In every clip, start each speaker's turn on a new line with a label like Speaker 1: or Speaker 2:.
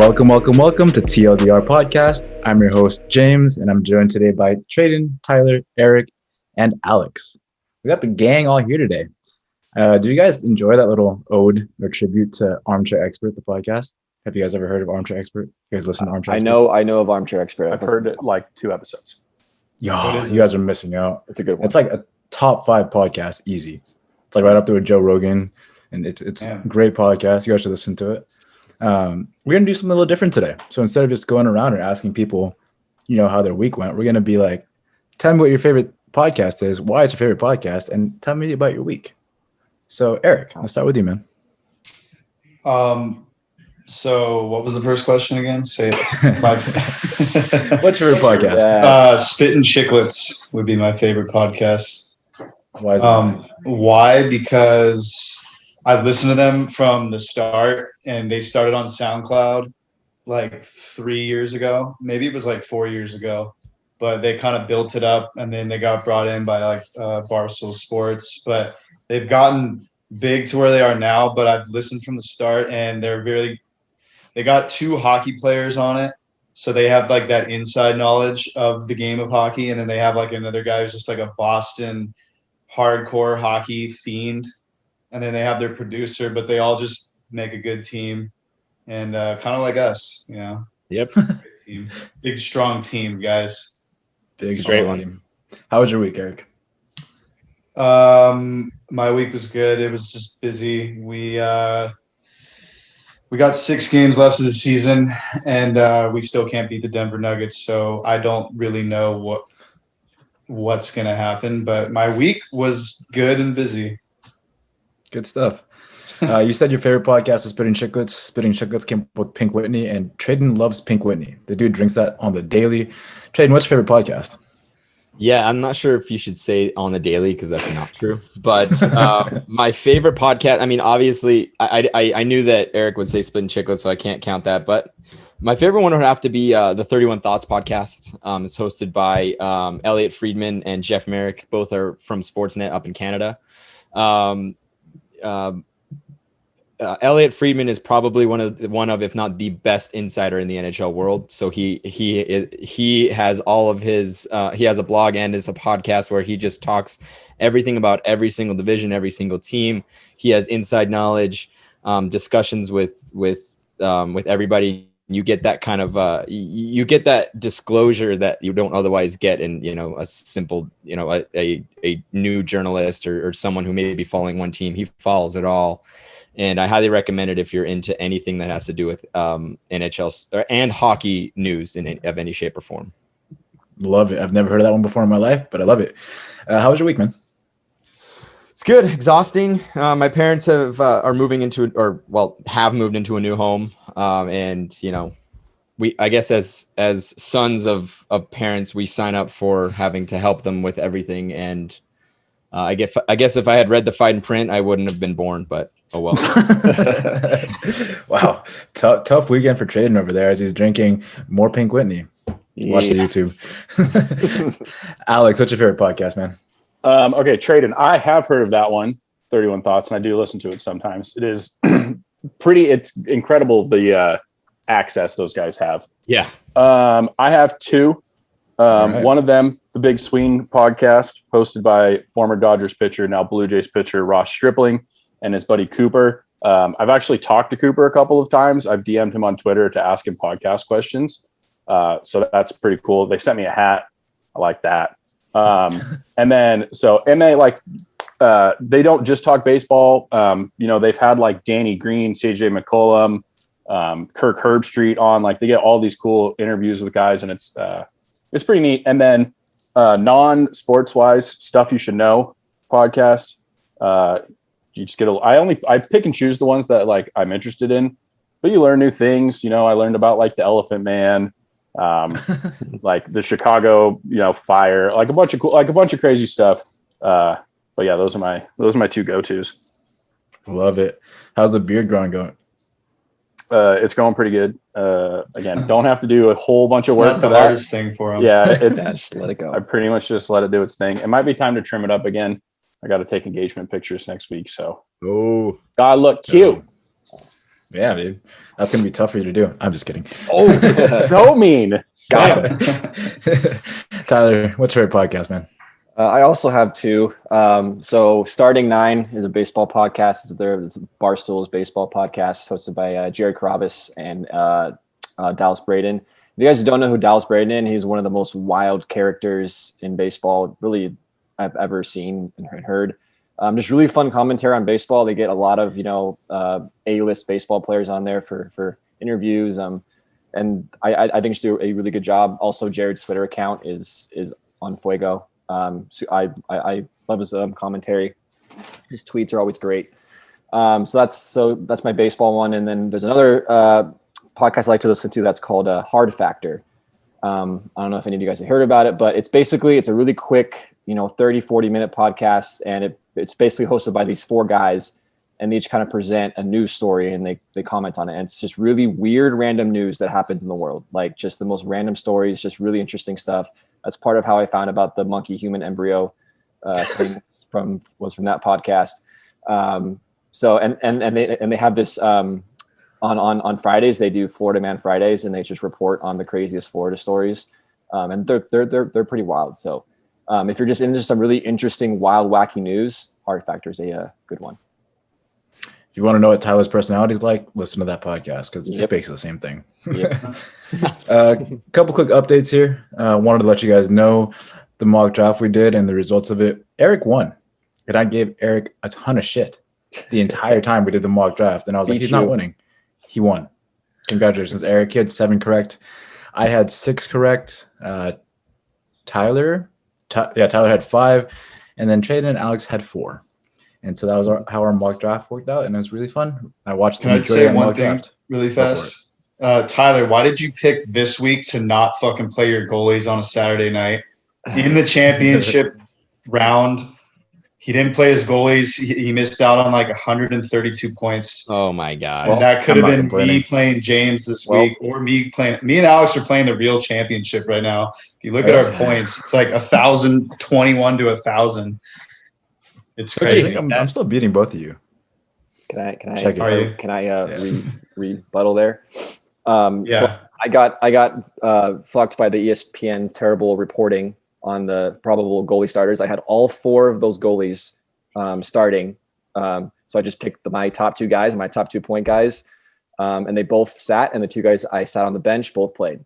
Speaker 1: Welcome to TLDR Podcast. I'm your host, James, and I'm joined today by Tradon, Tyler, Eric, and Alex. We got the gang all here today. Do you guys enjoy that little ode or tribute to Armchair Expert, the podcast? Have you guys ever heard of Armchair Expert? You guys listen to Armchair Expert?
Speaker 2: I know of Armchair Expert.
Speaker 3: I've heard it like 2 episodes.
Speaker 1: Yo, you guys are missing out.
Speaker 2: It's a good one.
Speaker 1: It's like a top 5 podcast, easy. It's like right up there with Joe Rogan, and it's a great podcast. You guys should listen to it. We're going to do something a little different today. So instead of just going around and asking people, how their week went, we're going to be like, tell me what your favorite podcast is, why it's your favorite podcast, and tell me about your week. So Eric, I'll start with you, man.
Speaker 4: So what was the first question again? Say it.
Speaker 1: What's your favorite podcast?
Speaker 4: Spit and Chicklets would be my favorite podcast.
Speaker 1: Why is that?
Speaker 4: Why? Because I've listened to them from the start, and they started on SoundCloud like 3 years ago. Maybe it was like 4 years ago, but they kind of built it up, and then they got brought in by like Barstool Sports. But they've gotten big to where they are now. But I've listened from the start, and they got 2 hockey players on it, so they have like that inside knowledge of the game of hockey, and then they have like another guy who's just like a Boston hardcore hockey fiend. And then they have their producer, but they all just make a good team, and kind of like us,
Speaker 2: Yep.
Speaker 4: Team. Big, strong team, guys.
Speaker 1: Big, strong team. How was your week, Eric?
Speaker 4: My week was good. It was just busy. We got 6 games left of the season, and we still can't beat the Denver Nuggets. So I don't really know what's going to happen, but my week was good and busy.
Speaker 1: Good stuff. You said your favorite podcast is Spitting Chicklets. Spitting Chicklets came up with Pink Whitney, and Tradon loves Pink Whitney. The dude drinks that on the daily. Tradon, what's your favorite podcast?
Speaker 2: Yeah, I'm not sure if you should say on the daily because that's not true. But my favorite podcast, I mean, obviously, I knew that Eric would say Spitting Chicklets, so I can't count that. But my favorite one would have to be the 31 Thoughts podcast. It's hosted by Elliot Friedman and Jeff Merrick. Both are from Sportsnet up in Canada. Elliot Friedman is probably one of, if not the best insider in the NHL world. So he has all of his, he has a blog and is a podcast where he just talks everything about every single division, every single team. He has inside knowledge, discussions with everybody. You get that kind of, you get that disclosure that you don't otherwise get in, a simple, a new journalist or someone who may be following one team. He follows it all. And I highly recommend it if you're into anything that has to do with NHL and hockey news of any shape or form.
Speaker 1: Love it. I've never heard of that one before in my life, but I love it. How was your week, man?
Speaker 2: It's good. Exhausting. My parents have moved into a new home. And I guess as sons of parents, we sign up for having to help them with everything. And I guess if I had read the fine print, I wouldn't have been born, but oh well.
Speaker 1: Wow. Tough weekend for Tradon over there as he's drinking more Pink Whitney. Watch the YouTube. Alex, what's your favorite podcast, man?
Speaker 3: Okay, Tradon. I have heard of that one, 31 Thoughts, and I do listen to it sometimes. It is it's incredible the access those guys have.
Speaker 2: Yeah.
Speaker 3: I have 2. Right. One of them, the Big Swing podcast, hosted by former Dodgers pitcher, now Blue Jays pitcher Ross Stripling and his buddy Cooper. I've actually talked to Cooper a couple of times. I've DM'd him on Twitter to ask him podcast questions. So that's pretty cool. They sent me a hat. I like that. And then, they don't just talk baseball. They've had like Danny Green, CJ McCollum, Kirk Herbstreit on, like they get all these cool interviews with guys, and it's pretty neat. And then non-sports wise stuff you should know podcast. You just get I pick and choose the ones that like I'm interested in, but you learn new things. I learned about like the Elephant Man, like the Chicago, fire, like a bunch of crazy stuff. But yeah, those are my 2 go-tos.
Speaker 1: Love it. How's the beard growing going?
Speaker 3: It's going pretty good. Again, don't have to do a whole bunch of work.
Speaker 4: Not the hardest thing for him.
Speaker 3: Yeah,
Speaker 2: just let it go.
Speaker 3: I pretty much just let it do its thing. It might be time to trim it up again. I got to take engagement pictures next week, so
Speaker 2: gotta
Speaker 3: look cute.
Speaker 1: Yeah, dude. That's going to be tough for you to do. I'm just kidding.
Speaker 3: Oh, so mean.
Speaker 2: Got him.
Speaker 1: Tyler, what's your favorite podcast, man?
Speaker 5: I also have two. So Starting Nine is a baseball podcast. It's Barstool's baseball podcast hosted by Jerry Carabas and Dallas Braden. If you guys don't know who Dallas Braden is, he's one of the most wild characters in baseball, really, I've ever seen and heard. Just really fun commentary on baseball. They get a lot of, A-list baseball players on there for interviews. And I think she do a really good job. Also, Jared's Twitter account is on Fuego. So I love his commentary. His tweets are always great. So that's my baseball one. And then there's another podcast I like to listen to that's called Hard Factor. I don't know if any of you guys have heard about it, but it's a really quick, 30, 40-minute podcast. And it's basically hosted by these four guys, and they each kind of present a news story and they comment on it. And it's just really weird, random news that happens in the world. Like just the most random stories, just really interesting stuff. That's part of how I found about the monkey human embryo thing from that podcast. So they have this on Fridays. They do Florida Man Fridays, and they just report on the craziest Florida stories. And they're pretty wild. So if you're just into some really interesting, wild, wacky news, Hard Factor is a good one.
Speaker 1: If you want to know what Tyler's personality is like, listen to that podcast because it makes the same thing.
Speaker 5: Yep.
Speaker 1: Couple quick updates here. Wanted to let you guys know the mock draft we did and the results of it. Eric won, and I gave Eric a ton of shit the entire time we did the mock draft, and I was like, he's not winning. He won. Congratulations, Eric. He had 7 correct. I had 6 correct. Tyler had 5, and then Tradon and Alex had 4. And so that was how our mock draft worked out, and it was really fun. I watched the majority of mock draft.
Speaker 4: Really fast? Tyler, why did you pick this week to not fucking play your goalies on a Saturday night? In the championship round, he didn't play his goalies. He missed out on like 132 points.
Speaker 2: Oh, my God.
Speaker 4: And that could have been me playing James this week, or me and Alex are playing the real championship right now. If you look at our points, it's like 1,021 to 1,000. It's crazy.
Speaker 1: I'm still beating both of you.
Speaker 5: Can I
Speaker 1: Check it.
Speaker 5: Can I rebuttal there?
Speaker 4: Yeah.
Speaker 5: So I got fucked by the ESPN terrible reporting on the probable goalie starters. I had all 4 of those goalies starting. So I just picked my top 2 guys, my top 2 point guys, and they both sat. And the 2 guys I sat on the bench both played.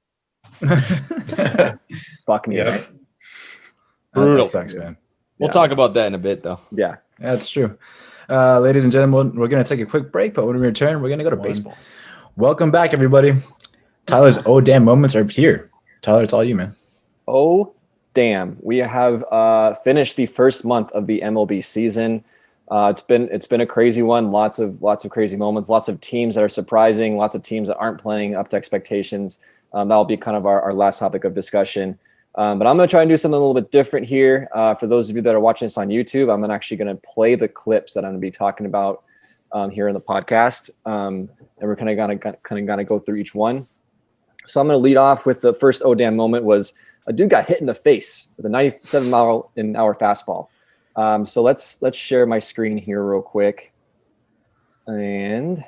Speaker 5: Fuck me, right?
Speaker 2: Brutal.
Speaker 1: That sucks, man.
Speaker 2: We'll talk about that in a bit, though.
Speaker 5: Yeah.
Speaker 1: That's true. Ladies and gentlemen, we're going to take a quick break, but when we return, we're going to go to baseball. Welcome back, everybody. Tyler's Oh Damn moments are here. Tyler, it's all you, man.
Speaker 5: Oh, damn. We have finished the first month of the MLB season. It's been a crazy one. Lots of crazy moments, lots of teams that are surprising, lots of teams that aren't playing up to expectations. That'll be kind of our last topic of discussion. But I'm going to try and do something a little bit different here. For those of you that are watching this on YouTube, I'm actually going to play the clips that I'm going to be talking about here in the podcast. And we're kind of going to go through each one. So I'm going to lead off with the first oh damn moment was a dude got hit in the face with a 97-mile-an-hour fastball. So let's share my screen here real quick. And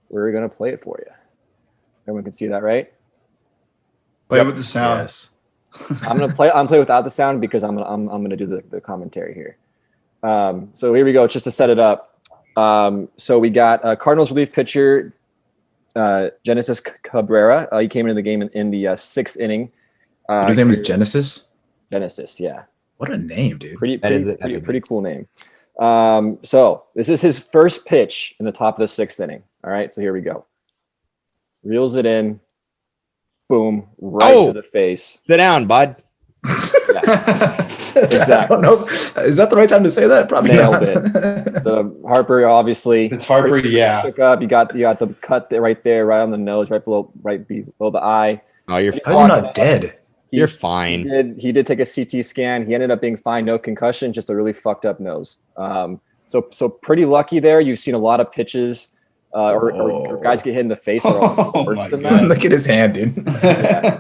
Speaker 5: we're going to play it for you. Everyone can see that, right?
Speaker 4: Play with the sound.
Speaker 1: Yes.
Speaker 5: I'm gonna play without the sound because I'm gonna do the commentary here. So here we go, just to set it up. So we got Cardinals relief pitcher Genesis Cabrera. He came into the game in the 6th inning.
Speaker 1: His name is Genesis.
Speaker 5: Genesis, yeah.
Speaker 1: What a name, dude.
Speaker 5: Pretty cool name. So this is his first pitch in the top of the 6th inning. All right, so here we go. Reels it in. Boom, right to the face.
Speaker 2: Sit down, bud.
Speaker 5: Exactly.
Speaker 1: I don't know. Is that the right time to say that? Probably
Speaker 5: nailed
Speaker 1: not.
Speaker 5: it. So Harper, obviously,
Speaker 4: It's Harper, yeah.
Speaker 5: took up. You got the cut there, right on the nose, right below the eye.
Speaker 2: Oh, you're
Speaker 1: How's he not dead?
Speaker 2: You're fine.
Speaker 5: He did take a CT scan. He ended up being fine, no concussion, just a really fucked up nose. So pretty lucky there. You've seen a lot of pitches or guys get hit in the face that are worse than that.
Speaker 1: Look at his hand, dude.
Speaker 5: Yeah.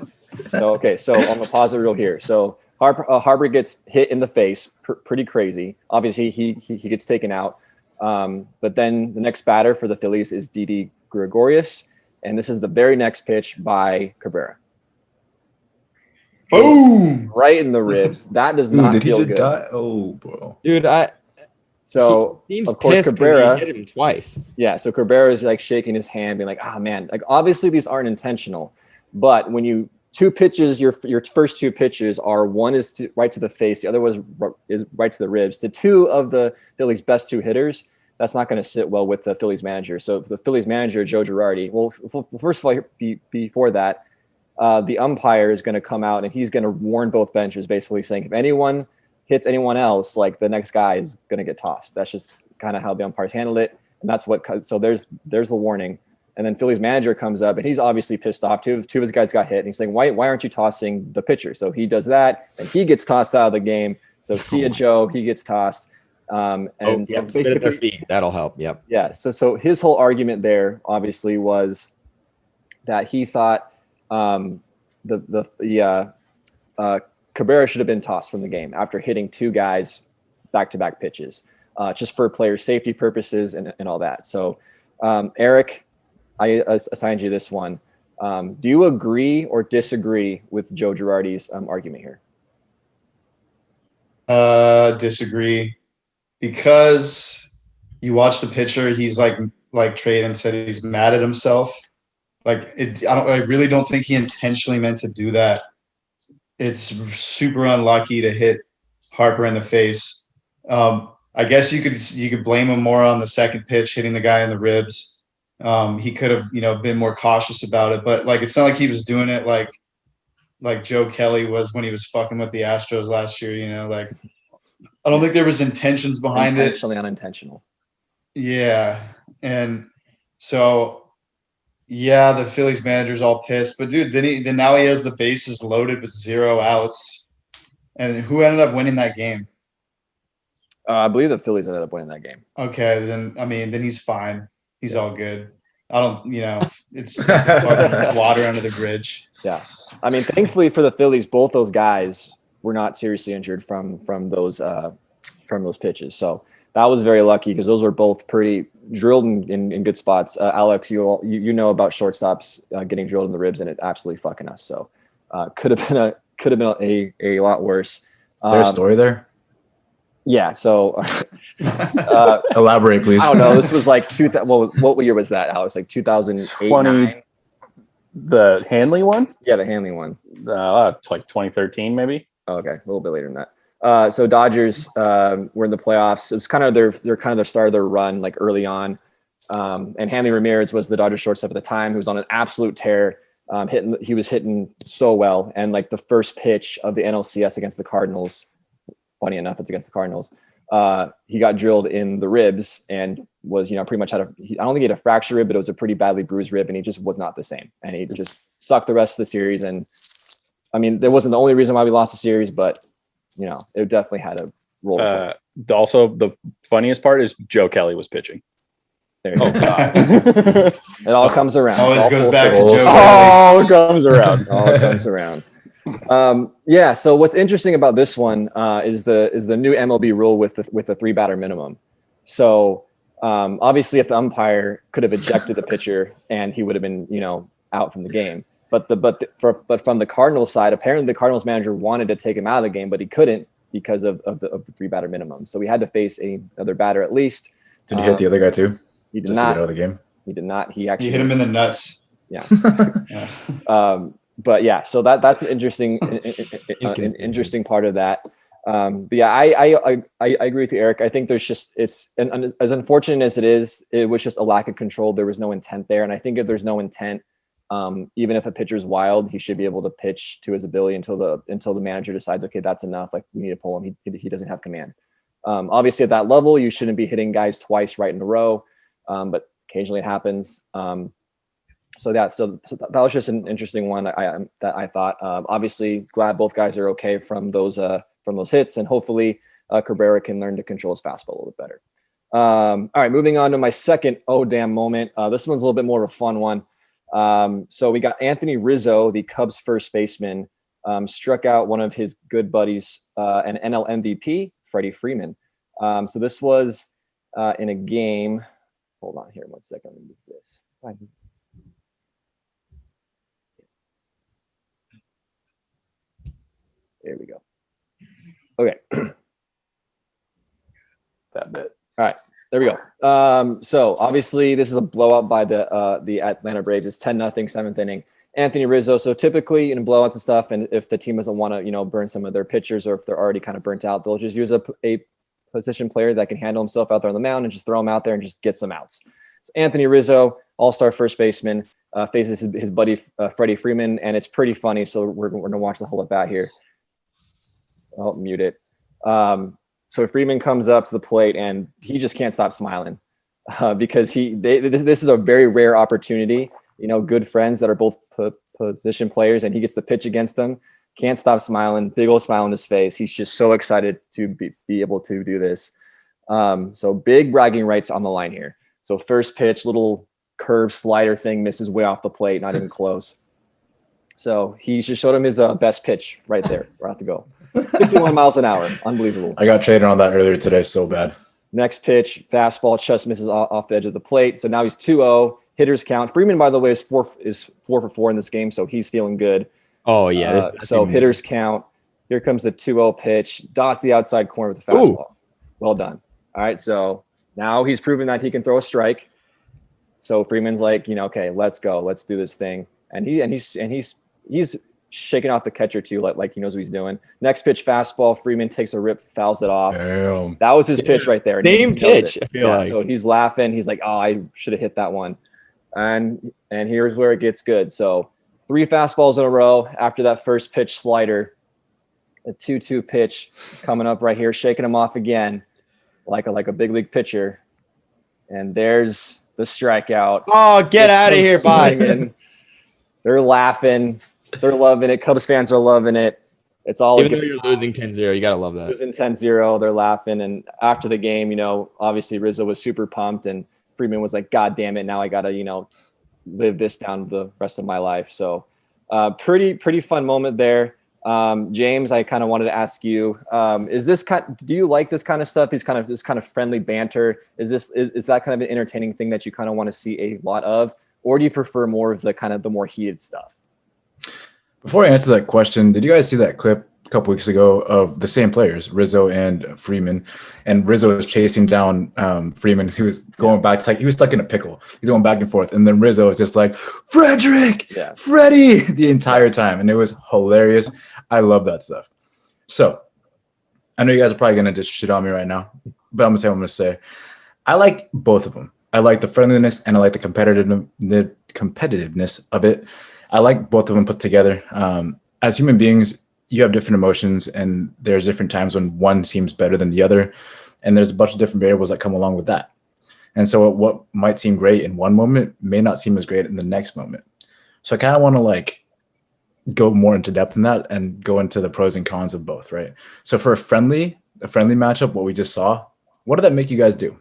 Speaker 5: So I'm gonna pause it real here. So Harper gets hit in the face, pretty crazy. Obviously, he gets taken out. But then the next batter for the Phillies is Didi Gregorius, and this is the very next pitch by Cabrera.
Speaker 4: Boom!
Speaker 5: Right in the ribs. That does not
Speaker 1: did he
Speaker 5: feel
Speaker 1: just
Speaker 5: good.
Speaker 1: die? Oh, bro.
Speaker 2: Dude,
Speaker 5: So
Speaker 2: he seems
Speaker 5: of course
Speaker 2: pissed 'cause
Speaker 5: Cabrera
Speaker 2: he hit him twice.
Speaker 5: Yeah, so Cabrera is like shaking his hand, being like, "Ah, man, like obviously these aren't intentional, but when you two pitches, your first two pitches are one is right to the face, the other was is right to the ribs. The two of the Phillies' best two hitters, that's not going to sit well with the Phillies manager. So the Phillies manager Joe Girardi, well, first of all, before that, the umpire is going to come out and he's going to warn both benches, basically saying if anyone hits anyone else, like the next guy is going to get tossed. That's just kind of how the umpires handled it. And that's what, so there's the warning. And then Philly's manager comes up and he's obviously pissed off. Two of his guys got hit and he's saying, why aren't you tossing the pitcher? So he does that and he gets tossed out of the game. So see ya, Joe, he gets tossed. And
Speaker 2: spit at their feet. That'll help. Yep.
Speaker 5: Yeah. So his whole argument there obviously was that he thought Cabrera should have been tossed from the game after hitting two guys back-to-back pitches, just for player safety purposes and all that. So Eric, I assigned you this one. Do you agree or disagree with Joe Girardi's argument here?
Speaker 4: Disagree, because you watch the pitcher. He's like Tradon said, he's mad at himself. I really don't think he intentionally meant to do that. It's super unlucky to hit Harper in the face. I guess you could blame him more on the second pitch, hitting the guy in the ribs. He could have, been more cautious about it, but it's not like he was doing it like Joe Kelly was when he was fucking with the Astros last year. I don't think there was intentions behind it.
Speaker 5: Intentionally unintentional.
Speaker 4: Yeah, and so yeah, the Phillies manager's all pissed, but dude, then now he has the bases loaded with 0 outs, and who ended up winning that game?
Speaker 5: I believe the Phillies ended up winning that game.
Speaker 4: Okay, then he's fine. He's all good. I don't, it's fucking water under the bridge.
Speaker 5: Yeah. I mean, thankfully for the Phillies, both those guys were not seriously injured from those pitches. So that was very lucky because those were both pretty drilled in good spots. Alex, you know about shortstops getting drilled in the ribs and it absolutely fucking us. So could have been a lot worse.
Speaker 1: There's a story there?
Speaker 5: Yeah. So
Speaker 1: elaborate, please.
Speaker 5: I don't know. This was like what year was that, Alex? Like 2008,
Speaker 3: the Hanley one?
Speaker 5: Yeah, the Hanley one.
Speaker 3: It's like 2013, maybe.
Speaker 5: Oh, okay, a little bit later than that. So Dodgers were in the playoffs. It was kind of their start of their run, like early on. And Hanley Ramirez was the Dodgers shortstop at the time, who was on an absolute tear. He was hitting so well, and like the first pitch of the NLCS against the Cardinals. Funny enough, it's against the Cardinals. He got drilled in the ribs and was, pretty much I don't think he had a fractured rib, but it was a pretty badly bruised rib, and he just was not the same. And he just sucked the rest of the series. And I mean, there wasn't the only reason why we lost the series, but it definitely had a role.
Speaker 3: Also, the funniest part is Joe Kelly was pitching.
Speaker 5: There you go. God. It all comes around.
Speaker 4: Always goes back to Joe Kelly.
Speaker 3: All comes around.
Speaker 5: All comes around. Yeah. So what's interesting about this one is the new MLB rule with the 3-batter minimum. So obviously, if the umpire could have ejected the pitcher and he would have been out from the game, but from the Cardinals side, apparently the Cardinals manager wanted to take him out of the game, but he couldn't because of the 3-batter minimum. So we had to face another batter at least.
Speaker 1: Did he hit the other guy too?
Speaker 5: He did
Speaker 1: just
Speaker 5: not.
Speaker 1: to get out of the game.
Speaker 5: He did not. He actually
Speaker 4: hit him in the nuts.
Speaker 5: Yeah. Yeah. But yeah, so that's an interesting part of that. But yeah, I agree with you, Eric. I think there's just and as unfortunate as it was just a lack of control. There was no intent there, and I think if there's no intent, even if a pitcher's wild, he should be able to pitch to his ability until the manager decides, okay, that's enough. Like we need to pull him. He doesn't have command. Obviously, at that level, you shouldn't be hitting guys twice right in a row, but occasionally it happens. So that was just an interesting one that I thought. Obviously, glad both guys are okay from those hits, and hopefully Cabrera can learn to control his fastball a little bit better. All right, moving on to my second oh damn moment. This one's a little bit more of a fun one. So we got Anthony Rizzo, the Cubs first baseman, struck out one of his good buddies, an NL MVP, Freddie Freeman. So this was in a game. Hold on here 1 second. Let me do this. There we go. Okay.
Speaker 3: That bit.
Speaker 5: All right, there we go. So obviously this is a blowout by the Atlanta Braves. It's 10-0, seventh inning. Anthony Rizzo. So typically in blowouts and stuff, and if the team doesn't want to, burn some of their pitchers, or if they're already kind of burnt out, they'll just use a position player that can handle himself out there on the mound and just throw him out there and just get some outs. So Anthony Rizzo, all-star first baseman, faces his buddy Freddie Freeman, and it's pretty funny. So we're going to watch the whole at bat here. I'll mute it. So Freeman comes up to the plate and he just can't stop smiling because this is a very rare opportunity. Good friends that are both position players, and he gets the pitch against them. Can't stop smiling, big old smile on his face. He's just so excited to be able to do this. So big bragging rights on the line here. So first pitch, little curve slider thing, misses way off the plate, not even close. So he just showed him his best pitch right there. We're out to go. 61 miles an hour. Unbelievable.
Speaker 1: I got traded on that earlier today. So bad.
Speaker 5: Next pitch, fastball, just misses off the edge of the plate. So now he's 2-0. Hitters count. Freeman, by the way, is 4 for 4 in this game, so he's feeling good.
Speaker 2: Oh, yeah.
Speaker 5: So hitters count. Here comes the 2-0 pitch. Dots the outside corner with the fastball. Ooh. Well done. All right, so now he's proven that he can throw a strike. So Freeman's like, okay, let's go. Let's do this thing. And he's shaking off the catcher too, like he knows what he's doing. Next pitch, fastball. Freeman takes a rip, fouls it off.
Speaker 1: Damn.
Speaker 5: That was his pitch right there.
Speaker 2: Same pitch. I feel like.
Speaker 5: So he's laughing. He's like, oh, I should have hit that one. And here's where it gets good. So 3 fastballs in a row after that first pitch slider. A 2-2 pitch coming up right here, shaking him off again, like a big league pitcher. And there's the strikeout.
Speaker 2: Oh, get out of here, bye.
Speaker 5: They're laughing. They're loving it. Cubs fans are loving it. It's all
Speaker 2: even though you're losing 10-0, you gotta love that.
Speaker 5: Losing 10-0, they're laughing. And after the game, obviously Rizzo was super pumped, and Freeman was like, God damn it, now I gotta, live this down the rest of my life. So pretty fun moment there. James, I kind of wanted to ask you, do you like this kind of stuff, this kind of friendly banter? Is that kind of an entertaining thing that you kind of want to see a lot of, or do you prefer more of the kind of the more heated stuff?
Speaker 1: Before I answer that question, did you guys see that clip a couple weeks ago of the same players, Rizzo and Freeman? And Rizzo was chasing down Freeman. He was going back. He was stuck in a pickle. He's going back and forth. And then Rizzo was just like, Frederick, Freddie, the entire time. And it was hilarious. I love that stuff. So I know you guys are probably going to just shit on me right now, but I'm going to say what I'm going to say. I like both of them. I like the friendliness and I like the competitiveness of it. I like both of them put together. As human beings, you have different emotions, and there's different times when one seems better than the other, and there's a bunch of different variables that come along with that. And so what might seem great in one moment may not seem as great in the next moment. So I kind of want to go more into depth in that and go into the pros and cons of both, right? So for a friendly matchup, what we just saw, what did that make you guys do?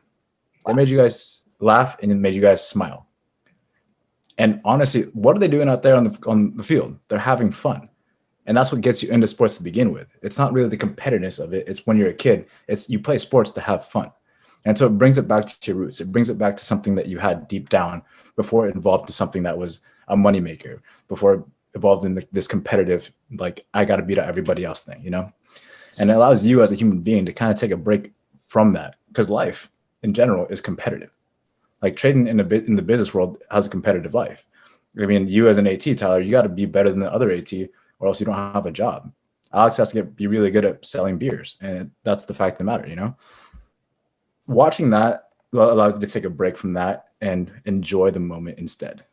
Speaker 1: That made you guys laugh and it made you guys smile. And honestly, what are they doing out there on the field? They're having fun. And that's what gets you into sports to begin with. It's not really the competitiveness of it. It's when you're a kid, you play sports to have fun. And so it brings it back to your roots. It brings it back to something that you had deep down before it evolved to something that was a moneymaker, before it evolved in this competitive, I got to beat out everybody else thing, And it allows you as a human being to kind of take a break from that, because life in general is competitive. Trading in the business world has a competitive life. I mean, you as an AT, Tyler, you got to be better than the other AT, or else you don't have a job. Alex has to be really good at selling beers, and that's the fact of the matter, Watching that allows you to take a break from that and enjoy the moment instead.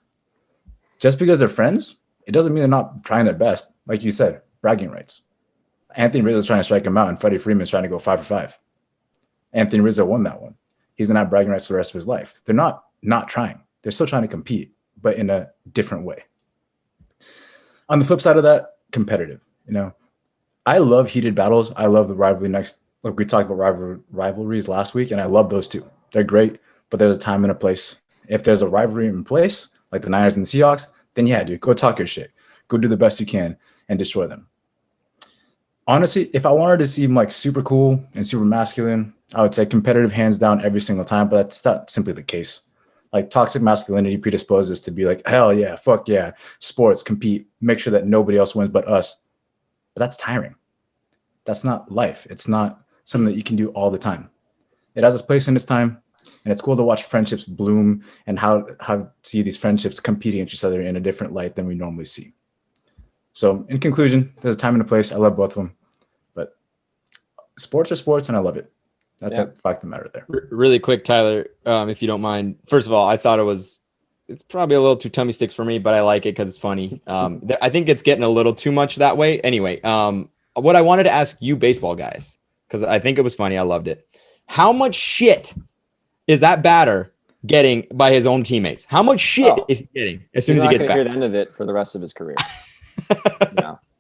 Speaker 1: Just because they're friends, it doesn't mean they're not trying their best. Like you said, bragging rights. Anthony Rizzo's trying to strike him out, and Freddie Freeman's trying to go 5 for 5. Anthony Rizzo won that one. He's going to have bragging rights for the rest of his life. They're not trying. They're still trying to compete, but in a different way. On the flip side of that, competitive. I love heated battles. I love the rivalry we talked about rivalries last week, and I love those too. They're great, but there's a time and a place. If there's a rivalry in place, like the Niners and the Seahawks, then yeah, dude, go talk your shit. Go do the best you can and destroy them. Honestly, if I wanted to seem super cool and super masculine, I would say competitive hands down every single time, but that's not simply the case. Like toxic masculinity predisposes to be like, hell yeah, fuck yeah, sports, compete, make sure that nobody else wins but us. But that's tiring. That's not life. It's not something that you can do all the time. It has its place in its time, and it's cool to watch friendships bloom and how see these friendships competing against each other in a different light than we normally see. So in conclusion, there's a time and a place. I love both of them, but sports are sports, and I love it. That's a fact of the matter there.
Speaker 2: Really quick, Tyler, if you don't mind. First of all, I thought it's probably a little too tummy sticks for me, but I like it because it's funny. I think it's getting a little too much that way. Anyway, what I wanted to ask you baseball guys, because I think it was funny. I loved it. How much shit is that batter getting by his own teammates? How much shit is he getting as soon as he gets back?
Speaker 5: Hear the end of it for the rest of his career.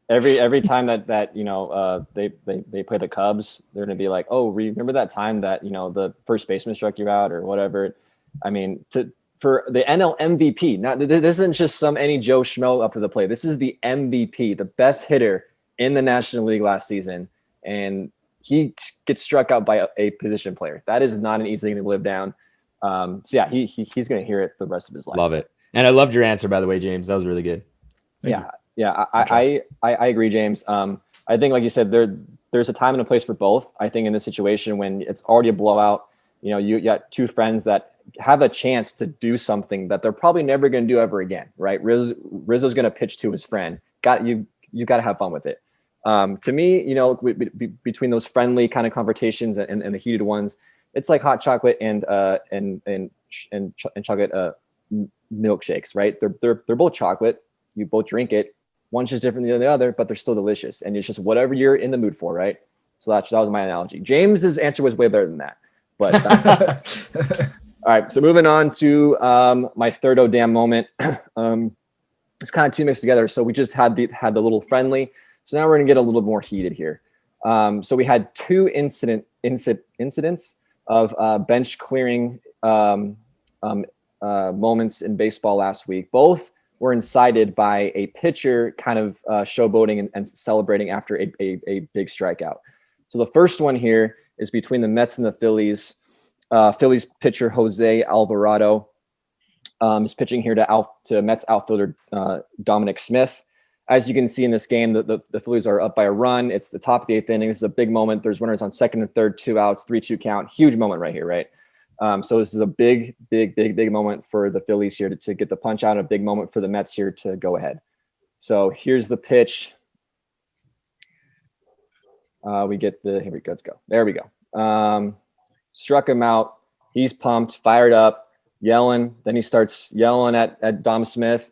Speaker 5: Every time that they play the Cubs, they're gonna be like, oh, remember that time that the first baseman struck you out or whatever. I mean, for the NL MVP. Now, this isn't just any Joe Schmo up to the plate. This is the MVP, the best hitter in the National League last season, and he gets struck out by a position player. That is not an easy thing to live down. He's going to hear it the rest of his life.
Speaker 2: Love it. And I loved your answer, by the way, James. That was really good.
Speaker 5: Thank you. I agree, James. I think, like you said, there's a time and a place for both. I think in this situation when it's already a blowout, you got two friends that have a chance to do something that they're probably never going to do ever again, right? Rizzo's going to pitch to his friend. You got to have fun with it. To me, between those friendly kind of confrontations and the heated ones, it's like hot chocolate and chocolate milkshakes, right? They're both chocolate. You both drink it. One's just different than the other, but they're still delicious. And it's just whatever you're in the mood for, right? So that was my analogy. James's answer was way better than that. But all right. So moving on to my third oh damn moment. It's kind of two mixed together. So we just had the little friendly. So now we're going to get a little more heated here. So we had two incidents of bench clearing moments in baseball last week. Both were incited by a pitcher kind of showboating and celebrating after a big strikeout. So the first one here is between the Mets and the Phillies. Phillies pitcher Jose Alvarado is pitching here to Mets outfielder Dominic Smith. As you can see in this game, the Phillies are up by a run. It's the top of the eighth inning. This is a big moment. There's runners on second and third, 2 outs, 3-2 count. Huge moment right here, right? So this is a big moment for the Phillies here to get the punch out, a big moment for the Mets here to go ahead. So here's the pitch. Here we go. Let's go. There we go. Struck him out. He's pumped, fired up, yelling. Then he starts yelling at Dom Smith.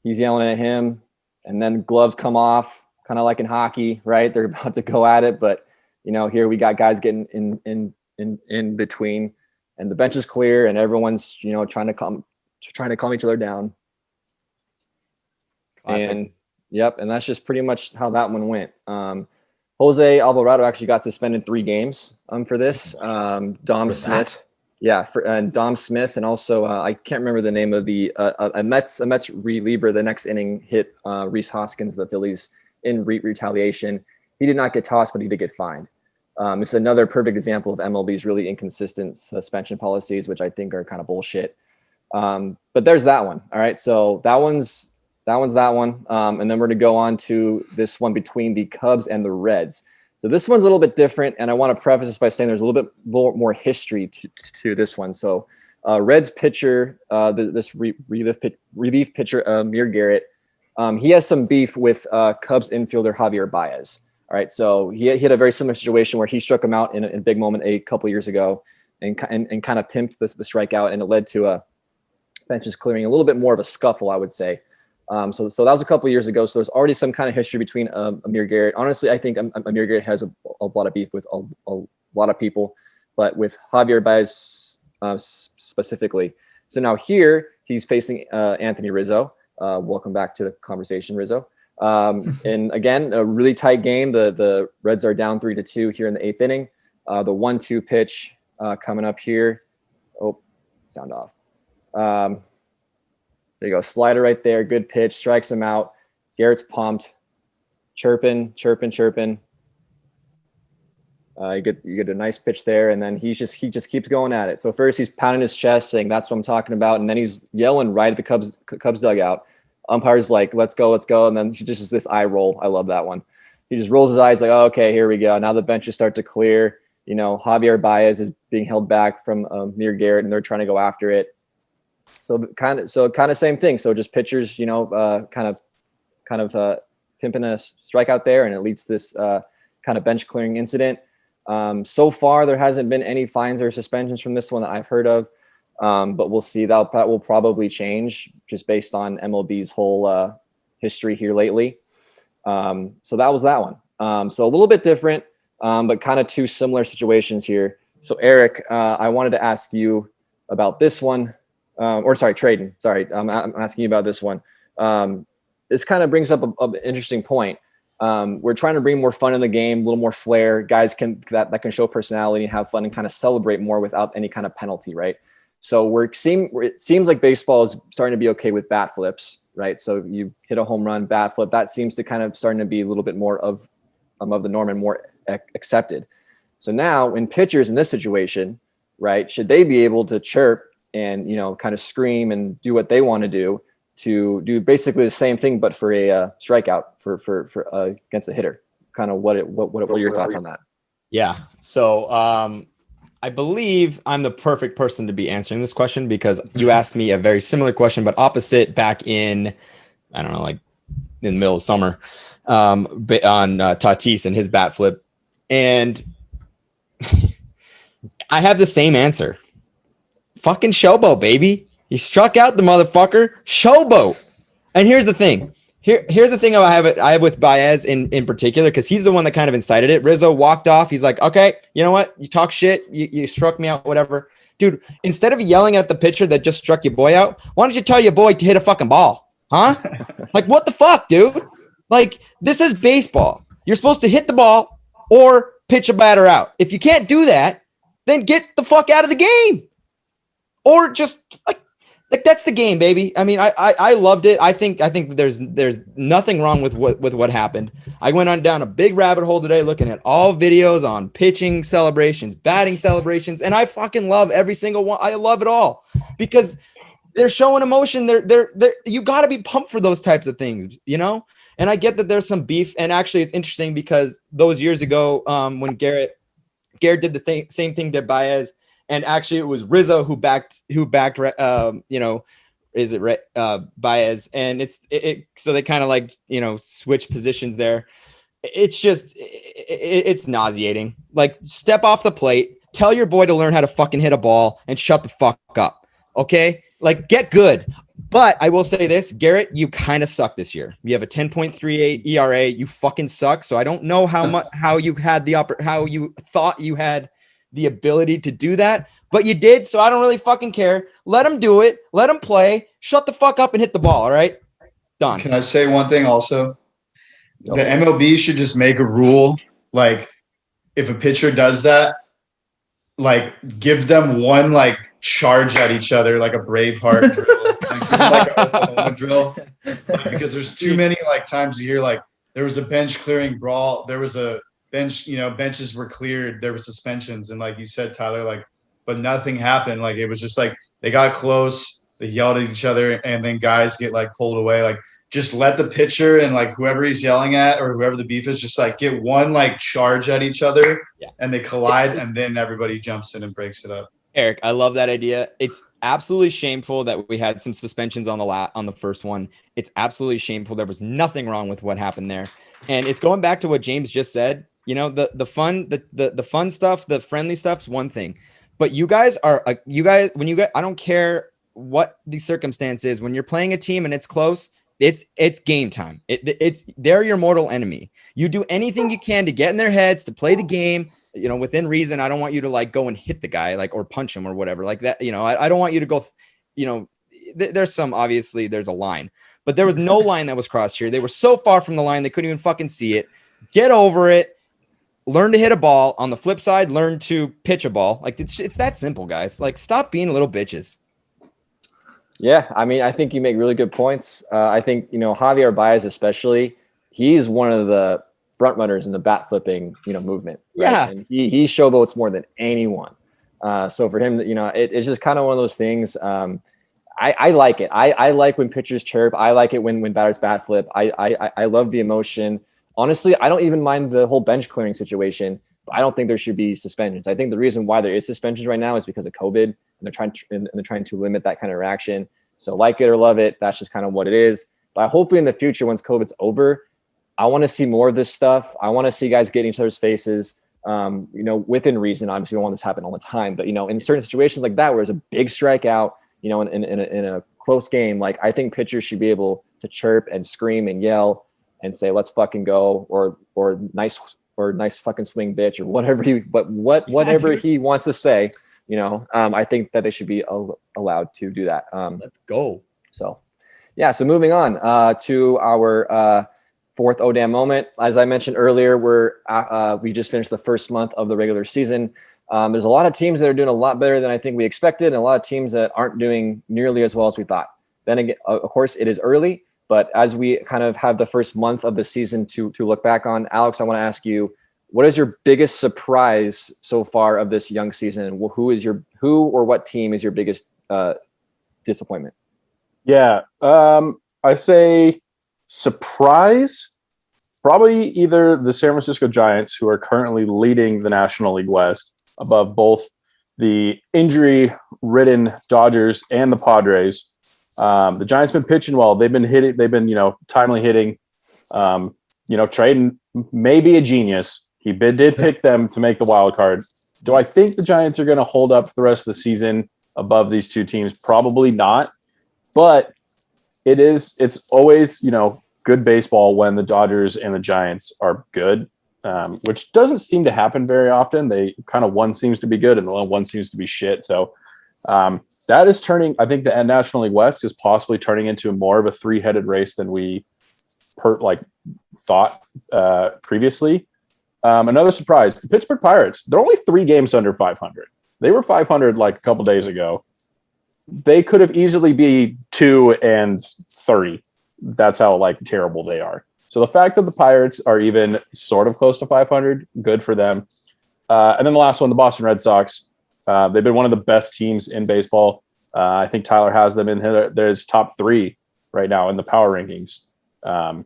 Speaker 5: He's yelling at him. And then gloves come off, kind of like in hockey, right? They're about to go at it, but here we got guys getting in between, and the bench is clear, and everyone's trying to calm each other down. Classic. And that's just pretty much how that one went. Jose Alvarado actually got suspended 3 games for this. Dom Smith. Yeah, and Dom Smith, and also I can't remember the name of the a Mets reliever. The next inning hit Rhys Hoskins, the Phillies, in retaliation. He did not get tossed, but he did get fined. This is another perfect example of MLB's really inconsistent suspension policies, which I think are kind of bullshit. But there's that one. All right, so that one's that one, and then we're gonna go on to this one between the Cubs and the Reds. So this one's a little bit different, and I want to preface this by saying there's a little bit more history to this one. So Reds pitcher, this relief pitcher, Amir Garrett, he has some beef with Cubs infielder Javier Baez. All right, so he had a very similar situation where he struck him out in a big moment a couple years ago and kind of pimped the strikeout, and it led to a benches clearing, a little bit more of a scuffle, I would say. So that was a couple of years ago. So there's already some kind of history between Amir Garrett. Honestly, I think Amir Garrett has a lot of beef with a lot of people, but with Javier Baez specifically. So now here he's facing Anthony Rizzo. Welcome back to the conversation, Rizzo. And again, a really tight game. The Reds are down 3-2 here in the 8th inning. The 1-2 pitch coming up here. Oh, sound off. There you go. Slider right there. Good pitch. Strikes him out. Garrett's pumped. Chirping. You get a nice pitch there, and then he just keeps going at it. So first he's pounding his chest, saying that's what I'm talking about, and then he's yelling right at the Cubs dugout. Umpire's like, let's go, and then he just this eye roll. I love that one. He just rolls his eyes like, oh, okay, here we go. Now the benches start to clear. You know, Javier Baez is being held back from near Garrett, and they're trying to go after it. So kind of same thing. So just pitchers, you know, kind of pimping a strikeout there, and it leads to this kind of bench clearing incident. So far, there hasn't been any fines or suspensions from this one that I've heard of, but we'll see. That will probably change just based on MLB's whole history here lately. So that was that one. So a little bit different, but kind of two similar situations here. So Eric, I wanted to ask you about this one, Tradon. Sorry, I'm asking you about this one. This kind of brings up an interesting point. We're trying to bring more fun in the game, a little more flair. Guys that can show personality and have fun and kind of celebrate more without any kind of penalty, right? So it seems like baseball is starting to be okay with bat flips, right? So you hit a home run, bat flip. That seems to kind of starting to be a little bit more of the norm and more accepted. So now, in pitchers in this situation, right, should they be able to chirp and, you know, kind of scream and do what they want to do basically the same thing, but for a strikeout for against a hitter? Kind of what are your thoughts on that?
Speaker 2: Yeah. So I believe I'm the perfect person to be answering this question because you asked me a very similar question, but opposite back in, I don't know, like in the middle of summer on Tatis and his bat flip. And I have the same answer. Fucking showboat, baby. He struck out the motherfucker. Showboat. And here's the thing. Here's the thing I have with Baez in particular, because he's the one that kind of incited it. Rizzo walked off. He's like, okay, you know what? You talk shit. You struck me out, whatever. Dude, instead of yelling at the pitcher that just struck your boy out, why don't you tell your boy to hit a fucking ball? Huh? Like, what the fuck, dude? Like, this is baseball. You're supposed to hit the ball or pitch a batter out. If you can't do that, then get the fuck out of the game. Or just like that's the game, baby. I mean, I loved it. I think there's nothing wrong with what happened. I went on down a big rabbit hole today looking at all videos on pitching celebrations, batting celebrations, and I fucking love every single one. I love it all because they're showing emotion. They're you got to be pumped for those types of things, you know? And I get that there's some beef, and actually it's interesting because those years ago when Garrett did the same thing to Baez. And actually, it was Rizzo who backed, Baez, and so they kind of like, you know, switch positions there. It's just, it's nauseating. Like, step off the plate, tell your boy to learn how to fucking hit a ball, and shut the fuck up. Okay, like get good. But I will say this, Garrett, you kind of suck this year. You have a 10.38 ERA. You fucking suck. So I don't know how you thought you had the ability to do that, but you did. So I don't really fucking care. Let him do it. Let him play. Shut the fuck up and hit the ball. All right. Done.
Speaker 4: Can I say one thing also? The MLB should just make a rule. Like, if a pitcher does that, like, give them one, like, charge at each other, like a Braveheart drill, like a Oklahoma drill. Like, because there's too many, like, times a year, like, there was a bench clearing brawl. There was a bench, you know, benches were cleared. There were suspensions. And like you said, Tyler, like, but nothing happened. Like, it was just like they got close, they yelled at each other, and then guys get like pulled away. Like, just let the pitcher and like whoever he's yelling at or whoever the beef is, just like get one like charge at each other, and they collide, and then everybody jumps in and breaks it up.
Speaker 2: Eric, I love that idea. It's absolutely shameful that we had some suspensions on the first one. It's absolutely shameful. There was nothing wrong with what happened there. And it's going back to what James just said. You know, the fun stuff, the friendly stuff's one thing, but you guys, I don't care what the circumstance is. When you're playing a team and it's close, it's game time. They're your mortal enemy. You do anything you can to get in their heads, to play the game, you know, within reason. I don't want you to like go and hit the guy, like, or punch him or whatever like that. You know, I don't want you to go, you know, there's a line, but there was no line that was crossed here. They were so far from the line, they couldn't even fucking see it. Get over it. Learn to hit a ball. On the flip side, learn to pitch a ball. Like, it's that simple, guys. Like, stop being little bitches.
Speaker 5: Yeah, I mean, I think you make really good points. I think, you know, Javier Baez especially, he's one of the brunt runners in the bat flipping, movement. Right?
Speaker 2: Yeah.
Speaker 5: And he showboats more than anyone. So for him, it's just kind of one of those things. I like it. I like when pitchers chirp. I like it when batters bat flip. I love the emotion. Honestly, I don't even mind the whole bench clearing situation. I don't think there should be suspensions. I think the reason why there is suspensions right now is because of COVID, and they're trying to limit that kind of reaction. So like it or love it, that's just kind of what it is. But hopefully in the future, once COVID's over, I want to see more of this stuff. I want to see guys get in each other's faces, within reason. Obviously, we don't want this to happen all the time, but in certain situations like that, where it's a big strikeout, in a close game, like I think pitchers should be able to chirp and scream and yell and say, "Let's fucking go," or nice fucking swing, bitch, or whatever whatever he wants to say. I think that they should be allowed to do that.
Speaker 2: Let's go.
Speaker 5: So, yeah. So moving on to our fourth ODAM moment. As I mentioned earlier, we just finished the first month of the regular season. There's a lot of teams that are doing a lot better than I think we expected, and a lot of teams that aren't doing nearly as well as we thought. Then again, of course, it is early, but as we kind of have the first month of the season to look back on, Alex, I want to ask you, what is your biggest surprise so far of this young season? Who or what team is your biggest disappointment?
Speaker 3: Yeah, I say surprise. Probably either the San Francisco Giants, who are currently leading the National League West, above both the injury-ridden Dodgers and the Padres. The Giants been pitching well. They've been hitting. They've been timely hitting. Tradon may be a genius. He did pick them to make the wild card. Do I think the Giants are going to hold up the rest of the season above these two teams? Probably not. But it's always good baseball when the Dodgers and the Giants are good, which doesn't seem to happen very often. They kind of one seems to be good and the one seems to be shit. So that is turning. I think the National League West is possibly turning into more of a three-headed race than we thought previously. Another surprise: the Pittsburgh Pirates. They're only 3 games under 500. They were 500 like a couple days ago. They could have easily be 2-30. That's how terrible they are. So the fact that the Pirates are even sort of close to 500, good for them. And then the last one, the Boston Red Sox. They've been one of the best teams in baseball. I think Tyler has them in there's top 3 right now in the power rankings. I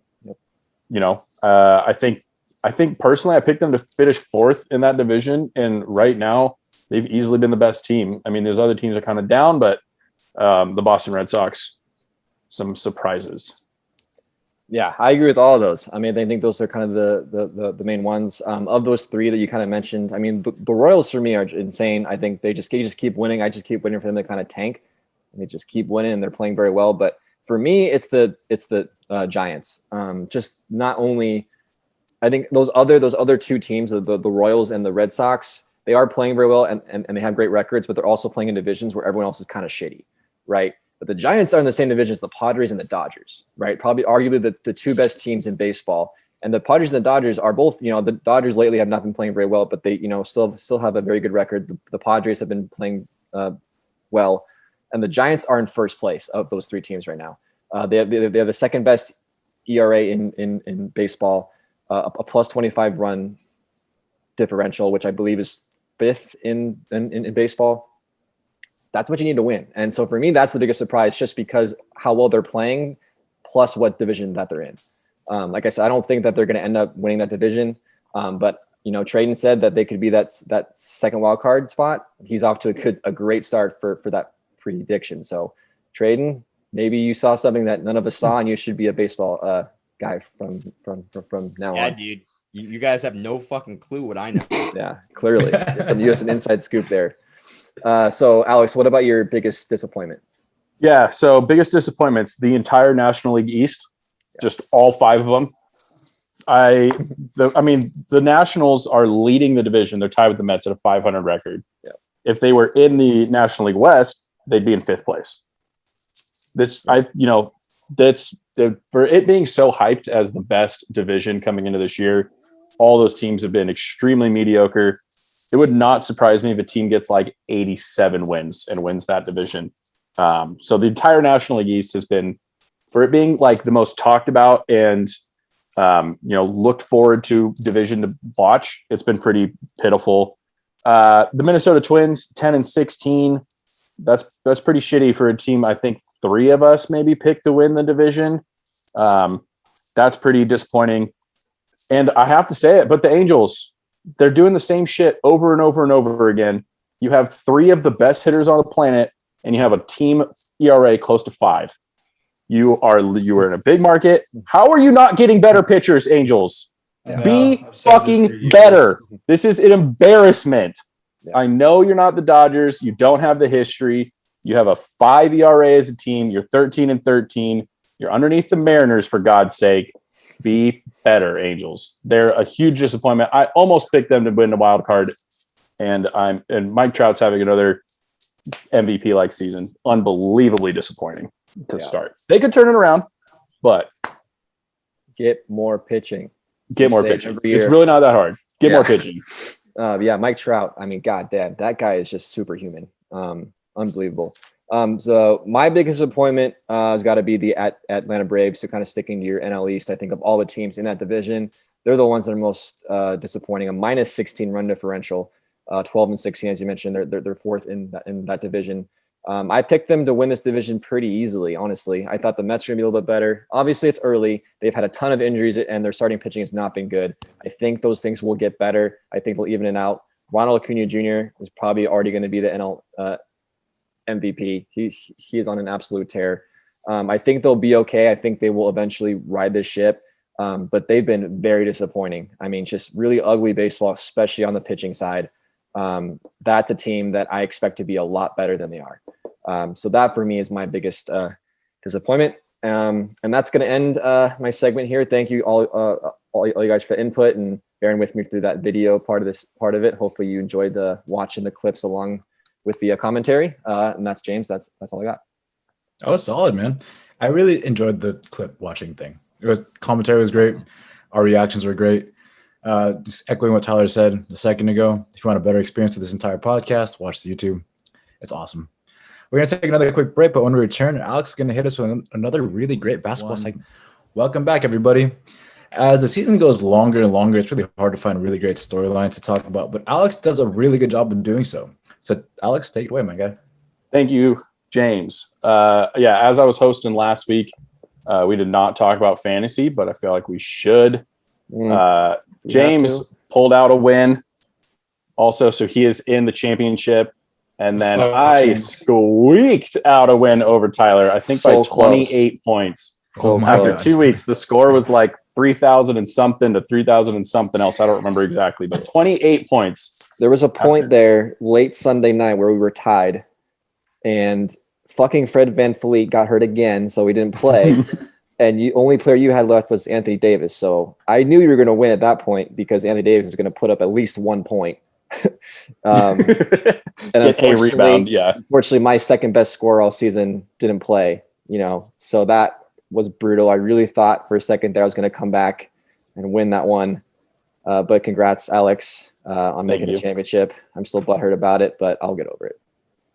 Speaker 3: think personally, I picked them to finish 4th in that division, and right now they've easily been the best team. I mean, there's other teams are kind of down, but the Boston Red Sox, some surprises.
Speaker 5: Yeah, I agree with all of those. I mean, I think those are kind of the main ones. Of those 3 that you kind of mentioned, I mean, the Royals for me are insane. I think they just keep winning. I just keep waiting for them to kind of tank, and they just keep winning, and they're playing very well. But for me, it's the Giants. Just not only, I think those other 2 teams, the Royals and the Red Sox, they are playing very well and they have great records, but they're also playing in divisions where everyone else is kind of shitty, right? But the Giants are in the same division as the Padres and the Dodgers, right? Probably arguably the 2 best teams in baseball. And the Padres and the Dodgers are both, the Dodgers lately have not been playing very well, but they, still have a very good record. The Padres have been playing well, and the Giants are in first place of those 3 teams right now. They have the second best ERA in baseball, a plus 25 run differential, which I believe is 5th in baseball. That's what you need to win. And so for me, that's the biggest surprise, just because how well they're playing, plus what division that they're in. Like I said, I don't think that they're going to end up winning that division. But Tradon said that they could be that second wild card spot. He's off to a great start for that prediction. So Tradon, maybe you saw something that none of us saw, and you should be a baseball guy from now on.
Speaker 2: Yeah, dude. You guys have no fucking clue what I know.
Speaker 5: Yeah, clearly. You have some inside scoop there. So, Alex, what about your biggest disappointment?
Speaker 3: Yeah, so biggest disappointments, the entire National League East, just all 5 of them. The Nationals are leading the division. They're tied with the Mets at a 500 record.
Speaker 5: Yeah.
Speaker 3: If they were in the National League West, they'd be in 5th place. For it being so hyped as the best division coming into this year, all those teams have been extremely mediocre. It would not surprise me if a team gets 87 wins and wins that division. So the entire National League East has been, for it being the most talked about and Looked forward to division to watch. It's been pretty pitiful. The Minnesota Twins, 10-16. That's pretty shitty for a team. I think 3 of us maybe picked to win the division. That's pretty disappointing. And I have to say it, but the Angels, they're doing the same shit over and over and over again. You have 3 of the best hitters on the planet, and you have a team ERA close to 5. You are in a big market. How are you not getting better pitchers, Angels? Be fucking better. This is an embarrassment. Yeah. I know you're not the Dodgers. You don't have the history. You have a 5 ERA as a team. You're 13-13. You're underneath the Mariners, for God's sake. Be better, Angels. They're a huge disappointment. I almost picked them to win the wild card, and Mike Trout's having another MVP-like season. Unbelievably disappointing to start. They could turn it around, but
Speaker 5: get more pitching.
Speaker 3: Get more pitching. It's really not that hard. Get more pitching.
Speaker 5: Mike Trout. I mean, goddamn, that guy is just superhuman. Unbelievable. So my biggest disappointment has got to be the Atlanta Braves. So kind of sticking to your NL East, I think of all the teams in that division, they're the ones that are most disappointing. A -16 run differential, 12-16, as you mentioned. They're 4th in that division. I picked them to win this division pretty easily, honestly. I thought the Mets were going to be a little bit better. Obviously, it's early. They've had a ton of injuries, and their starting pitching has not been good. I think those things will get better. I think they'll even it out. Ronald Acuna Jr. is probably already going to be the NL MVP. He is on an absolute tear. I think they'll be okay. I think they will eventually ride this ship. But they've been very disappointing. I mean, just really ugly baseball, especially on the pitching side. That's a team that I expect to be a lot better than they are. So that for me is my biggest disappointment. And that's going to end my segment here. Thank you all you guys for input and bearing with me through that video part of it. Hopefully you enjoyed watching the clips along with the commentary. And that's James. That's all I got.
Speaker 1: Oh, solid, man. I really enjoyed the clip watching thing. Commentary was great. Our reactions were great. Just echoing what Tyler said a second ago. If you want a better experience with this entire podcast, watch the YouTube. It's awesome. We're going to take another quick break, but when we return, Alex is going to hit us with another really great basketball segment. Welcome back, everybody. As the season goes longer and longer, it's really hard to find really great storylines to talk about, but Alex does a really good job of doing so. So, Alex, take it away, my guy.
Speaker 3: Thank you, James. As I was hosting last week, we did not talk about fantasy, but I feel like we should. James pulled out a win also, so he is in the championship. And then I squeaked out a win over Tyler, I think by 28 points. After 2 weeks, the score was like 3,000 and something to 3,000 and something else. I don't remember exactly, but 28 points.
Speaker 5: There was a point there late Sunday night where we were tied, and fucking Fred VanVleet got hurt again, so we didn't play. And the only player you had left was Anthony Davis. So I knew you were going to win at that point because Anthony Davis is going to put up at least 1 point. And
Speaker 3: a rebound,
Speaker 5: unfortunately, my second best scorer all season didn't play. So that was brutal. I really thought for a second there I was going to come back and win that one. But congrats, Alex, on making the championship. I'm still butthurt about it, but I'll get over it.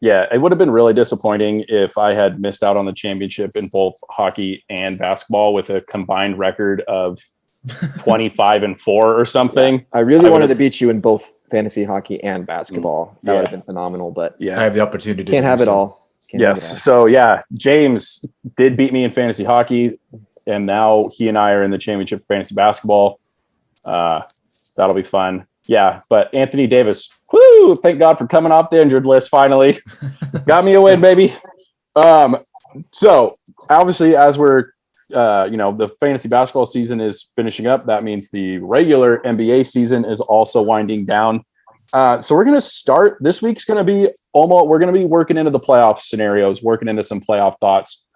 Speaker 3: Yeah, it would have been really disappointing if I had missed out on the championship in both hockey and basketball with a combined record of 25-4 or something.
Speaker 5: Yeah, I really wanted to beat you in both fantasy hockey and basketball. That would have been phenomenal, but
Speaker 1: I have the opportunity to
Speaker 5: can't have it all.
Speaker 3: So James did beat me in fantasy hockey, and now he and I are in the championship for fantasy basketball. That'll be fun. Yeah, but Anthony Davis, whoo, thank God for coming off the injured list finally. Got me a win, baby. So obviously as we're the fantasy basketball season is finishing up, that means the regular NBA season is also winding down. So we're going to start, this week's going to be we're going to be working into the playoff scenarios, working into some playoff thoughts,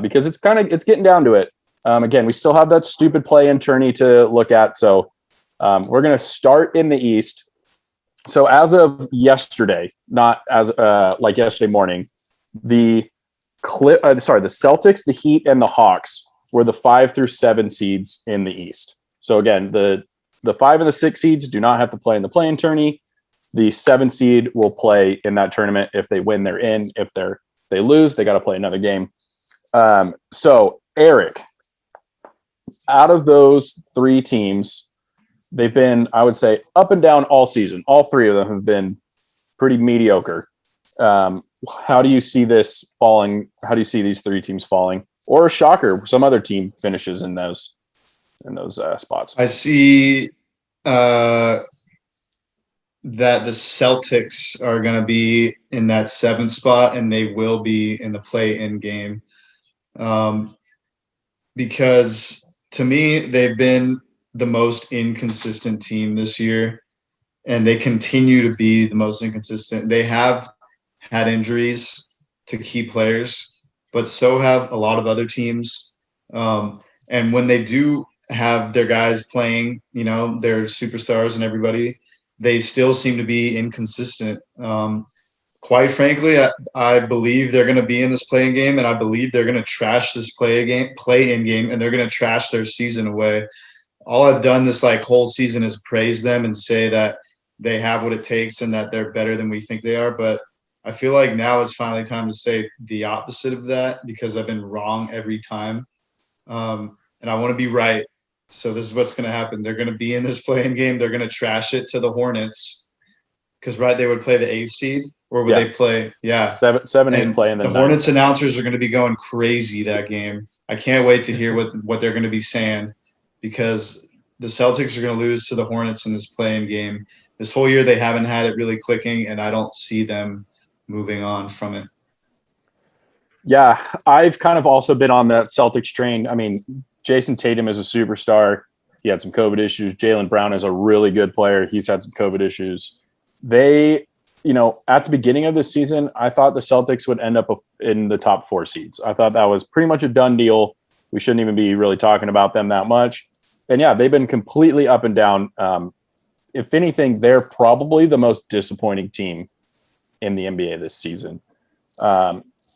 Speaker 3: because it's getting down to it. Again, we still have that stupid play-in tourney to look at. So we're going to start in the East. So as of yesterday, not as like yesterday morning, the Celtics, the Heat, and the Hawks were the 5 through 7 seeds in the East. So again, the 5 and the 6 seeds do not have to play in the play-in tourney. The 7 seed will play in that tournament. If they win, they're in. If they lose, they got to play another game. So Eric, out of those three teams, they've been, I would say, up and down all season. All three of them have been pretty mediocre. How do you see this falling? How do you see these three teams falling? Or a shocker, some other team finishes in those spots?
Speaker 4: I see that the Celtics are going to be in that 7th spot, and they will be in the play-in game. Because to me, they've been the most inconsistent team this year, and they continue to be the most inconsistent. They have had injuries to key players, but so have a lot of other teams. And when they do have their guys playing, their superstars and everybody, they still seem to be inconsistent. Quite frankly, I believe they're going to be in this play-in game, and I believe they're going to trash this play-in game, and they're going to trash their season away. All I've done this whole season is praise them and say that they have what it takes and that they're better than we think they are. But I feel like now it's finally time to say the opposite of that, because I've been wrong every time. And I want to be right. So this is what's going to happen. They're going to be in this play-in game. They're going to trash it to the Hornets, because they would play the 8th seed, or would they play? Yeah,
Speaker 3: 7, 8 play in
Speaker 4: the Hornets announcers are going to be going crazy that game. I can't wait to hear what they're going to be saying, because the Celtics are going to lose to the Hornets in this play-in game. This whole year they haven't had it really clicking, and I don't see them moving on from it.
Speaker 3: Yeah, I've kind of also been on that Celtics train. I mean, Jason Tatum is a superstar. He had some COVID issues. Jaylen Brown is a really good player. He's had some COVID issues. They, at the beginning of this season, I thought the Celtics would end up in the top 4 seeds. I thought that was pretty much a done deal. We shouldn't even be really talking about them that much. And yeah, they've been completely up and down. If anything, they're probably the most disappointing team in the NBA this season.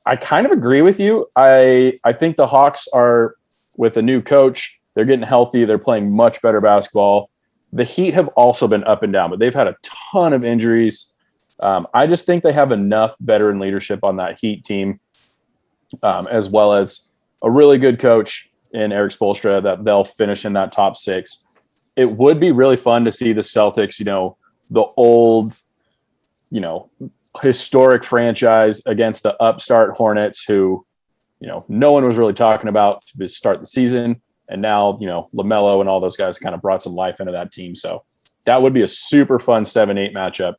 Speaker 3: I kind of agree with you. I think the Hawks are, with a new coach, they're getting healthy. They're playing much better basketball. The Heat have also been up and down, but they've had a ton of injuries. I just think they have enough veteran leadership on that Heat team, as well as a really good coach in Eric Spoelstra, that they'll finish in that top 6. It would be really fun to see the Celtics, the old, historic franchise against the upstart Hornets, who, no one was really talking about to start the season. And now, LaMelo and all those guys kind of brought some life into that team. So that would be a super fun 7-8 matchup.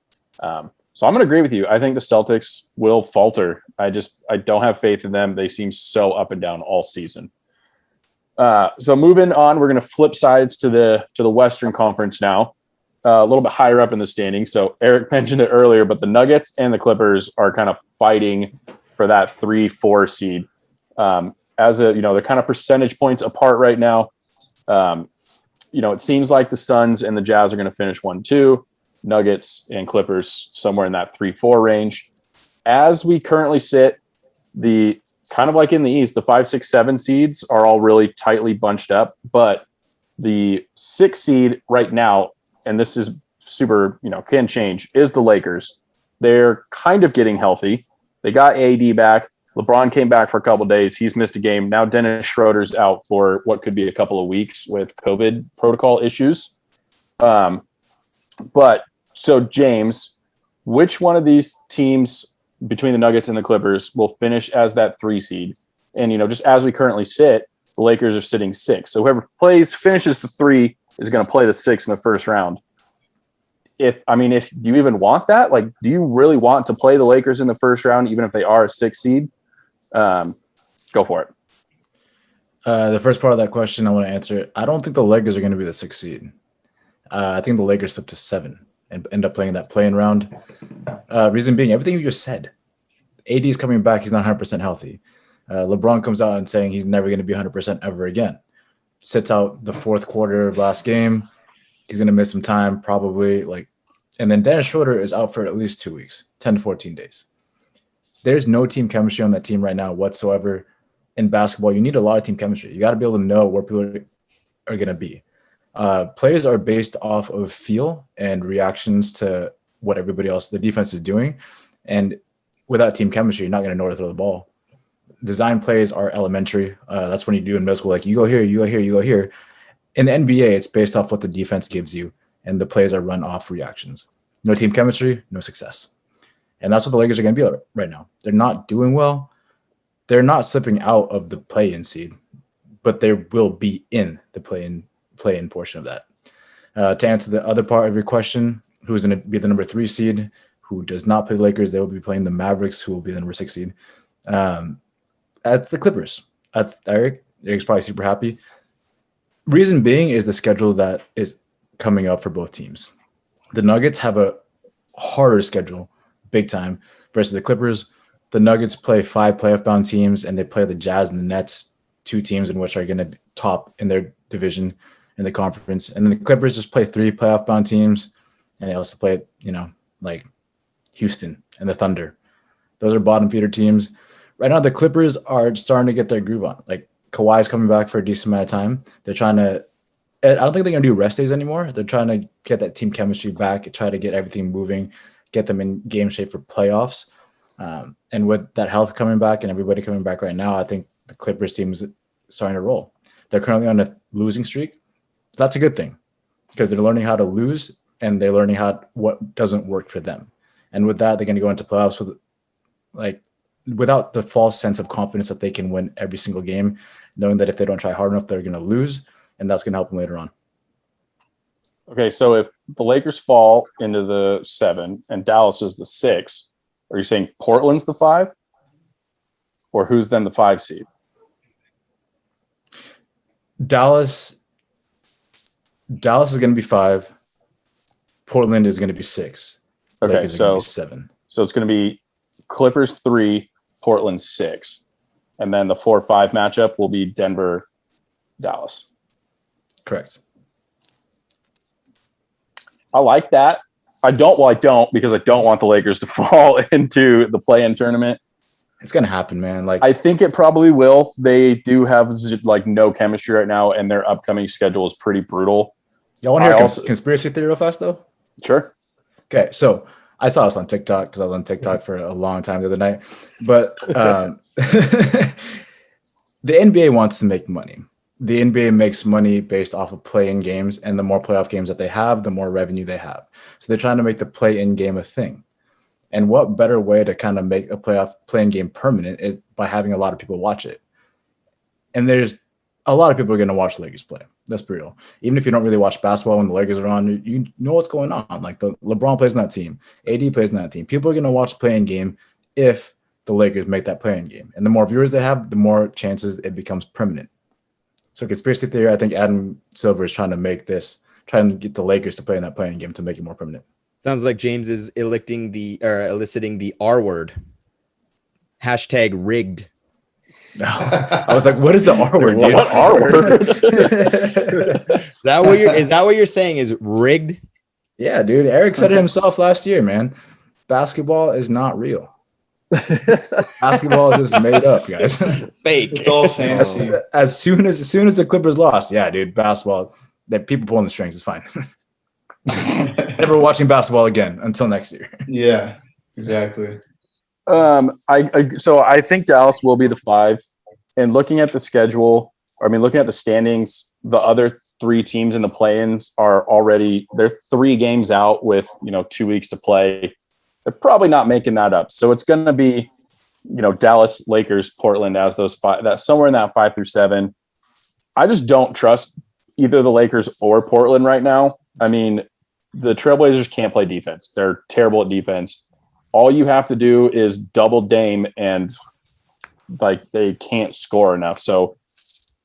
Speaker 3: So I'm going to agree with you. I think the Celtics will falter. I don't have faith in them. They seem so up and down all season. So moving on, we're going to flip sides to the Western Conference now, a little bit higher up in the standing. So Eric mentioned it earlier, but the Nuggets and the Clippers are kind of fighting for that 3-4 seed. They're kind of percentage points apart right now. It seems like the Suns and the Jazz are going to finish 1-2, Nuggets and Clippers somewhere in that 3-4 range. As we currently sit, the kind of like in the East, the 5, 6, 7 seeds are all really tightly bunched up, but the 6 seed right now, and this is super, can change, is the Lakers. They're kind of getting healthy. They got AD back. LeBron came back for a couple of days. He's missed a game. Now Dennis Schroeder's out for what could be a couple of weeks with COVID protocol issues. But so James, which one of these teams between the Nuggets and the Clippers will finish as that 3 seed? And, just as we currently sit, the Lakers are sitting 6. So whoever finishes the 3 is going to play the 6 in the first round. Do you even want that? Do you really want to play the Lakers in the first round, even if they are a 6 seed? Go for it.
Speaker 1: The first part of that question, I want to answer it. I don't think the Lakers are going to be the 6 seed. I think the Lakers slip to 7 and end up playing that play-in round. Reason being, everything you just said. AD is coming back. He's not 100% healthy. LeBron comes out and saying he's never going to be 100% ever again. Sits out the fourth quarter of last game. He's going to miss some time, probably. And then Dennis Schroeder is out for at least 2 weeks, 10 to 14 days. There's no team chemistry on that team right now whatsoever. In basketball, you need a lot of team chemistry. You got to be able to know where people are going to be. Plays are based off of feel and reactions to what everybody else, the defense, is doing. And without team chemistry, you're not going to know where to throw the ball. design plays are elementary. That's when you do in middle school. Like you go here, you go here, you go here. In the NBA, it's based off what the defense gives you, and the plays are run off reactions. No team chemistry, no success. And that's what the Lakers are going to be right now. They're not doing well. They're not slipping out of the play-in seed, but they will be in the play-in portion of that. To answer the other part of your question, who's going to be the number 3 seed, who does not play the Lakers, they will be playing the Mavericks, who will be the number 6 seed. That's the Clippers. Eric's probably super happy. Reason being is the schedule that is coming up for both teams. The Nuggets have a harder schedule, big time, versus the Clippers. The Nuggets play 5 playoff-bound teams, and they play the Jazz and the Nets, 2 teams in which are going to be top in their division in the conference. And then the Clippers just play 3 playoff-bound teams, and they also play, like Houston and the Thunder. Those are bottom feeder teams. Right now, the Clippers are starting to get their groove on. Like, Kawhi's coming back for a decent amount of time. They're trying to – I don't think they're going to do rest days anymore. They're trying to get that team chemistry back, try to get everything moving, get them in game shape for playoffs. And with that health coming back and everybody coming back right now, I think the Clippers team is starting to roll. They're currently on a losing streak. That's a good thing because they're learning how to lose and they're learning what doesn't work for them. And with that, they're going to go into playoffs without the false sense of confidence that they can win every single game, knowing that if they don't try hard enough, they're going to lose, and that's going to help them later on.
Speaker 3: Okay, so if the Lakers fall into the 7 and Dallas is the 6, are you saying Portland's the 5? Or who's then the 5 seed?
Speaker 1: Dallas is going to be 5. Portland is going to be 6.
Speaker 3: Okay,
Speaker 1: Lakers are going to be 7.
Speaker 3: So it's going to be Clippers 3, Portland 6. And then the 4-5 matchup will be Denver, Dallas.
Speaker 1: Correct.
Speaker 3: I like that. I don't because I don't want the Lakers to fall into the play-in tournament.
Speaker 1: It's going to happen, man.
Speaker 3: I think it probably will. They do have no chemistry right now, and their upcoming schedule is pretty brutal.
Speaker 1: Y'all want to hear a conspiracy theory real fast, though?
Speaker 3: Sure.
Speaker 1: Okay, so I saw this on TikTok because I was on TikTok for a long time the other night. But the NBA wants to make money. The NBA makes money based off of play-in games, and the more playoff games that they have, the more revenue they have. So they're trying to make the play-in game a thing. And what better way to kind of make a play-in game permanent is by having a lot of people watch it. And there's a lot of people are going to watch the Lakers play. That's brutal. Even if you don't really watch basketball when the Lakers are on, you know what's going on. Like LeBron plays in that team. AD plays in that team. People are going to watch the play-in game if the Lakers make that play-in game. And the more viewers they have, the more chances it becomes permanent. So conspiracy theory, I think Adam Silver is trying to get the Lakers to play in that play-in game to make it more permanent.
Speaker 2: Sounds like James is eliciting the R word. # rigged.
Speaker 1: No. I was like, what is the R word, dude?
Speaker 3: What R word?
Speaker 2: Is that what you're saying is rigged?
Speaker 1: Yeah, dude. Eric said it himself last year, man. Basketball is not real. Basketball is just made up, guys.
Speaker 2: Fake.
Speaker 4: It's all fantasy.
Speaker 1: As soon as the Clippers lost, yeah, dude, basketball, that people pulling the strings is fine. Never watching basketball again until next year.
Speaker 4: Yeah, exactly.
Speaker 3: So I think Dallas will be the 5. And looking at the schedule, looking at the standings, the other 3 teams in the play-ins they're 3 games out with 2 weeks to play. They're probably not making that up. So it's going to be, Dallas, Lakers, Portland as those 5. That's somewhere in that 5 through 7. I just don't trust either the Lakers or Portland right now. The Trailblazers can't play defense. They're terrible at defense. All you have to do is double Dame and they can't score enough. So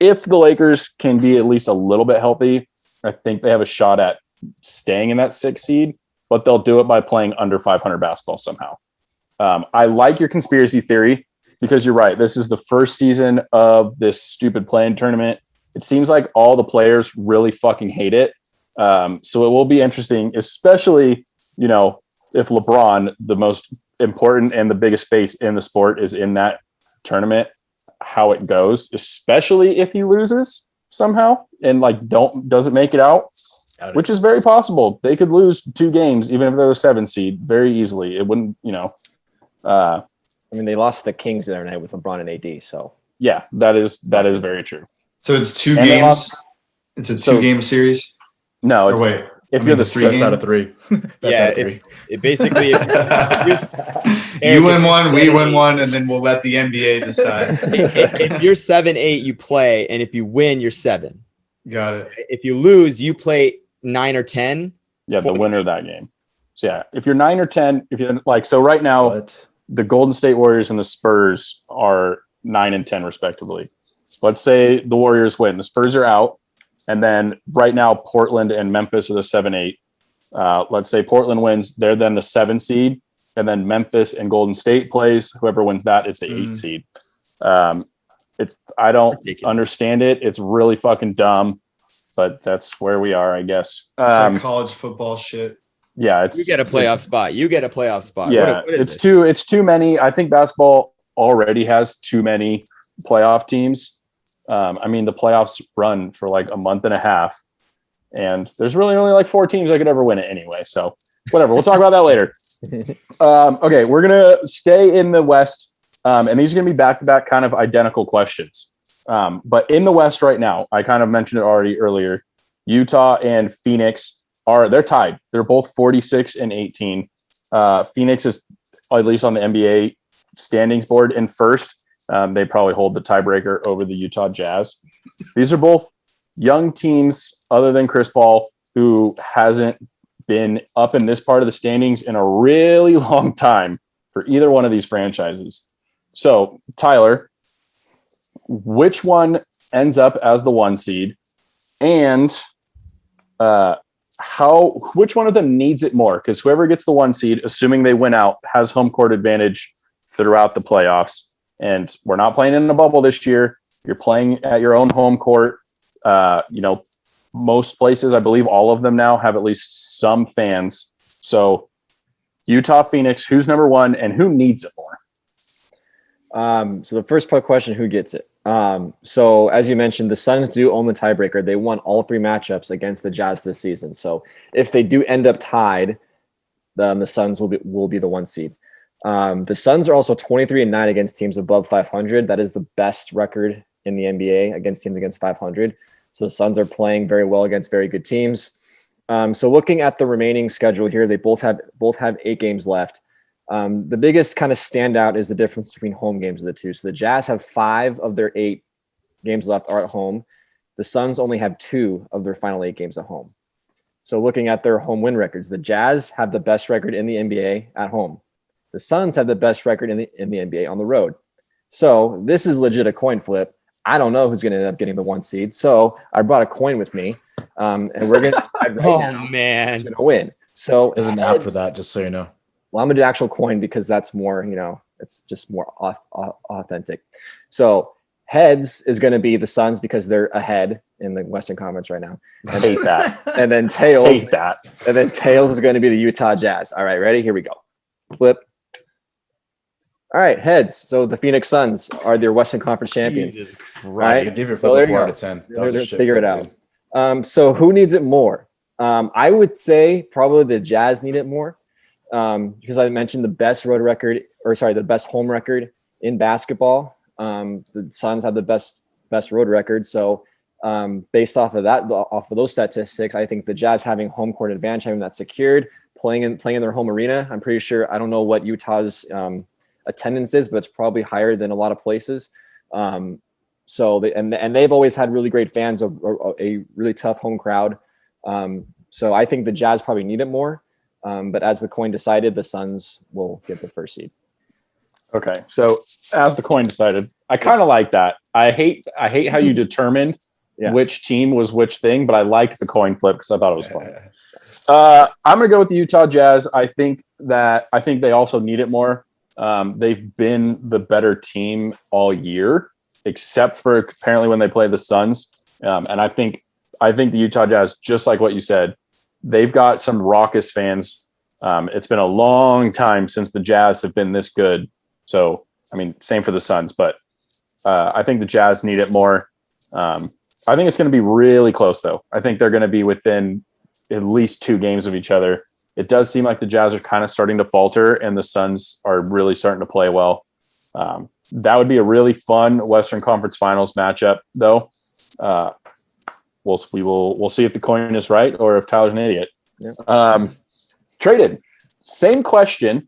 Speaker 3: if the Lakers can be at least a little bit healthy, I think they have a shot at staying in that 6 seed, but they'll do it by playing under 500 basketball somehow. I like your conspiracy theory because you're right. This is the first season of this stupid play-in tournament. It seems like all the players really fucking hate it. So it will be interesting, especially, if LeBron, the most important and the biggest face in the sport, is in that tournament, how it goes, especially if he loses somehow and doesn't make it out, which is very possible. They could lose 2 games, even if they're a 7 seed, very easily. It wouldn't,
Speaker 5: I mean, they lost the Kings the other night with LeBron and AD. So
Speaker 3: Yeah, that is very true.
Speaker 4: So it's 2
Speaker 3: And they
Speaker 4: games.
Speaker 3: lost-
Speaker 4: It's a 2-game series.
Speaker 3: No,
Speaker 4: Or
Speaker 3: it's
Speaker 4: wait,
Speaker 3: if
Speaker 4: I
Speaker 3: you're
Speaker 4: mean,
Speaker 3: the
Speaker 4: the 3
Speaker 1: Best
Speaker 4: game?
Speaker 1: out of 3. Best
Speaker 2: Yeah,
Speaker 1: out of 3.
Speaker 2: It basically,
Speaker 4: You win one, we win one, and then we'll let the NBA decide.
Speaker 2: if you're 7-8, you play, and if you win, you're 7.
Speaker 4: Got it.
Speaker 2: If you lose, you play 9 or 10.
Speaker 3: yeah, the
Speaker 2: 40.
Speaker 3: winner of that game. So yeah, if you're 9 or 10, if you're like, so right now
Speaker 1: What?
Speaker 3: the Golden State Warriors and the Spurs are 9 and 10 respectively. Let's say the Warriors win, the Spurs are out, and then right now Portland and Memphis are the 7-8. Let's say Portland wins, they're then the 7 seed, and then Memphis and Golden State plays. Whoever wins that is the 8 seed. I don't
Speaker 2: Ridiculous.
Speaker 3: understand it. It's really fucking dumb, but that's where we are, I guess.
Speaker 4: It's like college football shit.
Speaker 3: Yeah, it's
Speaker 2: You get a playoff spot. You get a playoff spot.
Speaker 3: Yeah,
Speaker 2: What is
Speaker 3: it's
Speaker 2: it?
Speaker 3: it's too many. I think basketball already has too many playoff teams. I mean, the playoffs run for like a month and a half, and there's really only like 4 teams that could ever win it anyway. So whatever, we'll talk about that later. Okay, we're gonna stay in the West, and these are gonna be back-to-back kind of identical questions. But in the West right now, I kind of mentioned it already earlier. Utah and Phoenix they're tied. They're both 46 and 18. Phoenix is at least on the NBA standings board in first. They probably hold the tiebreaker over the Utah Jazz. These are both young teams, other than Chris Paul, who hasn't been up in this part of the standings in a really long time for either one of these franchises. So, Tyler, which one ends up as the 1 seed, and which one of them needs it more? Because whoever gets the 1 seed, assuming they win out, has home court advantage throughout the playoffs. And we're not playing in a bubble this year. You're playing at your own home court. Most places, I believe all of them now, have at least some fans. So Utah, Phoenix, who's number 1 and who needs it more?
Speaker 5: So the first part question, who gets it? So as you mentioned, the Suns do own the tiebreaker. They won all 3 matchups against the Jazz this season. So if they do end up tied, the Suns will be the 1 seed. The Suns are also 23-9 against teams above 500. That is the best record in the NBA against teams against 500. So the Suns are playing very well against very good teams. So looking at the remaining schedule here, they both have 8 games left. The biggest kind of standout is the difference between home games of the two. So the Jazz have 5 of their 8 games left are at home. The Suns only have 2 of their final 8 games at home. So looking at their home win records, the Jazz have the best record in the NBA at home. The Suns have the best record in the NBA on the road. So this is legit a coin flip. I don't know who's going to end up getting the 1 seed. So I brought a coin with me, and we're going to
Speaker 2: Man,
Speaker 5: going to win. So
Speaker 1: There's an app for that, just so you know.
Speaker 5: well, I'm going to do actual coin because that's more, it's just more authentic. So heads is going to be the Suns because they're ahead in the Western Conference right now.
Speaker 3: I hate that.
Speaker 5: And then tails,
Speaker 3: Hate that.
Speaker 5: and then tails is going to be the Utah Jazz. All right, ready? Here we go. Flip. All right, heads. So the Phoenix Suns are their Western Conference champions.
Speaker 2: Jesus Christ.
Speaker 5: Right?
Speaker 1: You give your
Speaker 5: So
Speaker 1: flip
Speaker 5: there
Speaker 1: a
Speaker 5: you
Speaker 1: 4
Speaker 5: go.
Speaker 1: out of 10. That was a shit
Speaker 5: Figure it
Speaker 1: flip,
Speaker 5: out.
Speaker 1: dude.
Speaker 5: So who needs it more? I would say probably the Jazz need it more because I mentioned the best home record in basketball. The Suns have the best road record. So based off of those statistics, I think the Jazz having home court advantage, having that secured, playing in their home arena. I'm pretty sure, I don't know what Utah's attendance is, but it's probably higher than a lot of places. So they've always had really great fans, a really tough home crowd. So I think the Jazz probably need it more. But as the coin decided, the Suns will get the 1st seed.
Speaker 3: Okay, so as the coin decided, I kind of like that. I hate how you determined which team was which thing, but I like the coin flip because I thought it was fun. I'm gonna go with the Utah Jazz. I think they also need it more. They've been the better team all year, except for apparently when they play the Suns. And I think the Utah Jazz, just like what you said, they've got some raucous fans. It's been a long time since the Jazz have been this good. So, I mean, same for the Suns, but I think the Jazz need it more. I think it's going to be really close, though. I think they're going to be within at least 2 games of each other. It does seem like the Jazz are kind of starting to falter, and the Suns are really starting to play well. That would be a really fun Western Conference Finals matchup, though. We'll see if the coin is right or if Tyler's an idiot.
Speaker 5: Yeah.
Speaker 3: Tradon, same question,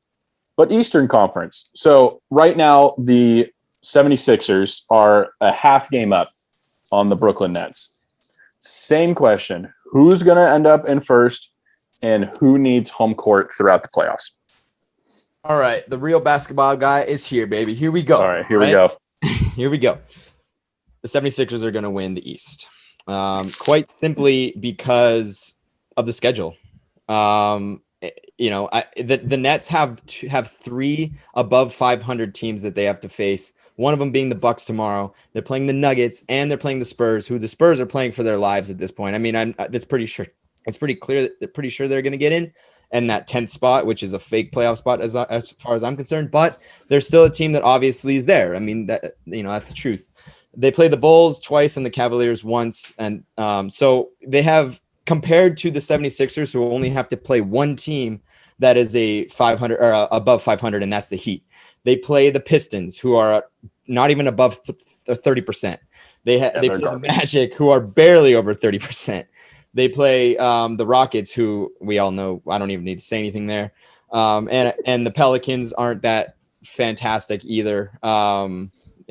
Speaker 3: but Eastern Conference. So right now, the 76ers are a half game up on the Brooklyn Nets. Same question. Who's going to end up in first, and who needs home court throughout the playoffs?
Speaker 2: All right. The real basketball guy is here, baby. Here we go.
Speaker 3: All right, here we go.
Speaker 2: Here we go. The 76ers are going to win the East. Quite simply because of the schedule. The Nets have 3 above 500 teams that they have to face. One of them being the Bucks tomorrow. They're playing the Nuggets and they're playing the Spurs, who the Spurs are playing for their lives at this point. I mean, that's pretty sure. It's pretty clear that they're pretty sure they're going to get in, and that 10th spot, which is a fake playoff spot as far as I'm concerned. But they're still a team that obviously is there. I mean, that's the truth. They play the Bulls twice and the Cavaliers once, and so they have, compared to the 76ers, who only have to play one team that is a 500 or above 500, and that's the Heat. They play the Pistons, who are not even above 30%. They play the Magic, who are barely over 30%. They play the Rockets, who we all know. I don't even need to say anything there. And the Pelicans aren't that fantastic either. I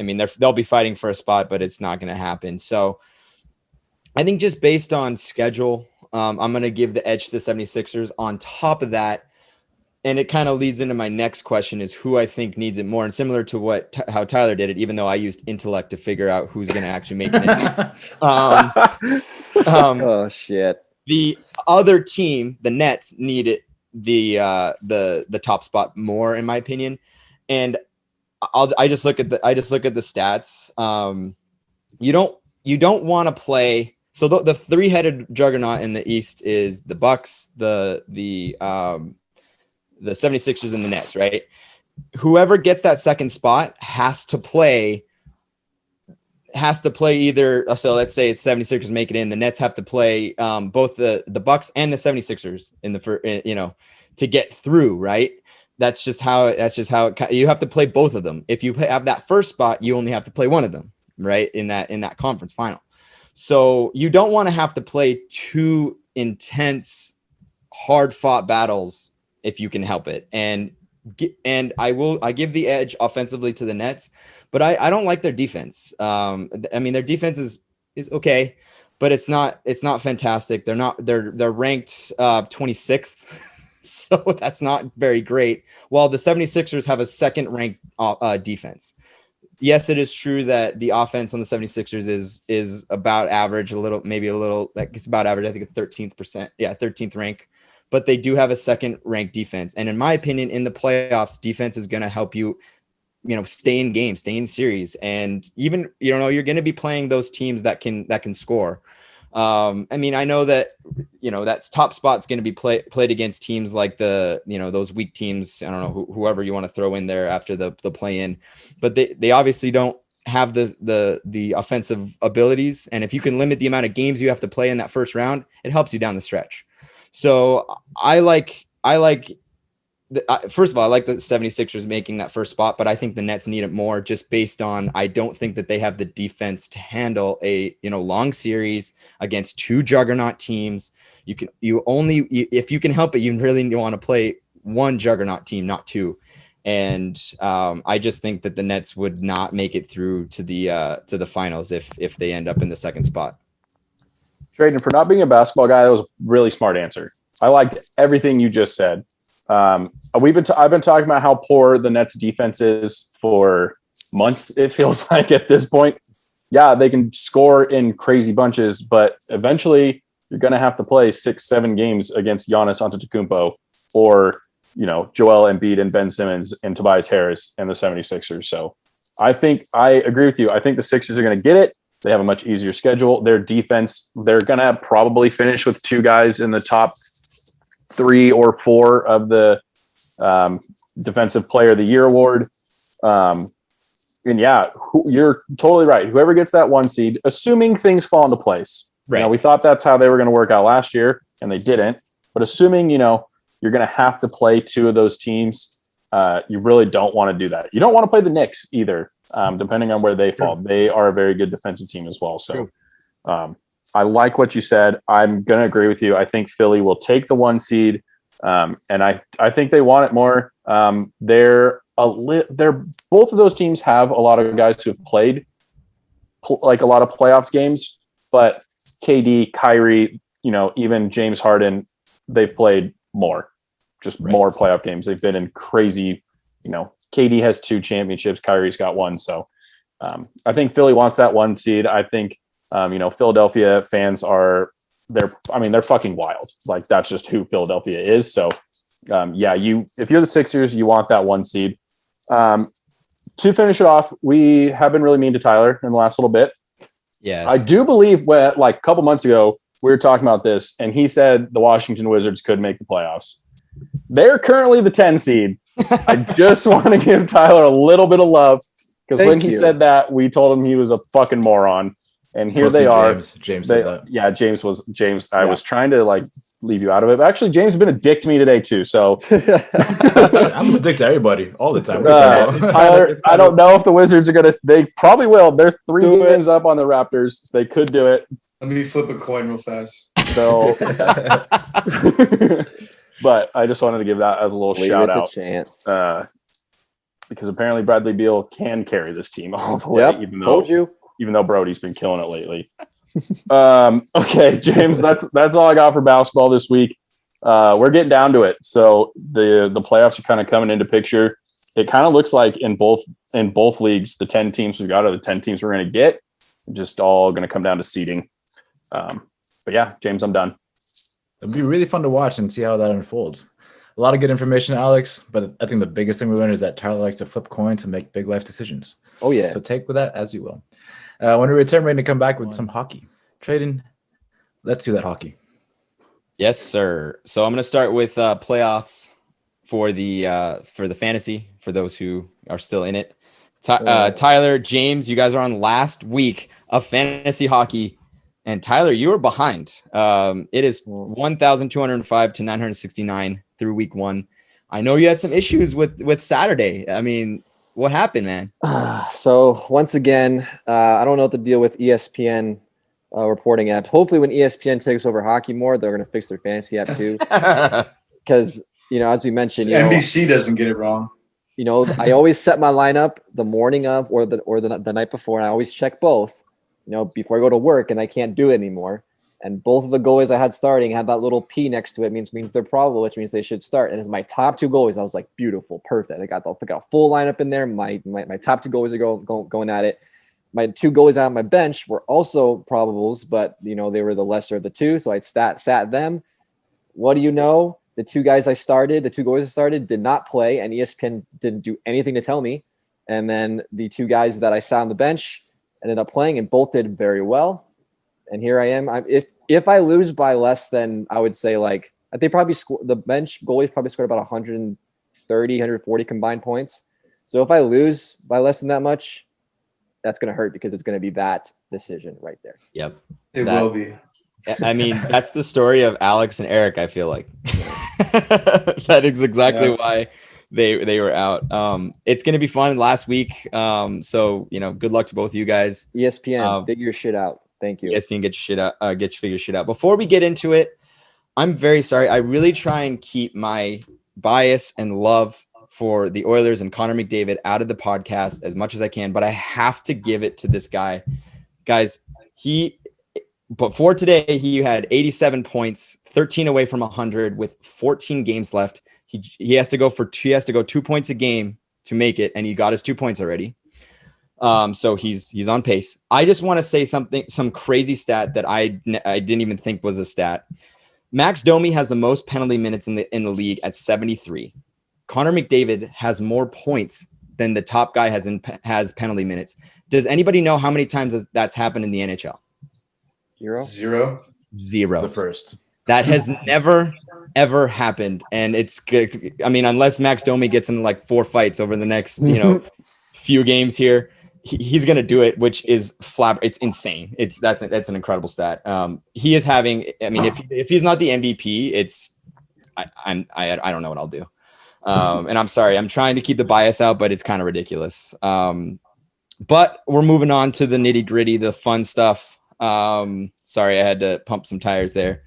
Speaker 2: mean, they'll be fighting for a spot, but it's not going to happen. So I think just based on schedule, I'm going to give the edge to the 76ers. On top of that, and it kind of leads into my next question, is who I think needs it more. And similar to how Tyler did it, even though I used intellect to figure out who's going to actually make it.
Speaker 5: Oh shit!
Speaker 2: The other team, the Nets, needed the top spot more, in my opinion. And I just look at the stats. You don't want to play. So the 3-headed juggernaut in the East is the Bucks, the 76ers, and the Nets, right? Whoever gets that second spot has to play either. So let's say it's 76ers make it in. The Nets have to play both the Bucks and the 76ers to get through, right? That's just how you have to play both of them. If you have that first spot, you only have to play one of them, right? In that conference final. So you don't want to have to play two intense, hard-fought battles if you can help it. And I give the edge offensively to the Nets, but I don't like their defense. I mean, their defense is okay, but it's not fantastic. They're ranked 26th. So that's not very great. While the 76ers have a second ranked defense. Yes, it is true that the offense on the 76ers is about average, maybe a little, like it's about average. I think it's 13th rank, but they do have a second ranked defense. And in my opinion, in the playoffs, defense is going to help you, stay in games, stay in series. And even, you're going to be playing those teams that can score. I mean, I know that, that's top spot's going to be played against teams like those weak teams. I don't know, whoever you want to throw in there after the play in, but they obviously don't have the offensive abilities. And if you can limit the amount of games you have to play in that first round, it helps you down the stretch. So first of all, I like the 76ers making that first spot, but I think the Nets need it more just based on, I don't think that they have the defense to handle a, long series against two juggernaut teams. If you can help it, you really want to play one juggernaut team, not two. And I just think that the Nets would not make it through to the finals if they end up in the second spot.
Speaker 3: Tradon, for not being a basketball guy, that was a really smart answer. I liked everything you just said. I've been talking about how poor the Nets defense is for months. It feels like at this point, yeah, they can score in crazy bunches, but eventually you're going to have to play 6-7 games against Giannis Antetokounmpo or, Joel Embiid and Ben Simmons and Tobias Harris and the 76ers. So I think I agree with you. I think the Sixers are going to get it. They have a much easier schedule. Their defense, they're going to probably finish with two guys in the top 3 or 4 of the Defensive Player of the Year award. And yeah, you're totally right. Whoever gets that 1 seed, assuming things fall into place.
Speaker 2: Right.
Speaker 3: We thought that's how they were going to work out last year, and they didn't. But assuming, you're going to have to play 2 of those teams, You really don't want to do that. You don't want to play the Knicks either, depending on where they fall. They are a very good defensive team as well. So I like what you said. I'm going to agree with you. I think Philly will take the 1 seed, and I think they want it more. They're both of those teams have a lot of guys who have played like a lot of playoffs games, but KD, Kyrie, even James Harden, they've played more playoff games. They've been in crazy, KD has 2 championships. Kyrie's got 1. So I think Philly wants that 1 seed. I think, Philadelphia fans they're fucking wild. Like that's just who Philadelphia is. So if you're the Sixers, you want that 1 seed. To finish it off, we have been really mean to Tyler in the last little bit.
Speaker 2: Yes.
Speaker 3: I do believe a couple months ago, we were talking about this and he said the Washington Wizards could make the playoffs. They're currently the 10 seed. I just want to give Tyler a little bit of love because when he said that, we told him he was a fucking moron. And here they are.
Speaker 1: James said that.
Speaker 3: Yeah, James. I was trying to leave you out of it. But actually, James has been a dick to me today too. So
Speaker 1: I'm a dick to everybody all the time.
Speaker 3: Tyler, I don't know if the Wizards are gonna. They probably will. They're 3 games up on the Raptors. They could do it.
Speaker 4: Let me flip a coin real fast.
Speaker 3: So, but I just wanted to give that as a little shout out.
Speaker 5: Chance.
Speaker 3: Because apparently Bradley Beal can carry this team all the way. Even though Brody's been killing it lately. Okay, James, that's all I got for basketball this week. We're getting down to it. So the playoffs are kind of coming into picture. It kind of looks like in both leagues, the 10 teams we've got are the 10 teams we're going to get. Just all going to come down to seeding. But yeah, James, I'm done.
Speaker 1: It'll be really fun to watch and see how that unfolds. A lot of good information, Alex, but I think the biggest thing we learned is that Tyler likes to flip coins and make big life decisions.
Speaker 5: Oh, yeah.
Speaker 1: So take with that as you will. When we return, we're going to come back with some hockey. Tradon, let's do that hockey.
Speaker 2: Yes, sir. So I'm going to start with playoffs for the fantasy, for those who are still in it. Tyler, James, you guys are on last week of fantasy hockey. And Tyler, you are behind. It is 1,205 to 969 through week 1. I know you had some issues with Saturday. I mean, what happened, man?
Speaker 5: So once again, I don't know what to deal with ESPN reporting app. Hopefully when ESPN takes over hockey more, they're going to fix their fantasy app too. Because, as we mentioned,
Speaker 4: NBC doesn't get it wrong.
Speaker 5: I always set my lineup the morning of or the night before, and I always check both, before I go to work, and I can't do it anymore. And both of the goalies I had starting had that little P next to it, means they're probable, which means they should start. And it's my top 2 goalies. I was like, beautiful, perfect. I got a full lineup in there. My top 2 goalies are going at it. My 2 goalies out on my bench were also probables, but they were the lesser of the 2, so I sat them. What do you know? The 2 goalies I started did not play, and ESPN didn't do anything to tell me. And then the 2 guys that I sat on the bench ended up playing, and both did very well. And here I am. If I lose by less than, I would say, they probably the bench goalies probably scored about 130, 140 combined points. So if I lose by less than that much, that's going to hurt because it's going to be that decision right there.
Speaker 2: Yep.
Speaker 4: It will be.
Speaker 2: I mean, that's the story of Alex and Eric, I feel like. That is exactly why they were out. It's going to be fun last week. So, good luck to both of you guys.
Speaker 5: ESPN, figure your shit out. Thank you.
Speaker 2: ESPN, get your shit out. Before we get into it, I'm very sorry. I really try and keep my bias and love for the Oilers and Connor McDavid out of the podcast as much as I can, but I have to give it to this guy. Guys, before today, he had 87 points, 13 away from 100 with 14 games left. He has to go 2 points a game to make it, and he got his 2 points already. So he's on pace. I just want to say some crazy stat that I didn't even think was a stat. Max Domi has the most penalty minutes in the league at 73. Connor McDavid has more points than the top guy has penalty minutes. Does anybody know how many times that's happened in the NHL?
Speaker 4: Zero.
Speaker 1: The first.
Speaker 2: That has never, ever happened. And it's good. I mean, unless Max Domi gets in 4 fights over the next, few games here, he's going to do it, which is it's insane. That's an incredible stat. He is having, I mean, if he's not the MVP, I don't know what I'll do. And I'm sorry, I'm trying to keep the bias out, but it's kind of ridiculous. But we're moving on to the nitty gritty, the fun stuff. Sorry, I had to pump some tires there.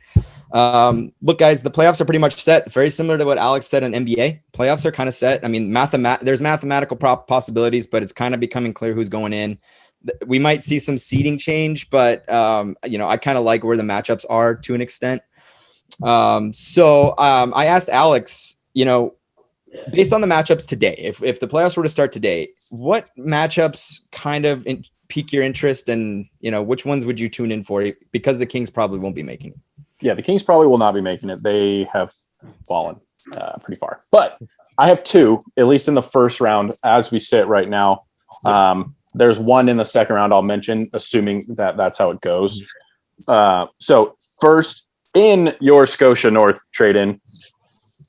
Speaker 2: Look, guys, the playoffs are pretty much set. Very similar to what Alex said on NBA. Playoffs are kind of set. I mean, there's mathematical possibilities, but it's kind of becoming clear who's going in. We might see some seeding change, but I kind of like where the matchups are to an extent. So I asked Alex, based on the matchups today, if the playoffs were to start today, what matchups kind of pique your interest, and which ones would you tune in for? Because the Kings probably won't be making it.
Speaker 3: Yeah, the Kings probably will not be making it. They have fallen pretty far. But I have two, at least in the first round, as we sit right now. There's one in the second round I'll mention, assuming that that's how it goes. So first, in your Scotia North trade-in,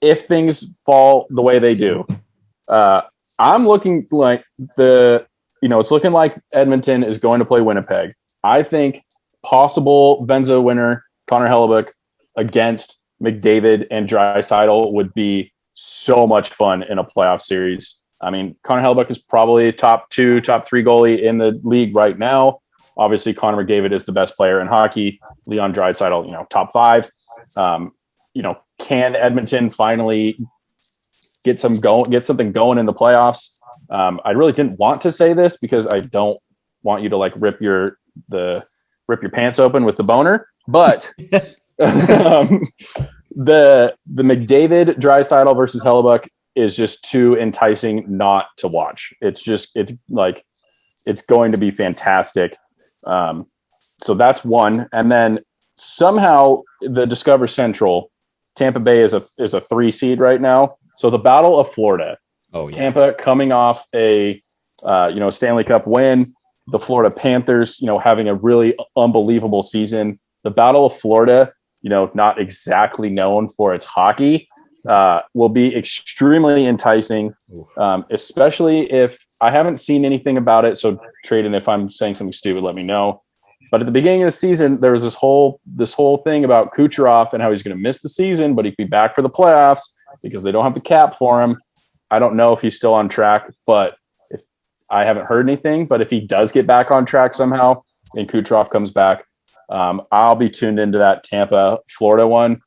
Speaker 3: if things fall the way they do, I'm looking like it's looking like Edmonton is going to play Winnipeg. I think possible Vezina winner Connor Hellebuyck against McDavid and Draisaitl would be so much fun in a playoff series. I mean, Connor Hellebuyck is probably top 2, top 3 goalie in the league right now. Obviously, Connor McDavid is the best player in hockey. Leon Draisaitl, top 5. Can Edmonton finally get something going in the playoffs? I really didn't want to say this because I don't want you to rip your pants open with the boner, but the McDavid Draisaitl versus Hellebuyck is just too enticing not to watch. It's going to be fantastic. So that's one. And then somehow the Discover Central, Tampa Bay is a 3 seed right now. So the Battle of Florida.
Speaker 2: Oh yeah.
Speaker 3: Tampa coming off a Stanley Cup win. The Florida Panthers, having a really unbelievable season. The Battle of Florida, not exactly known for its hockey, will be extremely enticing, especially if I haven't seen anything about it. So Tradon, if I'm saying something stupid, let me know. But at the beginning of the season, there was this whole thing about Kucherov and how he's going to miss the season, but he'd be back for the playoffs because they don't have the cap for him. I don't know if he's still on track, but I haven't heard anything. But if he does get back on track somehow and Kucherov comes back, I'll be tuned into that Tampa, Florida one.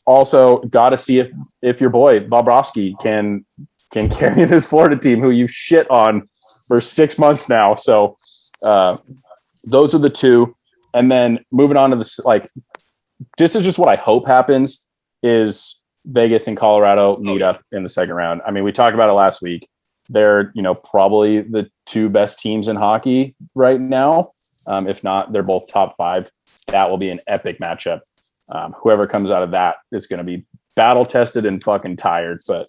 Speaker 3: Also, got to see if your boy Bobrovsky can carry this Florida team, who you shit on for 6 months now. So those are the two. And then moving on to this is just what I hope happens is Vegas and Colorado meet up in the second round. I mean, we talked about it last week. They're, probably the 2 best teams in hockey right now. If not, they're both top 5. That will be an epic matchup. Whoever comes out of that is going to be battle tested and fucking tired. But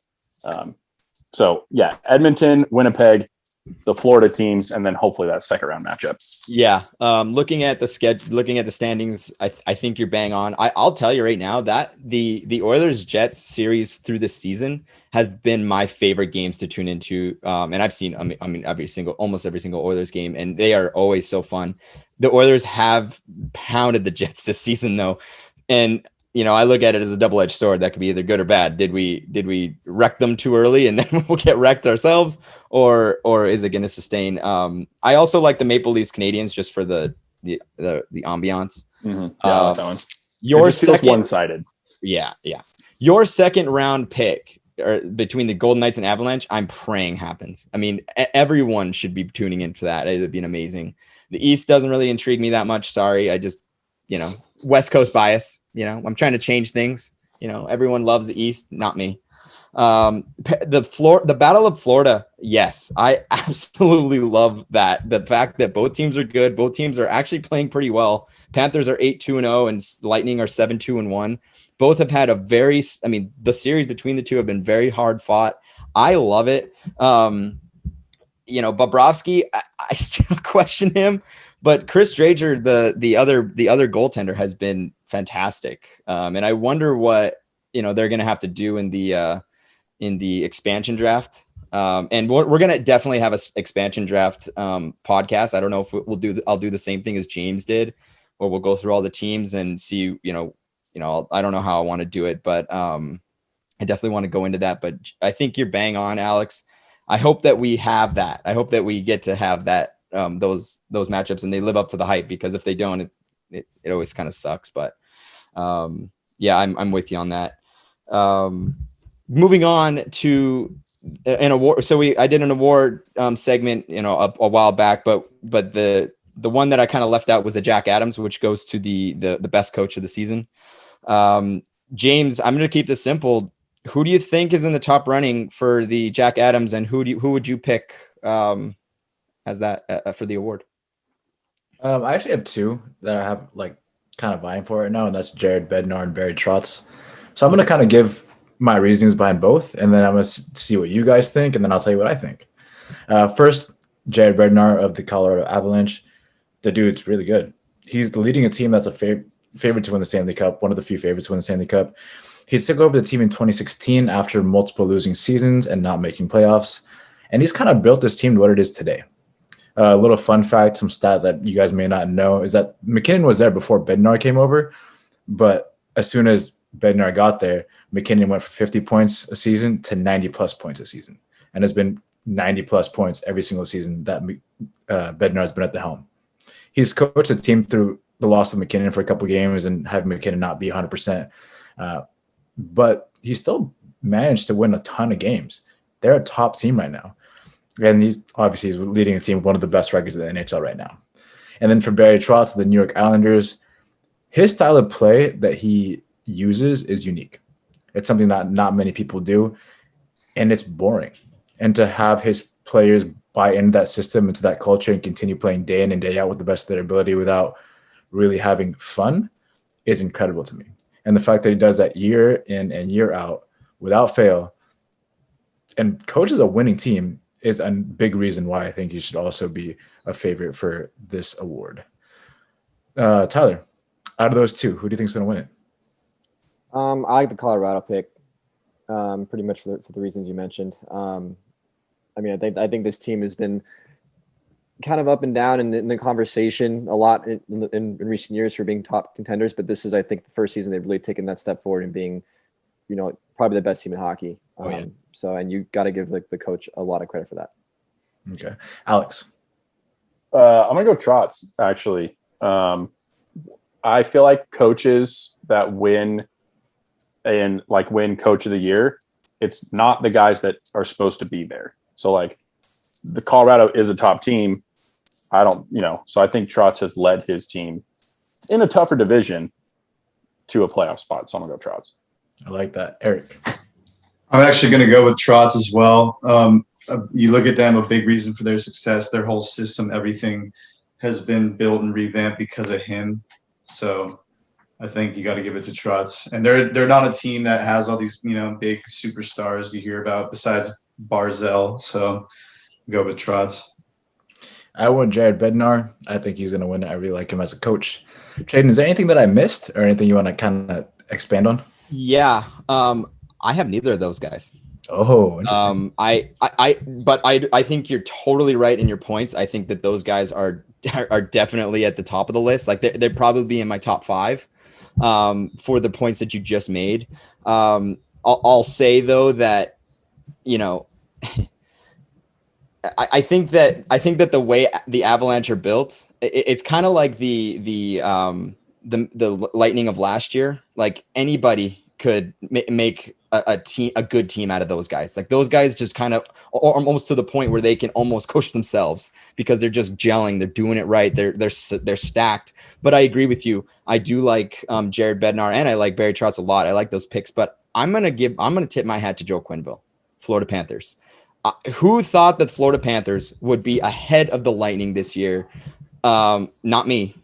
Speaker 3: so yeah, Edmonton, Winnipeg, the Florida teams, and then hopefully that second round matchup.
Speaker 2: Yeah. Looking at the schedule, looking at the standings, I think you're bang on. I'll tell you right now that the Oilers Jets series through this season has been my favorite games to tune into. And I've seen, almost every single Oilers game, and they are always so fun. The Oilers have pounded the Jets this season though. And I look at it as a double-edged sword that could be either good or bad. Did we wreck them too early and then we'll get wrecked ourselves, or is it going to sustain? I also like the Maple Leafs Canadians just for the ambiance.
Speaker 3: Mm-hmm. Yeah, I like that one.
Speaker 2: Your second
Speaker 3: one-sided.
Speaker 2: Yeah. Your second round pick between the Golden Knights and Avalanche, I'm praying happens. I mean, everyone should be tuning in for that. It would be amazing. The East doesn't really intrigue me that much. Sorry, I just West Coast bias. I'm trying to change things. Everyone loves the East, not me. The Battle of Florida. Yes, I absolutely love that. The fact that both teams are good. Both teams are actually playing pretty well. Panthers are 8-2-0 and Lightning are 7-2-1. Both have had the series between the two have been very hard fought. I love it. Bobrovsky, I still question him. But Chris Drager, the other goaltender, has been fantastic, and I wonder what they're going to have to do in the expansion draft. And we're going to definitely have a expansion draft podcast. I don't know if I'll do the same thing as James did, where we'll go through all the teams and see. I don't know how I want to do it, but I definitely want to go into that, but I think you're bang on, Alex. I hope that we have that. I hope that we get to have that, those matchups, and they live up to the hype, because if they don't, it always kind of sucks. But yeah, I'm with you on that. Moving on to an award. So I did an award segment, a while back, but the one that I kind of left out was a Jack Adams, which goes to the best coach of the season. James, I'm going to keep this simple. Who do you think is in the top running for the Jack Adams, and who would you pick as that for the award?
Speaker 1: I actually have two that I have like kind of vying for right now, and that's Jared Bednar and Barry Trotz. So I'm going to kind of give my reasonings behind both, and then I'm going to see what you guys think, and then I'll tell you what I think. First, Jared Bednar of the Colorado Avalanche. The dude's really good. He's leading a team that's a favorite to win the Stanley Cup, one of the few favorites to win the Stanley Cup. He took over the team in 2016 after multiple losing seasons and not making playoffs, and he's kind of built this team to what it is today. A little fun fact, some stat that you guys may not know, is that McKinnon was there before Bednar came over, but as soon as Bednar got there, McKinnon went from 50 points a season to 90-plus points a season, and has been 90-plus points every single season that Bednar has been at the helm. He's coached the team through the loss of McKinnon for a couple games and had McKinnon not be 100%, but he still managed to win a ton of games. They're a top team right now. And he's leading a team with one of the best records in the NHL right now. And then for Barry Trotz, the New York Islanders, his style of play that he uses is unique. It's something that not many people do, and it's boring. And to have his players buy into that system, into that culture, and continue playing day in and day out with the best of their ability without really having fun is incredible to me. And the fact that he does that year in and year out without fail and coaches a winning team is a big reason why I think he should also be a favorite for this award. Tyler, out of those two, who do you think is going to win it?
Speaker 5: I like the Colorado pick, pretty much for the reasons you mentioned. I think this team has been kind of up and down in the conversation a lot in recent years for being top contenders, but this is, I think, the first season they've really taken that step forward and being, probably the best team in hockey. And you got to give the coach a lot of credit for that.
Speaker 1: Okay. Alex.
Speaker 3: I'm going to go Trotz, actually. I feel like coaches that win coach of the year, it's not the guys that are supposed to be there. So like the Colorado is a top team. So I think Trotz has led his team in a tougher division to a playoff spot. So I'm going to go Trotz.
Speaker 1: I like that. Eric.
Speaker 4: I'm actually going to go with Trotz as well. You look at them, a big reason for their success, their whole system, everything has been built and revamped because of him. So I think you got to give it to Trotz. And they're not a team that has all these, big superstars you hear about besides Barzell. So go with Trotz.
Speaker 1: I want Jared Bednar. I think he's going to win it. I really like him as a coach. Tradon, is there anything that I missed or anything you want to kind of expand on?
Speaker 2: Yeah. I have neither of those guys.
Speaker 1: Oh, interesting.
Speaker 2: I think you're totally right in your points. I think that those guys are definitely at the top of the list. Like they'd probably be in my top 5 for the points that you just made. I'll say though that, I think that the way the Avalanche are built, it's kind of like the Lightning of last year. Like anybody could make a good team out of those guys. Like those guys just kind of almost to the point where they can almost coach themselves because they're just gelling. They're doing it right. They're stacked. But I agree with you. I do like Jared Bednar and I like Barry Trotz a lot. I like those picks. But I'm gonna tip my hat to Joe Quenneville, Florida Panthers. Who thought that Florida Panthers would be ahead of the Lightning this year? Not me.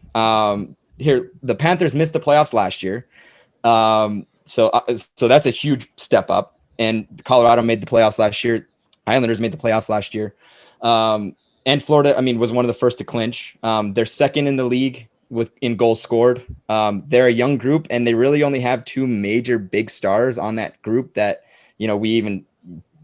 Speaker 2: Here, the Panthers missed the playoffs last year. So that's a huge step up. And Colorado made the playoffs last year. Islanders made the playoffs last year. And Florida, was one of the first to clinch. They're second in the league in goals scored. They're a young group, and they really only have 2 major big stars on that group that, we even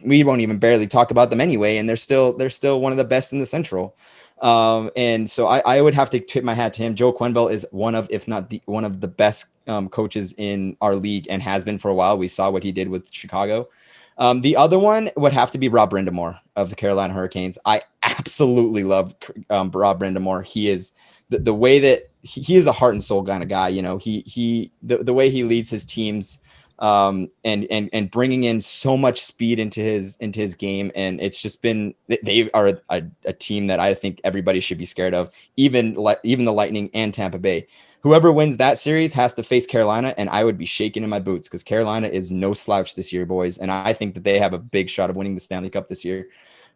Speaker 2: we won't even barely talk about them anyway, and they're still one of the best in the Central. And so I would have to tip my hat to him. Joe Quenneville is one of, if not one of the best coaches in our league, and has been for a while. We saw what he did with Chicago. The other one would have to be Rob Brindamore of the Carolina Hurricanes. I absolutely love Rob Brindamore. He is the way that he is a heart and soul kind of guy. You know, the way he leads his teams, and bringing in so much speed into his game. And it's just been, they are a team that I think everybody should be scared of, even the Lightning and Tampa Bay. Whoever wins that series has to face Carolina, and I would be shaking in my boots because Carolina is no slouch this year, boys. And I think that they have a big shot of winning the Stanley Cup this year.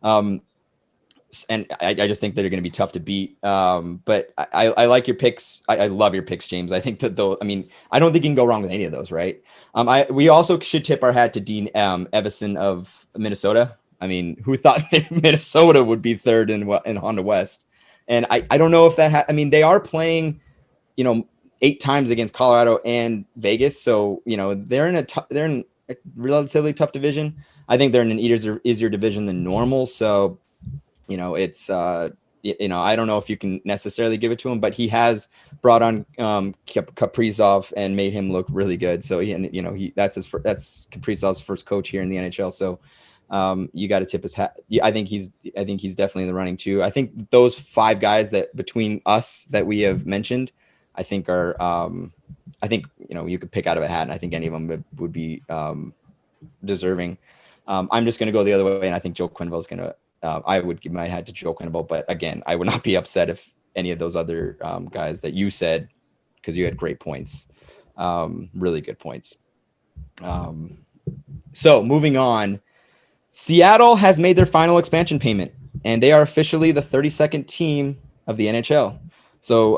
Speaker 2: And I just think they're going to be tough to beat. But I like your picks. I love your picks, James. I think that I don't think you can go wrong with any of those, right? We also should tip our hat to Dean Evison of Minnesota. I mean, who thought Minnesota would be third in Honda West? And I don't know if that. They are playing, 8 times against Colorado and Vegas, so they're in a relatively tough division. I think they're in an easier division than normal. So, it's I don't know if you can necessarily give it to him, but he has brought on Kaprizov and made him look really good. So that's Kaprizov's first coach here in the NHL. So you got to tip his hat. I think he's definitely in the running too. I think those 5 guys that between us that we have mentioned, I think are you could pick out of a hat, and I think any of them would be deserving. I'm just going to go the other way, and I think Joe Quenneville is going to. I would give my hat to Joe Quenneville, but again, I would not be upset if any of those other guys that you said, because you had great points, really good points. So moving on, Seattle has made their final expansion payment, and they are officially the 32nd team of the NHL. So,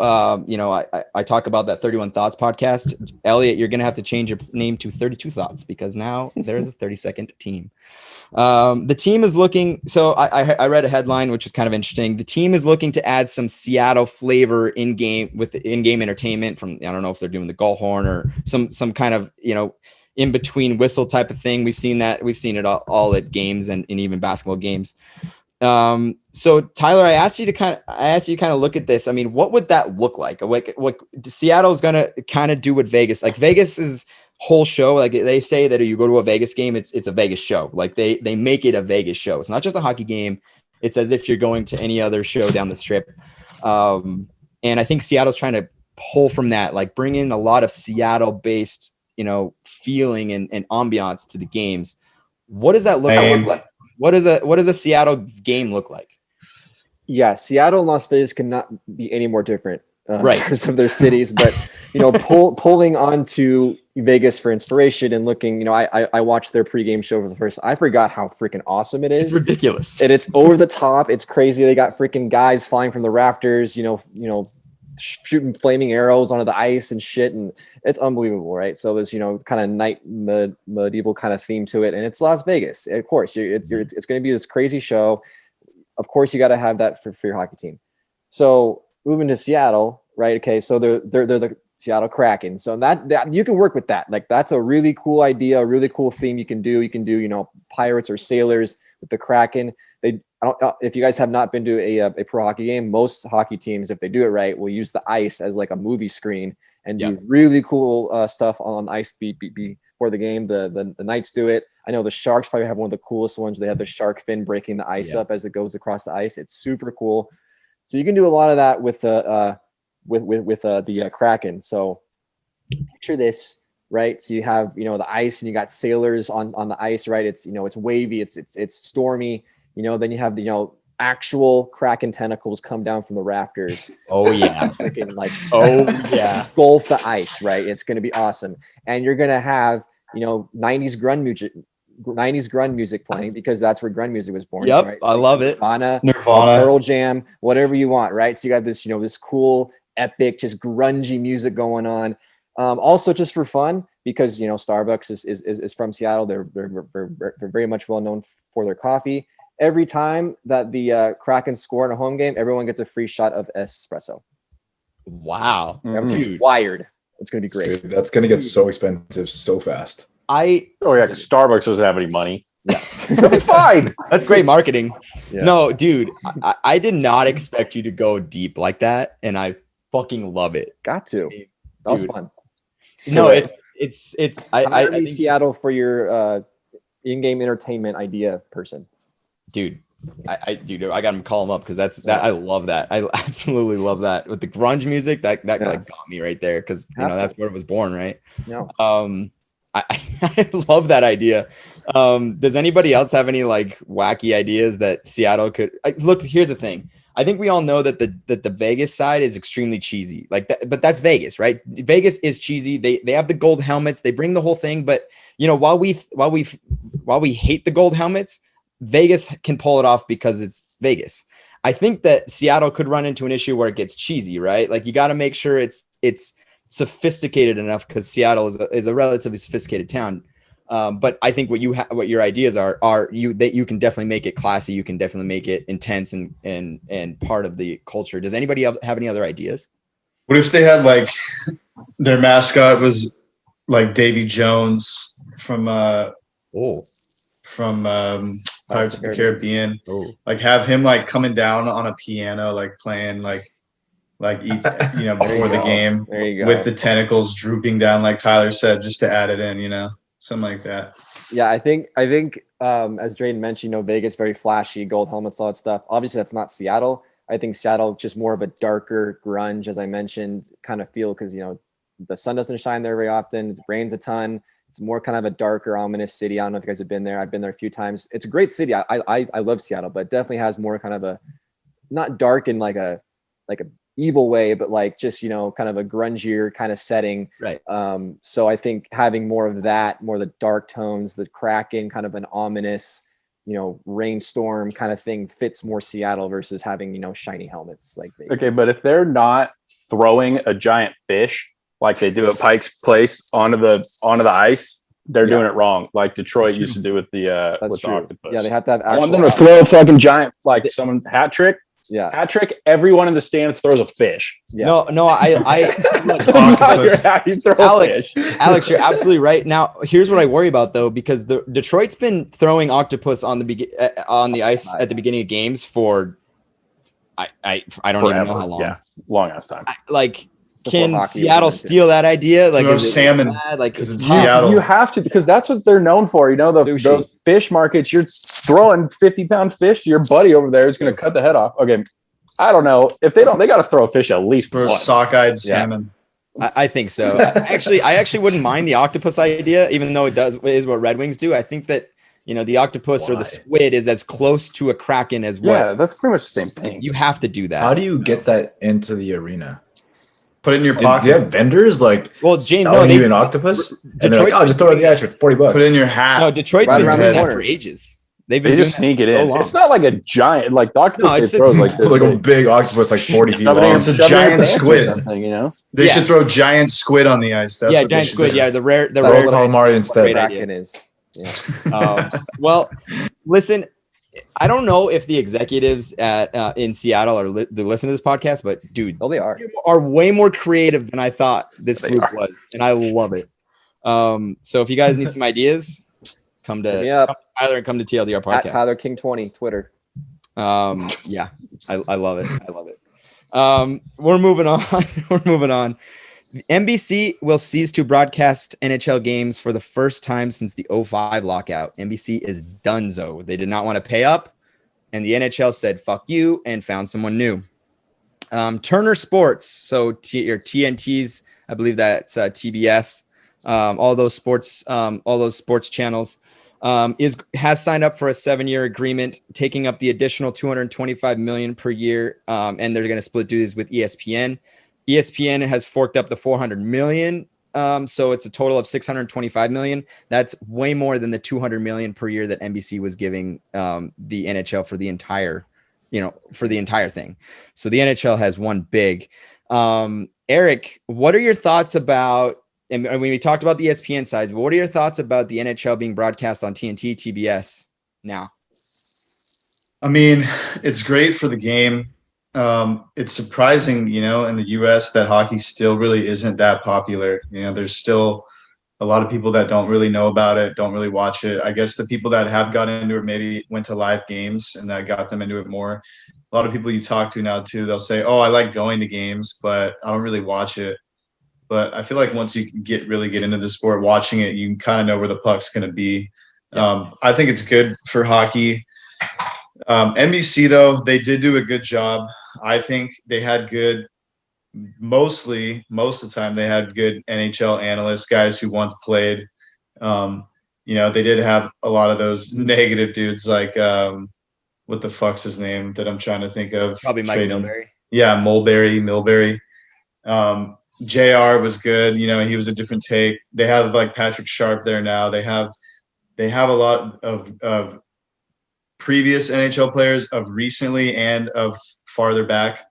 Speaker 2: I talk about that 31 Thoughts podcast. Elliot, you're going to have to change your name to 32 Thoughts, because now there's a 32nd team. The team is looking. So I read a headline, which is kind of interesting. The team is looking to add some Seattle flavor in game with in-game entertainment from, I don't know if they're doing the goal horn or some kind of, in between whistle type of thing. We've seen it all at games and even basketball games. So Tyler, I asked you to kind of look at this. I mean, what would that look like? What Seattle's going to kind of do with Vegas? Like Vegas's whole show, like they say that you go to a Vegas game, it's a Vegas show. Like they make it a Vegas show. It's not just a hockey game. It's as if you're going to any other show down the strip. And I think Seattle's trying to pull from that, like bring in a lot of Seattle based, feeling and ambiance to the games. What does that look like? What does a Seattle game look like?
Speaker 5: Yeah, Seattle and Las Vegas cannot be any more different,
Speaker 2: right,
Speaker 5: in terms of their cities. But pulling onto Vegas for inspiration and looking, I watched their pregame show for the first. I forgot how freaking awesome it is.
Speaker 2: It's ridiculous,
Speaker 5: and it's over the top. It's crazy. They got freaking guys flying from the rafters. Shooting flaming arrows onto the ice and shit, and it's unbelievable, right? So there's kind of medieval kind of theme to it, and it's Las Vegas. Of course, it's going to be this crazy show. Of course, you got to have that for your hockey team. So moving to Seattle, right? Okay, so they're the Seattle Kraken. So that you can work with that. Like that's a really cool idea, a really cool theme you can do. You can do pirates or sailors with the Kraken. If you guys have not been to a pro hockey game, most hockey teams, if they do it right, will use the ice as like a movie screen and do really cool stuff on ice before the game. The Knights do it. I know the Sharks probably have one of the coolest ones. They have the shark fin breaking the ice up as it goes across the ice. It's super cool. So you can do a lot of that with the Kraken. So picture this, right? So you have the ice, and you got sailors on the ice, right? It's it's wavy, it's stormy. Then you have the actual Kraken tentacles come down from the rafters.
Speaker 2: Oh yeah,
Speaker 5: freaking
Speaker 2: golf
Speaker 5: the ice, right? It's going to be awesome, and you're going to have 90s grunge music playing, because that's where grunge music was born.
Speaker 2: Yep,
Speaker 5: right?
Speaker 2: I love it.
Speaker 5: Nirvana, Pearl Jam, whatever you want, right? So you got this this cool, epic, just grungy music going on. Also, just for fun, because Starbucks is from Seattle. They're very much well known for their coffee. Every time that the Kraken score in a home game, everyone gets a free shot of espresso.
Speaker 2: Wow,
Speaker 5: dude, wired. It's gonna be great.
Speaker 1: Dude, that's gonna get so expensive so fast.
Speaker 3: 'cause Starbucks doesn't have any money. Yeah. It'll be fine.
Speaker 2: That's great marketing.
Speaker 5: Yeah.
Speaker 2: No, dude, I did not expect you to go deep like that, and I fucking love it.
Speaker 5: Got to. That was
Speaker 2: Dude.
Speaker 5: fun.
Speaker 2: No, it's
Speaker 5: I
Speaker 2: think,
Speaker 5: Seattle for your in-game entertainment idea person.
Speaker 2: dude. I got him call him up because that I love that. I absolutely love that with the grunge music. That like got me right there because that's where it was born, right?
Speaker 5: No.
Speaker 2: I love that idea. Does anybody else have any like wacky ideas that Seattle could look? Here's the thing. I think we all know that the Vegas side is extremely cheesy. Like that, but that's Vegas, right? Vegas is cheesy. They have the gold helmets. They bring the whole thing. But while we hate the gold helmets, Vegas can pull it off because it's Vegas. I think that Seattle could run into an issue where it gets cheesy, right? Like you got to make sure it's sophisticated enough because Seattle is a relatively sophisticated town. But I think what your ideas are that you can definitely make it classy. You can definitely make it intense and part of the culture. Does anybody have any other ideas?
Speaker 4: What if they had like their mascot was like Davy Jones from Pirates of the Caribbean? Like have him like coming down on a piano, like playing like before the game with the tentacles drooping down, like Tyler said, just to add it in, something like that.
Speaker 5: Yeah, I think as Drayden mentioned, Vegas very flashy, gold helmets, all that stuff. Obviously, that's not Seattle. I think Seattle just more of a darker grunge, as I mentioned, kind of feel because the sun doesn't shine there very often. It rains a ton. It's more kind of a darker, ominous city. I don't know if you guys have been there. I've been there a few times. It's a great city. I love Seattle, but it definitely has more kind of a not dark in like a evil way, but like just kind of a grungier kind of setting,
Speaker 2: right?
Speaker 5: So I think having more of that, more the dark tones, the Kraken, kind of an ominous rainstorm kind of thing fits more Seattle versus having shiny helmets like Vegas.
Speaker 3: Okay, but if they're not throwing a giant fish like they do at Pike's Place onto the ice, they're doing it wrong, like Detroit used to do with the octopus.
Speaker 5: Yeah, they have to have
Speaker 3: I want them to throw a fucking giant, like someone hat trick.
Speaker 5: Yeah,
Speaker 3: hat trick. Everyone in the stands throws a fish.
Speaker 5: Yeah.
Speaker 2: No, Alex, you're absolutely right. Now, here's what I worry about though, because Detroit's been throwing octopus on the ice at the beginning of games for I don't
Speaker 3: Forever.
Speaker 2: even know how long.
Speaker 3: Yeah, long ass time.
Speaker 2: Can Seattle steal that idea? Like
Speaker 4: salmon,
Speaker 2: because
Speaker 4: it's Seattle.
Speaker 3: You have to, because that's what they're known for. Those fish markets. You're throwing 50-pound fish to your buddy over there is going to cut the head off. Okay, I don't know if they don't. They got to throw a fish at least
Speaker 4: for a sockeyed salmon.
Speaker 2: I think so. I actually wouldn't mind the octopus idea, even though it is what Red Wings do. I think that the octopus or the squid is as close to a kraken as what.
Speaker 3: Yeah, that's pretty much the same thing.
Speaker 2: You have to do that.
Speaker 1: How do you get that into the arena?
Speaker 4: Put it in your pocket.
Speaker 1: Do you have vendors
Speaker 2: James,
Speaker 1: selling you an octopus? And they're like, just throw it in the ice for $40.
Speaker 4: Put it in your hat.
Speaker 2: No, Detroit's been doing that for ages.
Speaker 3: They just sneak it in. Long. It's not like a giant, like the octopus.
Speaker 1: No, it's like a big octopus, like 40 feet long.
Speaker 4: It's a giant squid. They should throw giant squid on the ice. That's what
Speaker 2: giant squid. Yeah, the rare
Speaker 1: calamari instead.
Speaker 5: Kraken is.
Speaker 2: Yeah. Well, listen. I don't know if the executives in Seattle are listening to this podcast, but dude,
Speaker 5: they are
Speaker 2: way more creative than I thought this group was, and I love it. So if you guys need some ideas, come to Tyler and come to TLDR podcast.
Speaker 5: At Tyler King 20 Twitter.
Speaker 2: Yeah, I love it. I love it. We're moving on. NBC will cease to broadcast NHL games for the first time since the 2005 lockout. NBC is donezo. They did not want to pay up, and the NHL said, fuck you, and found someone new. Turner Sports, so your TNTs, I believe that's TBS, all those sports channels, has signed up for a 7-year agreement, taking up the additional $225 million per year, and they're going to split duties with ESPN. ESPN has forked up the $400 million, so it's a total of $625 million. That's way more than the $200 million per year that NBC was giving the NHL for the entire thing. So the NHL has won big. Eric, what are your thoughts about? And we talked about the ESPN sides, but what are your thoughts about the NHL being broadcast on TNT, TBS now?
Speaker 4: I mean, it's great for the game. It's surprising, in the US that hockey still really isn't that popular. There's still a lot of people that don't really know about it, don't really watch it. I guess the people that have gotten into it maybe went to live games and that got them into it more. A lot of people you talk to now too, they'll say, "Oh, I like going to games, but I don't really watch it." But I feel like once you really get into the sport, watching it, you kind of know where the puck's going to be. Yeah. I think it's good for hockey. NBC though, they did do a good job. I think they had good. Most of the time, they had good NHL analysts, guys who once played. They did have a lot of those negative dudes like what the fuck's his name that I'm trying to think of?
Speaker 2: Probably Mike Milbury.
Speaker 4: Yeah, Milbury. JR was good. He was a different take. They have like Patrick Sharp there now. They have a lot of previous NHL players of recently and of farther back.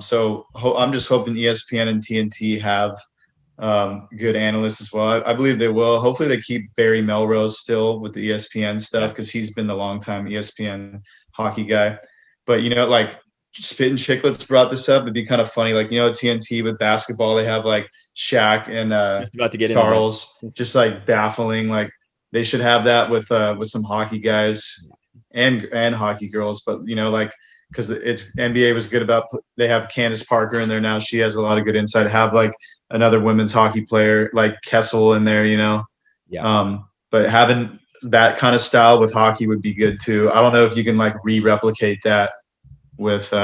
Speaker 4: So I'm just hoping ESPN and TNT have good analysts as well. I believe they will. Hopefully they keep Barry Melrose still with the ESPN stuff because he's been the long-time ESPN hockey guy. But, like Spit and Chicklets brought this up. It'd be kind of funny. Like, TNT with basketball, they have like Shaq and
Speaker 2: just about to get
Speaker 4: Charles just like baffling. Like they should have that with some hockey guys and hockey girls. But, because it's NBA was good about they have Candace Parker in there now. She has a lot of good insight. Have like another women's hockey player like Kessel in there,
Speaker 2: Yeah.
Speaker 4: But having that kind of style with hockey would be good too. I don't know if you can like replicate that with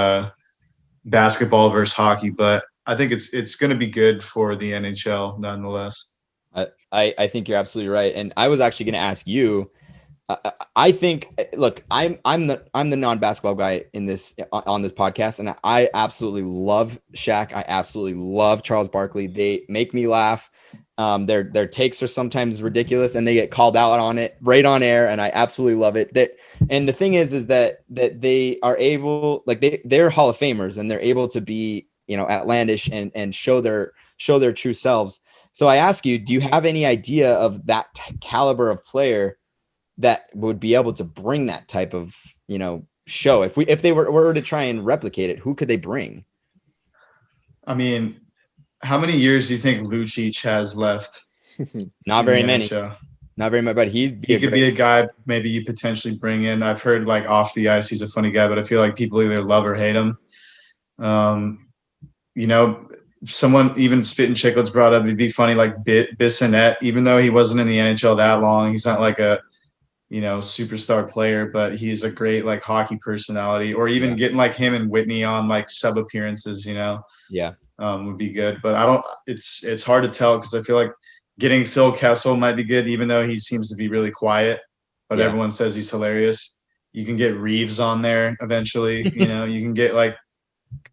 Speaker 4: basketball versus hockey, but I think it's going to be good for the NHL nonetheless.
Speaker 2: I think you're absolutely right. And I was actually going to ask you, I think, look, I'm the non-basketball guy on this podcast, and I absolutely love Shaq. I absolutely love Charles Barkley. They make me laugh. Their takes are sometimes ridiculous, and they get called out on it right on air, and I absolutely love it. And the thing is that they are able, like they're Hall of Famers, and they're able to be outlandish and show their true selves. So I ask you, do you have any idea of that caliber of player that would be able to bring that type of, show? If they were to try and replicate it, who could they bring?
Speaker 4: I mean, how many years do you think Lucic has left?
Speaker 2: Not very many. Not very much, but he could
Speaker 4: be a guy maybe you potentially bring in. I've heard like off the ice, he's a funny guy, but I feel like people either love or hate him. Someone even Spit and Chicklets brought up, it'd be funny, like Bissonnette, even though he wasn't in the NHL that long, he's not like a superstar player, but he's a great like hockey personality, or even getting like him and Whitney on like sub appearances, would be good. But it's hard to tell because I feel like getting Phil Kessel might be good, even though he seems to be really quiet, but everyone says he's hilarious. You can get Reeves on there eventually, you can get like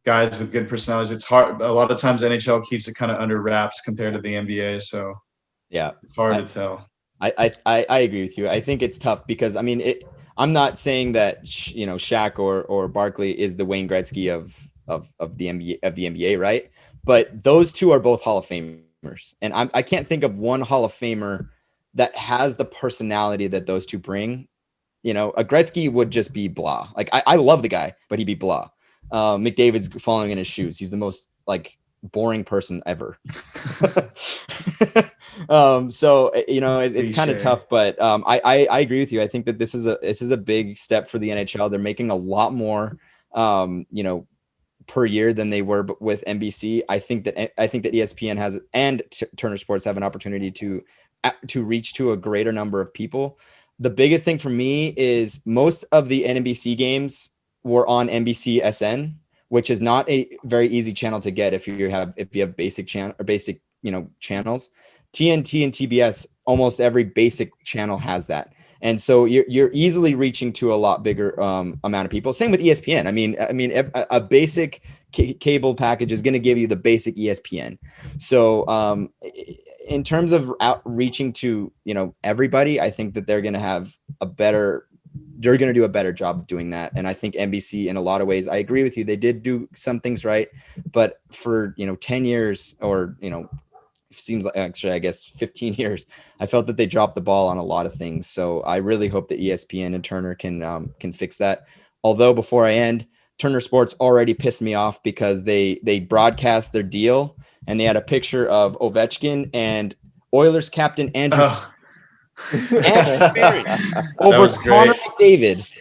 Speaker 4: guys with good personalities. It's hard. A lot of times NHL keeps it kind of under wraps compared to the NBA. So it's hard to tell.
Speaker 2: I agree with you. I think it's tough because I'm not saying that Shaq or Barkley is the Wayne Gretzky of the NBA, right? But those two are both Hall of Famers, and I can't think of one Hall of Famer that has the personality that those two bring. A Gretzky would just be blah. Like I love the guy, but he'd be blah. McDavid's following in his shoes. He's the most like boring person ever. So it's kind of tough, but I agree with you. I think that this is a big step for the NHL. They're making a lot more per year than they were with NBC. I think that ESPN has and Turner Sports have an opportunity to reach to a greater number of people. The biggest thing for me is most of the NBC games were on NBC SN, which is not a very easy channel to get if you have basic channel or basic channels. TNT and TBS, almost every basic channel has that, and so you're easily reaching to a lot bigger amount of people. Same with ESPN. I mean, a basic cable package is going to give you the basic ESPN. So in terms of outreaching to everybody, I think that they're going to do a better job of doing that. And I think NBC, in a lot of ways, I agree with you. They did do some things right, but for 10 years or seems like actually I guess 15 years, I felt that they dropped the ball on a lot of things. So I really hope that ESPN and Turner can fix that. Although before I end, Turner Sports already pissed me off because they broadcast their deal and they had a picture of Ovechkin and Oilers captain Andrew
Speaker 4: Oh.
Speaker 2: Ferentz over
Speaker 4: was
Speaker 2: Connor
Speaker 4: great.
Speaker 2: McDavid.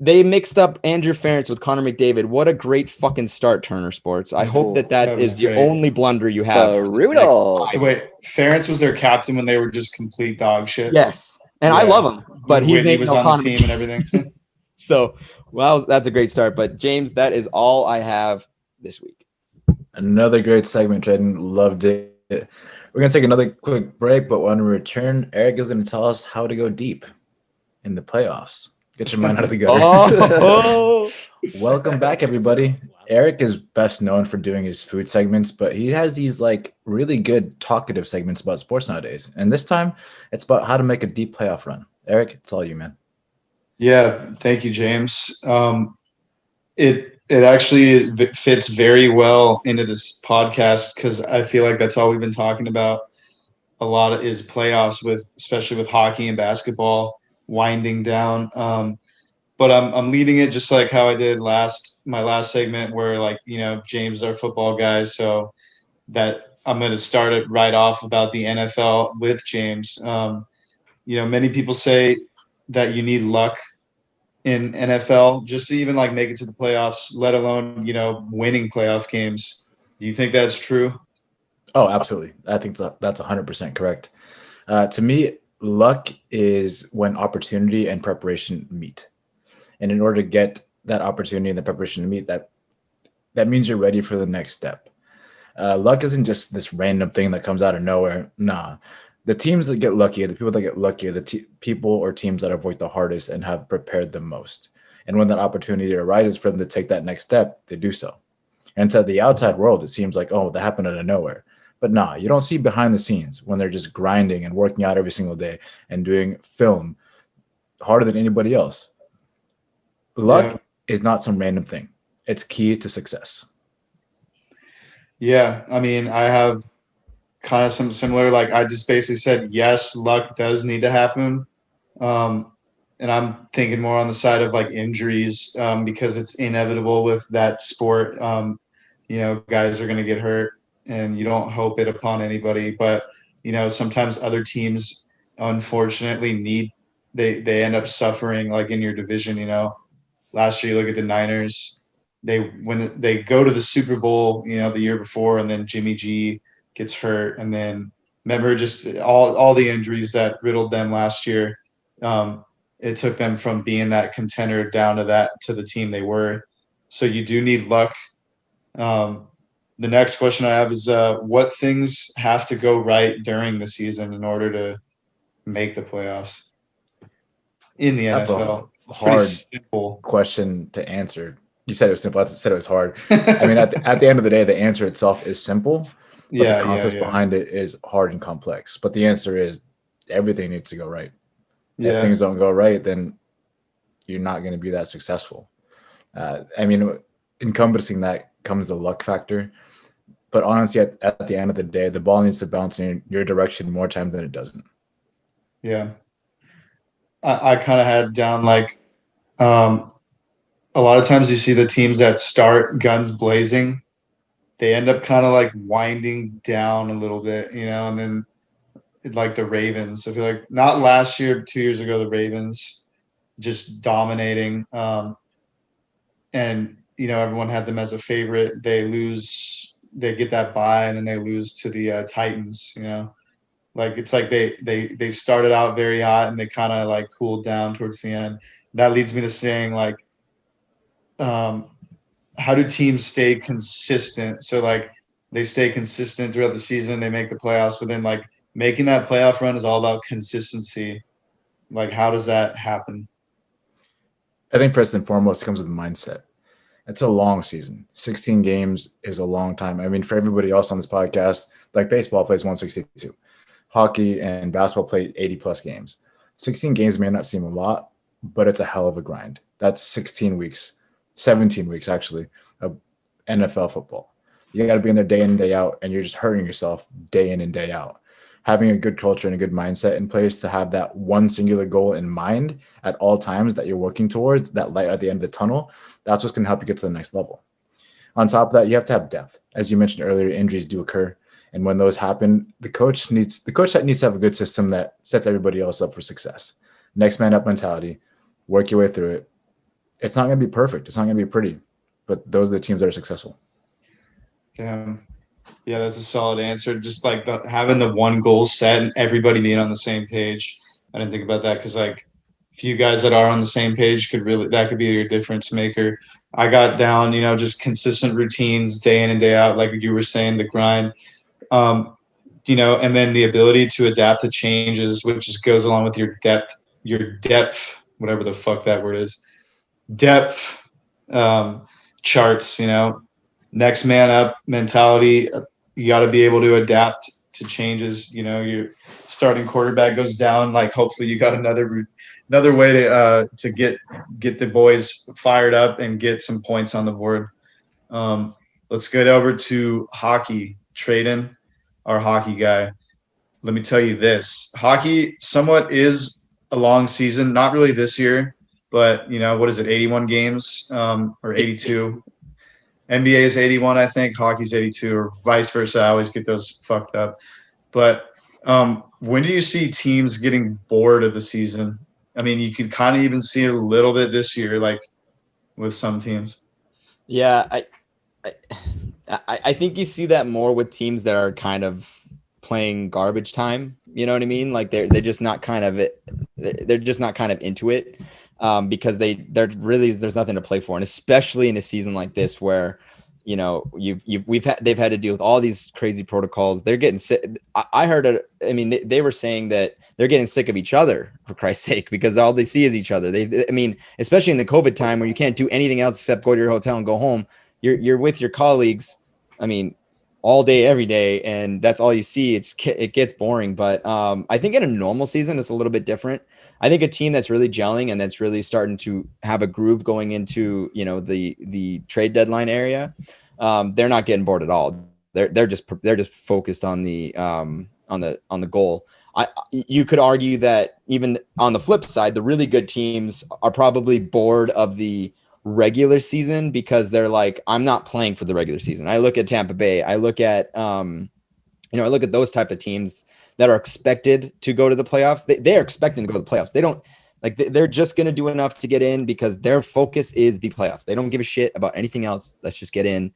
Speaker 2: They mixed up Andrew Ferentz with Connor McDavid. What a great fucking start, Turner Sports. I hope that
Speaker 4: That was
Speaker 2: is the
Speaker 4: great.
Speaker 2: only blunder you have.
Speaker 5: Brutal.
Speaker 4: So wait, Ferentz was their captain when they were just complete dog shit.
Speaker 2: Yes. And I
Speaker 4: Yeah.
Speaker 2: love him, but
Speaker 4: When
Speaker 2: he's
Speaker 4: Whitney
Speaker 2: named
Speaker 4: was on the
Speaker 2: Connor
Speaker 4: team
Speaker 2: McDavid.
Speaker 4: and everything.
Speaker 2: So, well, that's a great start. But James, that is all I have this week.
Speaker 1: Another great segment, Tradon. Loved it. We're going to take another quick break, but when we return, Eric is going to tell us how to go deep in the playoffs. Get your mind out of the gutter.
Speaker 2: Oh,
Speaker 1: Welcome back, everybody. Eric is best known for doing his food segments, but he has these like really good talkative segments about sports nowadays. And this time, it's about how to make a deep playoff run. Eric, it's all you, man.
Speaker 4: Yeah, thank you, James. It actually fits very well into this podcast because I feel like that's all we've been talking about. A lot is playoffs especially with hockey and basketball winding down. But I'm leading it just like how I did my last segment where like, James is our football guy. So that I'm going to start it right off about the NFL with James. Many people say that you need luck in NFL just to even like make it to the playoffs, let alone, winning playoff games. Do you think that's true?
Speaker 1: Oh, absolutely. I think that's 100% correct. To me, luck is when opportunity and preparation meet. And in order to get that opportunity and the preparation to meet, that means you're ready for the next step. Luck isn't just this random thing that comes out of nowhere. Nah. The teams that get lucky, the people that get lucky are the people or teams that have worked the hardest and have prepared the most. And when that opportunity arises for them to take that next step, they do so. And to the outside world, it seems like, oh, that happened out of nowhere. But nah, you don't see behind the scenes when they're just grinding and working out every single day and doing film harder than anybody else. Luck is not some random thing. It's key to success.
Speaker 4: Yeah. I mean, I have kind of some similar, like I just basically said, yes, luck does need to happen. And I'm thinking more on the side of like injuries because it's inevitable with that sport. Guys are going to get hurt and you don't hope it upon anybody. But, sometimes other teams, unfortunately, they end up suffering like in your division. Last year, you look at the Niners. When they go to the Super Bowl, the year before, and then Jimmy G gets hurt, and then remember just all the injuries that riddled them last year. It took them from being that contender down to the team they were. So you do need luck. The next question I have is what things have to go right during the season in order to make the playoffs in the
Speaker 1: That's
Speaker 4: NFL?
Speaker 1: It's hard question to answer. You said it was simple. I said it was hard. I mean, at the end of the day, the answer itself is simple, but the concepts behind it is hard and complex. But the answer is everything needs to go right. If things don't go right, then you're not going to be that successful. I mean, encompassing that comes the luck factor. But honestly, at the end of the day, the ball needs to bounce in your direction more times than it doesn't.
Speaker 4: Yeah. I kind of had down like a lot of times you see the teams that start guns blazing, they end up kind of like winding down a little bit, and then like the Ravens. I feel like not last year, 2 years ago, the Ravens just dominating. And, everyone had them as a favorite. They get that bye and then they lose to the Titans, Like it's like they started out very hot and they kind of like cooled down towards the end. That leads me to saying like, how do teams stay consistent? So like they stay consistent throughout the season, they make the playoffs, but then like making that playoff run is all about consistency. Like how does that happen?
Speaker 1: I think first and foremost it comes with mindset. It's a long season. 16 games is a long time. I mean, for everybody else on this podcast, like baseball plays 162. Hockey and basketball play 80 plus games. 16 games may not seem a lot, but it's a hell of a grind. That's 16 weeks, 17 weeks actually, of NFL football. You got to be in there day in and day out, and you're just hurting yourself day in and day out. Having a good culture and a good mindset in place to have that one singular goal in mind at all times that you're working towards, that light at the end of the tunnel, that's what's going to help you get to the next level. On top of that, you have to have depth. As you mentioned earlier, injuries do occur. And when those happen, the coach needs to have a good system that sets everybody else up for success. Next man up mentality, work your way through it. It's not going to be perfect. It's not going to be pretty, but those are the teams that are successful.
Speaker 4: Damn. Yeah, that's a solid answer. Just like having the one goal set and everybody being on the same page. I didn't think about that because like a few guys that are on the same page could be your difference maker. I got down, just consistent routines day in and day out, like you were saying, the grind. And then the ability to adapt to changes, which just goes along with your depth, whatever the fuck that word is, depth charts, next man up mentality. You got to be able to adapt to changes. Your starting quarterback goes down. Like, hopefully you got another way to get the boys fired up and get some points on the board. Let's get over to hockey. Tradon, our hockey guy. Let me tell you this. Hockey somewhat is a long season. Not really this year, but, what is it, 81 games or 82? NBA is 81, I think. Hockey's 82 or vice versa. I always get those fucked up. But when do you see teams getting bored of the season? I mean, you can kind of even see it a little bit this year, like with some teams.
Speaker 2: Yeah, I think you see that more with teams that are kind of playing garbage time. You know what I mean? Like they're just not kind of into it because there's nothing to play for, and especially in a season like this where they've had to deal with all these crazy protocols. They're getting sick. I heard it. I mean, they were saying that they're getting sick of each other, for Christ's sake, because all they see is each other. Especially in the COVID time where you can't do anything else except go to your hotel and go home. You're with your colleagues. I mean, all day, every day, and that's all you see. It gets boring. But I think in a normal season, it's a little bit different. I think a team that's really gelling and that's really starting to have a groove going into the trade deadline area, they're not getting bored at all. They're just focused on the goal. You could argue that even on the flip side, the really good teams are probably bored of the regular season because they're like, I'm not playing for the regular season. I look at Tampa Bay. I look at those type of teams that are expected to go to the playoffs. They're expecting to go to the playoffs. They don't they're just going to do enough to get in because their focus is the playoffs. They don't give a shit about anything else. Let's just get in.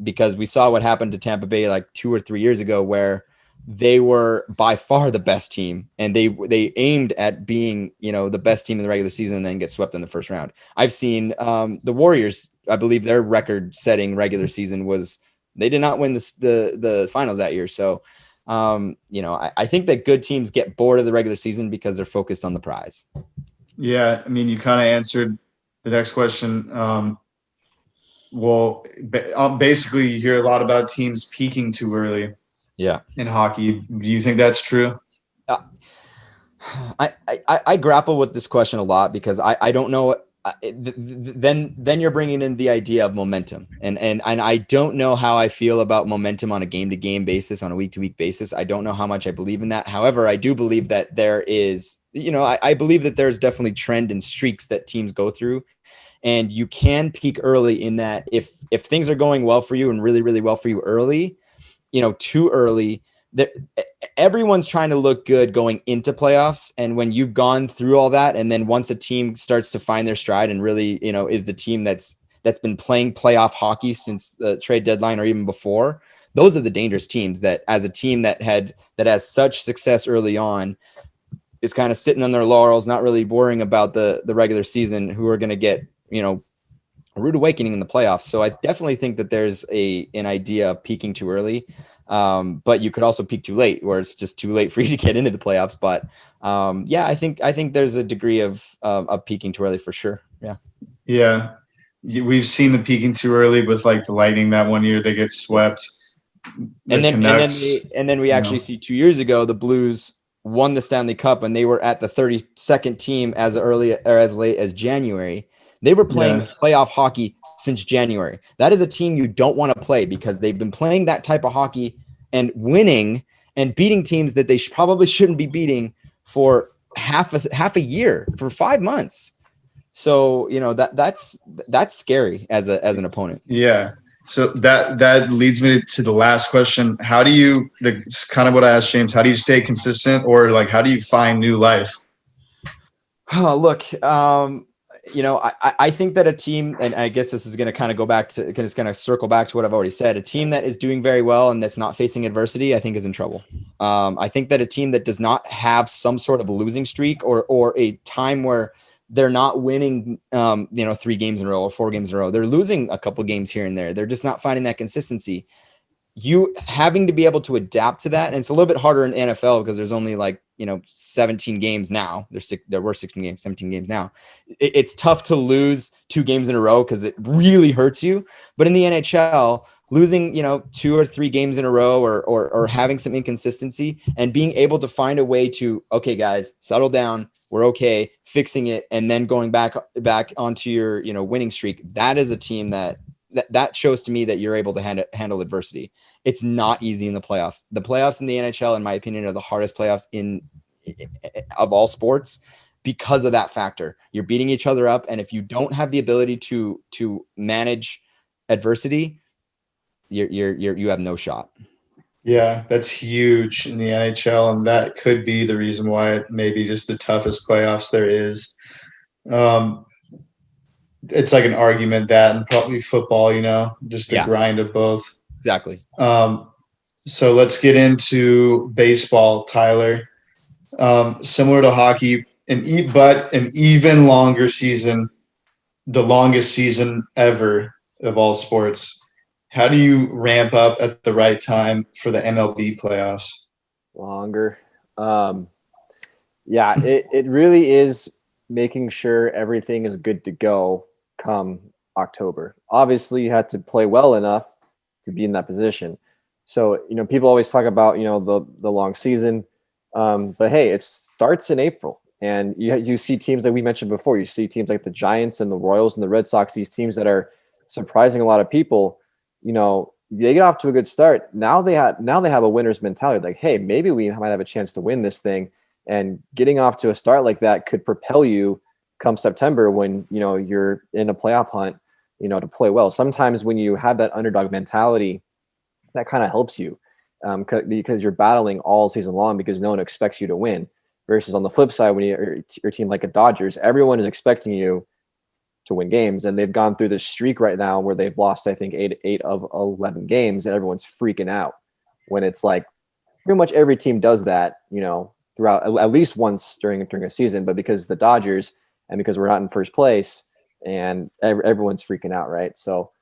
Speaker 2: Because we saw what happened to Tampa Bay like 2 or 3 years ago where they were by far the best team and they aimed at being, the best team in the regular season and then get swept in the first round. I've seen the Warriors, I believe their record setting regular season was, they did not win the finals that year. So, I think that good teams get bored of the regular season because they're focused on the prize.
Speaker 4: Yeah. I mean, you kind of answered the next question. Basically you hear a lot about teams peaking too early.
Speaker 2: Yeah.
Speaker 4: In hockey. Do you think that's true?
Speaker 2: I grapple with this question a lot because I don't know. Then you're bringing in the idea of momentum, and I don't know how I feel about momentum on a game-to-game basis, on a week-to-week basis. I don't know how much I believe in that. However, I do believe that there is, I believe that there's definitely trend and streaks that teams go through, and you can peak early in that if things are going well for you and really, really well for you early, too early, that everyone's trying to look good going into playoffs. And when you've gone through all that, and then once a team starts to find their stride and really, is the team that's been playing playoff hockey since the trade deadline or even before, those are the dangerous teams that as a team that has such success early on is kind of sitting on their laurels, not really worrying about the regular season, who are going to get, a rude awakening in the playoffs. So I definitely think that there's an idea of peaking too early. But you could also peak too late where it's just too late for you to get into the playoffs. But I think there's a degree of peaking too early for sure. Yeah.
Speaker 4: Yeah. We've seen the peaking too early with like the Lightning that one year they get swept.
Speaker 2: And then we actually see 2 years ago, the Blues won the Stanley Cup and they were at the 32nd team as late as January. They were playing playoff hockey since January. That is a team you don't want to play because they've been playing that type of hockey and winning and beating teams that they probably shouldn't be beating for half a year, for 5 months. So, that's scary as an opponent.
Speaker 4: Yeah. So that leads me to the last question. How do you, it's kind of what I asked James, how do you stay consistent, or like, how do you find new life?
Speaker 2: Look, I think that a team, and I guess this is going to kind of go back to, it's going to circle back to what I've already said. A team that is doing very well and that's not facing adversity, I think is in trouble. I think that a team that does not have some sort of losing streak or a time where they're not winning, 3 games in a row or 4 games in a row, they're losing a couple games here and there. They're just not finding that consistency. You having to be able to adapt to that. And it's a little bit harder in NFL because there's only 17 games now. There were 16 games, 17 games now. It's tough to lose 2 games in a row because it really hurts you. But in the NHL, losing, 2 or 3 games in a row or having some inconsistency and being able to find a way to, okay, guys, settle down. We're okay, fixing it. And then going back onto your, winning streak. That is a team that shows to me that you're able to handle adversity. It's not easy in the playoffs. The playoffs in the NHL, in my opinion, are the hardest playoffs of all sports because of that factor. You're beating each other up, and if you don't have the ability to manage adversity, you have no shot.
Speaker 4: Yeah, that's huge in the NHL, and that could be the reason why it may be just the toughest playoffs there is. It's like an argument that, and probably football, just the grind of both.
Speaker 2: Exactly.
Speaker 4: So let's get into baseball, Tyler. Similar to hockey, but an even longer season, the longest season ever of all sports. How do you ramp up at the right time for the MLB playoffs?
Speaker 5: Longer. It really is making sure everything is good to go come October. Obviously, you have to play well enough to be in that position. So, people always talk about, the long season. But hey, it starts in April. And you see teams like we mentioned before. You see teams like the Giants and the Royals and the Red Sox, these teams that are surprising a lot of people. They get off to a good start. Now they have a winner's mentality. Like, hey, maybe we might have a chance to win this thing. And getting off to a start like that could propel you come September when, you're in a playoff hunt, to play well. Sometimes when you have that underdog mentality, that kind of helps you because you're battling all season long because no one expects you to win. Versus on the flip side, when you're a team like a Dodgers, everyone is expecting you to win games. And they've gone through this streak right now where they've lost, I think, 8 of 11 games, and everyone's freaking out when it's like pretty much every team does that, throughout at least once during a season. But because the Dodgers and because we're not in first place and everyone's freaking out, right? So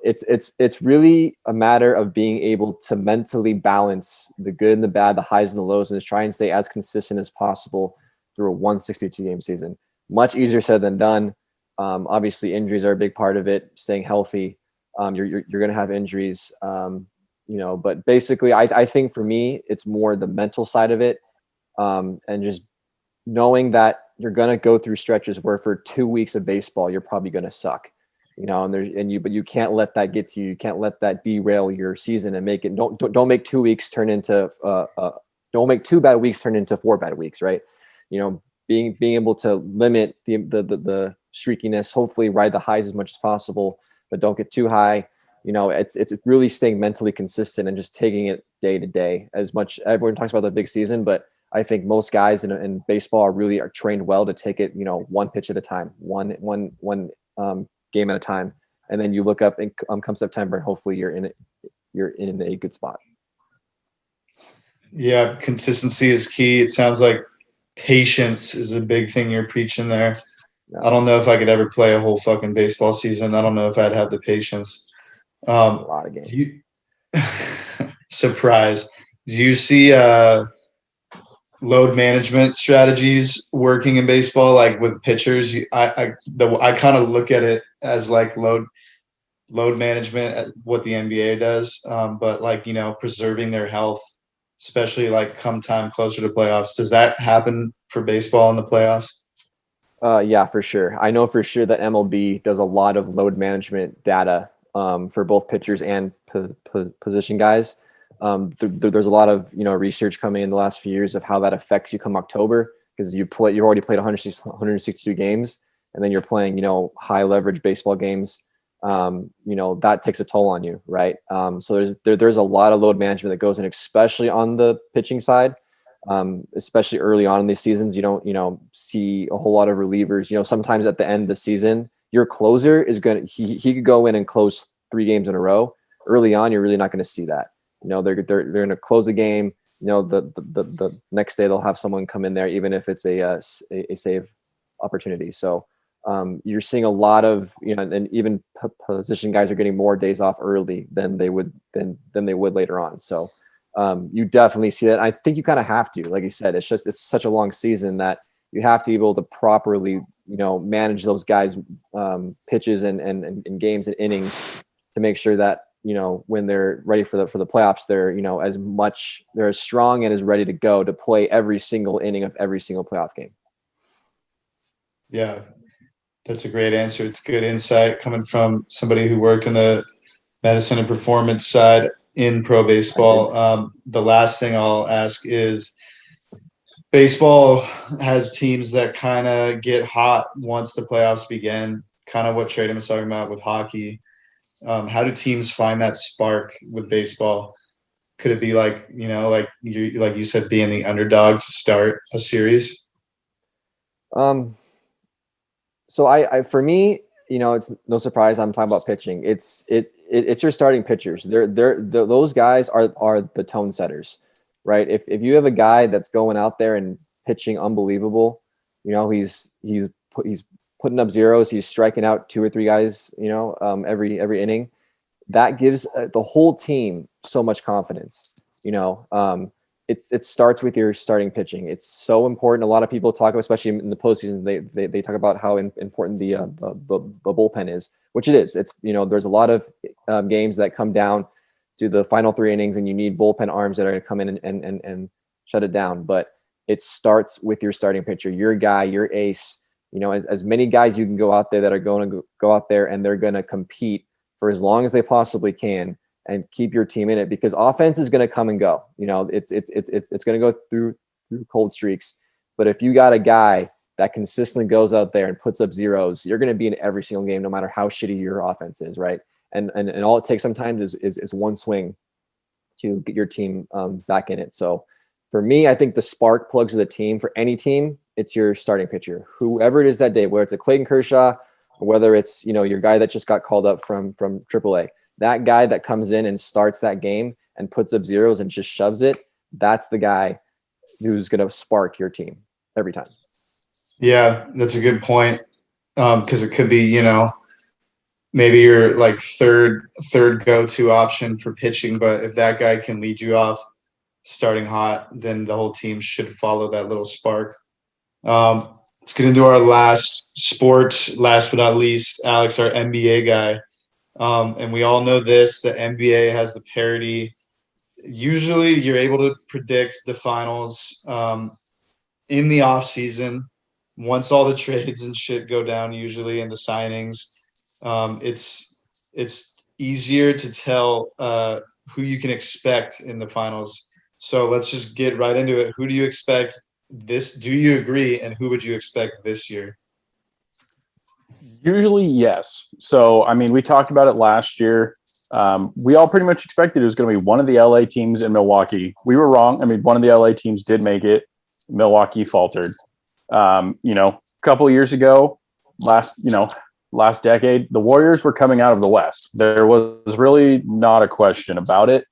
Speaker 5: it's really a matter of being able to mentally balance the good and the bad, the highs and the lows, and just try and stay as consistent as possible through a 162 game season. Much easier said than done. Obviously injuries are a big part of it, staying healthy. You're going to have injuries, but basically I think for me, it's more the mental side of it. And just knowing that you're going to go through stretches where for 2 weeks of baseball, you're probably going to suck, but you can't let that get to you. You can't let that derail your season and make it, don't make 2 weeks turn into, don't make 2 bad weeks turn into 4 bad weeks. Right. Being able to limit the streakiness, hopefully ride the highs as much as possible, but don't get too high. It's really staying mentally consistent and just taking it day to day. As much everyone talks about the big season, but I think most guys in baseball are trained well to take it, one pitch at a time, one game at a time, and then you look up and come September, and hopefully you're in a good spot.
Speaker 4: Yeah, consistency is key. It sounds like patience is a big thing you're preaching there. I don't know if I could ever play a whole fucking baseball season. I don't know if I'd have the patience.
Speaker 5: A lot of games.
Speaker 4: Surprise. Do you see load management strategies working in baseball, like with pitchers? I kind of look at it as like load management, what the NBA does, but preserving their health, especially come time closer to playoffs. Does that happen for baseball in the playoffs?
Speaker 5: Yeah, for sure. I know for sure that MLB does a lot of load management data for both pitchers and position guys. There's a lot of research coming in the last few years of how that affects you come October, because you've already played 162 games, and then you're playing high leverage baseball games that takes a toll on you, right? So there's a lot of load management that goes in, especially on the pitching side. Especially early on in these seasons, you don't, see a whole lot of relievers. Sometimes at the end of the season, your closer is he could go in and close 3 games in a row. Early on, you're really not going to see that. They're going to close the game. The next day they'll have someone come in there, even if it's a save opportunity. So you're seeing a lot of, and even position guys are getting more days off early than they would later on. So you definitely see that. I think you kind of have to, like you said, it's such a long season that you have to be able to properly, manage those guys' pitches and games and innings to make sure that, when they're ready for the playoffs, they're, they're as strong and as ready to go to play every single inning of every single playoff game.
Speaker 4: Yeah, that's a great answer. It's good insight coming from somebody who worked in the medicine and performance side in pro baseball. The last thing I'll ask is, baseball has teams that kind of get hot once the playoffs begin, kind of what Tradon was talking about with hockey. How do teams find that spark with baseball? Could it be like you said, being the underdog to start a series?
Speaker 5: So I for me, it's no surprise I'm talking about pitching. It's your starting pitchers. Those guys are the tone setters, right? If you have a guy that's going out there and pitching unbelievable, he's putting up zeros, he's striking out 2 or 3 guys, every inning. That gives the whole team so much confidence. It starts with your starting pitching. It's so important. A lot of people talk about, especially in the postseason, they talk about how important the bullpen is, which it is. It's, there's a lot of games that come down to the final 3 innings, and you need bullpen arms that are going to come in and shut it down. But it starts with your starting pitcher, your guy, your ace. As many guys you can go out there that are going to go out there and they're going to compete for as long as they possibly can and keep your team in it, because offense is going to come and go. It's going to go through cold streaks. But if you got a guy that consistently goes out there and puts up zeros, you're going to be in every single game, no matter how shitty your offense is, right? And all it takes sometimes is one swing to get your team back in it. So for me, I think the spark plugs of the team, for any team, it's your starting pitcher, whoever it is that day, whether it's a Clayton Kershaw or whether it's, your guy that just got called up from AAA. That guy that comes in and starts that game and puts up zeros and just shoves it, that's the guy who's going to spark your team every time.
Speaker 4: Yeah, that's a good point. Because it could be, maybe your like third go-to option for pitching, but if that guy can lead you off starting hot, then the whole team should follow that little spark. Let's get into our last sport, last but not least, Alex, our NBA guy. And we all know this, the NBA has the parity. Usually you're able to predict the finals in the off season. Once all the trades and shit go down, usually, and the signings, it's easier to tell who you can expect in the finals. So let's just get right into it. Who do you expect this? Do you agree? And who would you expect this year?
Speaker 3: Usually, yes. So, we talked about it last year. We all pretty much expected it was going to be one of the LA teams in Milwaukee. We were wrong. One of the LA teams did make it. Milwaukee faltered. A couple of years ago, last decade, the Warriors were coming out of the West. There was really not a question about it.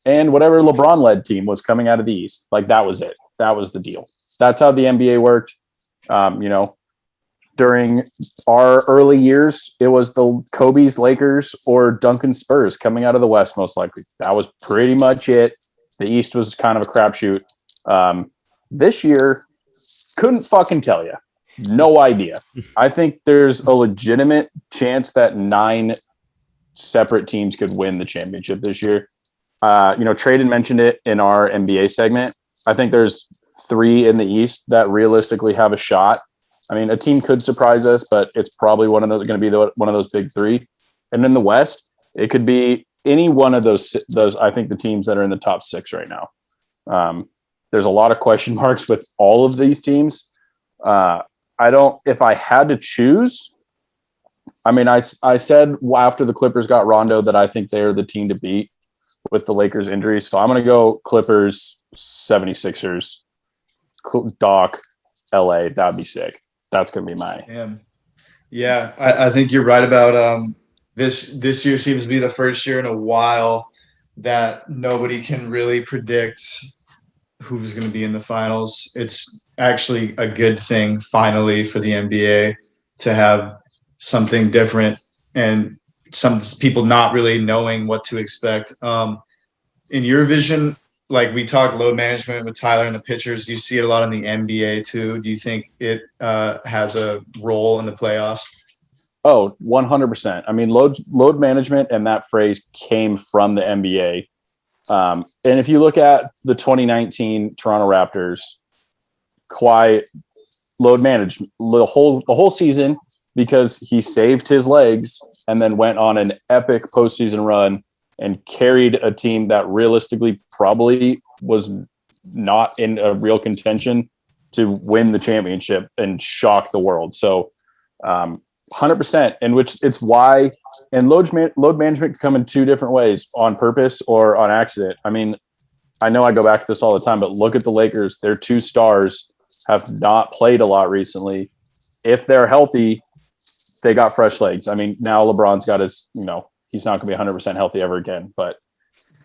Speaker 3: And whatever LeBron-led team was coming out of the East, that was it. That was the deal. That's how the NBA worked. During our early years, it was the Kobe's Lakers or Duncan Spurs coming out of the West, most likely. That was pretty much it. The East was kind of a crapshoot. This year, couldn't fucking tell you. No idea. I think there's a legitimate chance that 9 separate teams could win the championship this year. Tradon mentioned it in our NBA segment. I think there's 3 in the East that realistically have a shot. A team could surprise us, but it's probably one of those going to be one of those big 3. And in the West, it could be any one of those. I think the teams that are in the top 6 right now. There's a lot of question marks with all of these teams. If I had to choose, I mean, I said after the Clippers got Rondo that I think they're the team to beat with the Lakers injuries. So I'm going to go Clippers, 76ers, Doc, LA. That'd be sick. That's going to be my.
Speaker 4: Yeah, I think you're right about this year seems to be the first year in a while that nobody can really predict who's going to be in the finals. It's actually a good thing finally for the NBA to have something different and some people not really knowing what to expect. In your vision, like we talked load management with Tyler and the pitchers, do you see it a lot in the NBA too? Do you think it has a role in the playoffs?
Speaker 3: Oh, 100%. I mean, load management and that phrase came from the NBA. And if you look at the 2019 Toronto Raptors, Kawhi load managed the whole season because he saved his legs and then went on an epic postseason run and carried a team that realistically probably was not in a real contention to win the championship and shock the world. So 100%, in which it's why, and load management can come in two different ways, on purpose or on accident. I mean, I know I go back to this all the time, but look at the Lakers. Their two stars have not played a lot recently. If they're healthy, they got fresh legs. I mean, now LeBron's got his, he's not going to be 100% healthy ever again, but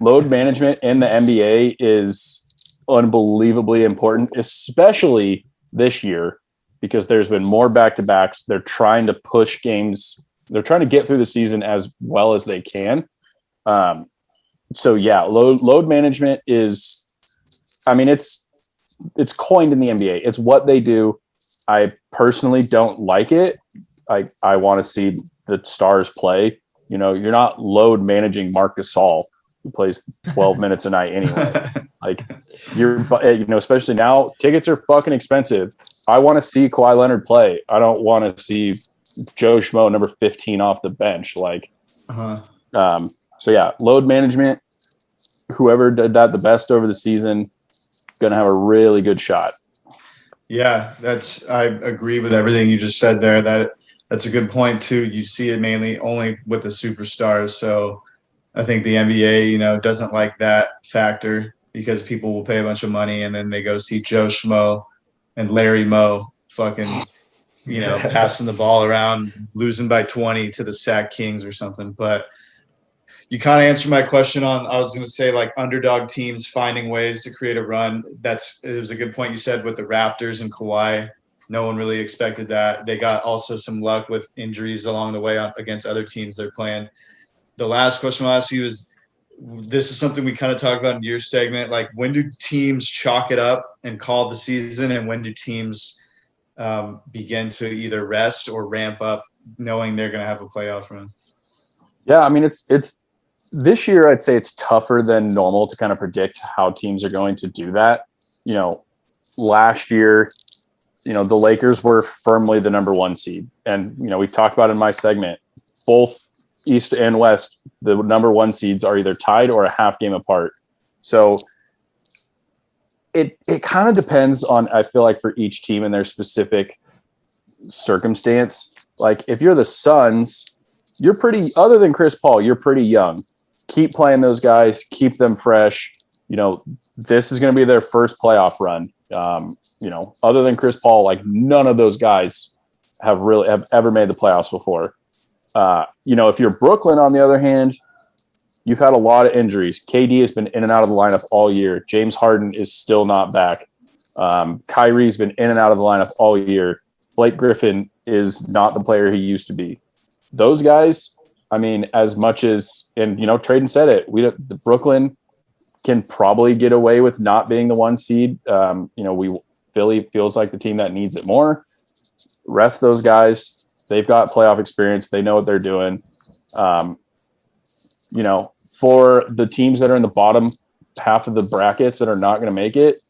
Speaker 3: load management in the NBA is unbelievably important, especially this year, because there's been more back-to-backs. They're trying to push games. They're trying to get through the season as well as they can. So yeah, load management is, I mean, it's coined in the NBA. It's what they do. I personally don't like it. I want to see the stars play. You're not load managing Marc Gasol, who plays 12 minutes a night anyway. Like especially now, tickets are fucking expensive. I want to see Kawhi Leonard play. I don't want to see Joe Schmo, number 15, off the bench. So yeah, load management. Whoever did that the best over the season, going to have a really good shot.
Speaker 4: Yeah, I agree with everything you just said there. That's a good point too. You see it mainly only with the superstars. So I think the NBA, doesn't like that factor because people will pay a bunch of money and then they go see Joe Schmo and Larry Moe fucking, passing the ball around, losing by 20 to the Sac Kings or something. But you kind of answered my question I was going to say like underdog teams finding ways to create a run. It was a good point you said with the Raptors and Kawhi. No one really expected that. They got also some luck with injuries along the way against other teams they're playing. The last question I'll ask you is, this is something we kind of talked about in your segment. Like, when do teams chalk it up and call the season, and when do teams begin to either rest or ramp up knowing they're going to have a playoff run?
Speaker 3: Yeah, I mean, it's this year, I'd say it's tougher than normal to kind of predict how teams are going to do that. Last year, the Lakers were firmly the number one seed. And, we talked about in my segment, both East and West, the number one seeds are either tied or a half game apart. So it kind of depends on, I feel like, for each team and their specific circumstance. Like, if you're the Suns, you're pretty, other than Chris Paul, you're pretty young. Keep playing those guys, keep them fresh. This is going to be their first playoff run. Other than Chris Paul, like, none of those guys have ever made the playoffs before. If you're Brooklyn, on the other hand, you've had a lot of injuries. KD has been in and out of the lineup all year. James Harden is still not back. Kyrie's been in and out of the lineup all year. Blake Griffin is not the player he used to be. Those guys, I mean, as much as, and Tradon said it, the Brooklyn can probably get away with not being the one seed. Philly feels like the team that needs it more. Rest those guys. They've got playoff experience. They know what they're doing. For the teams that are in the bottom half of the brackets that are not going to make it,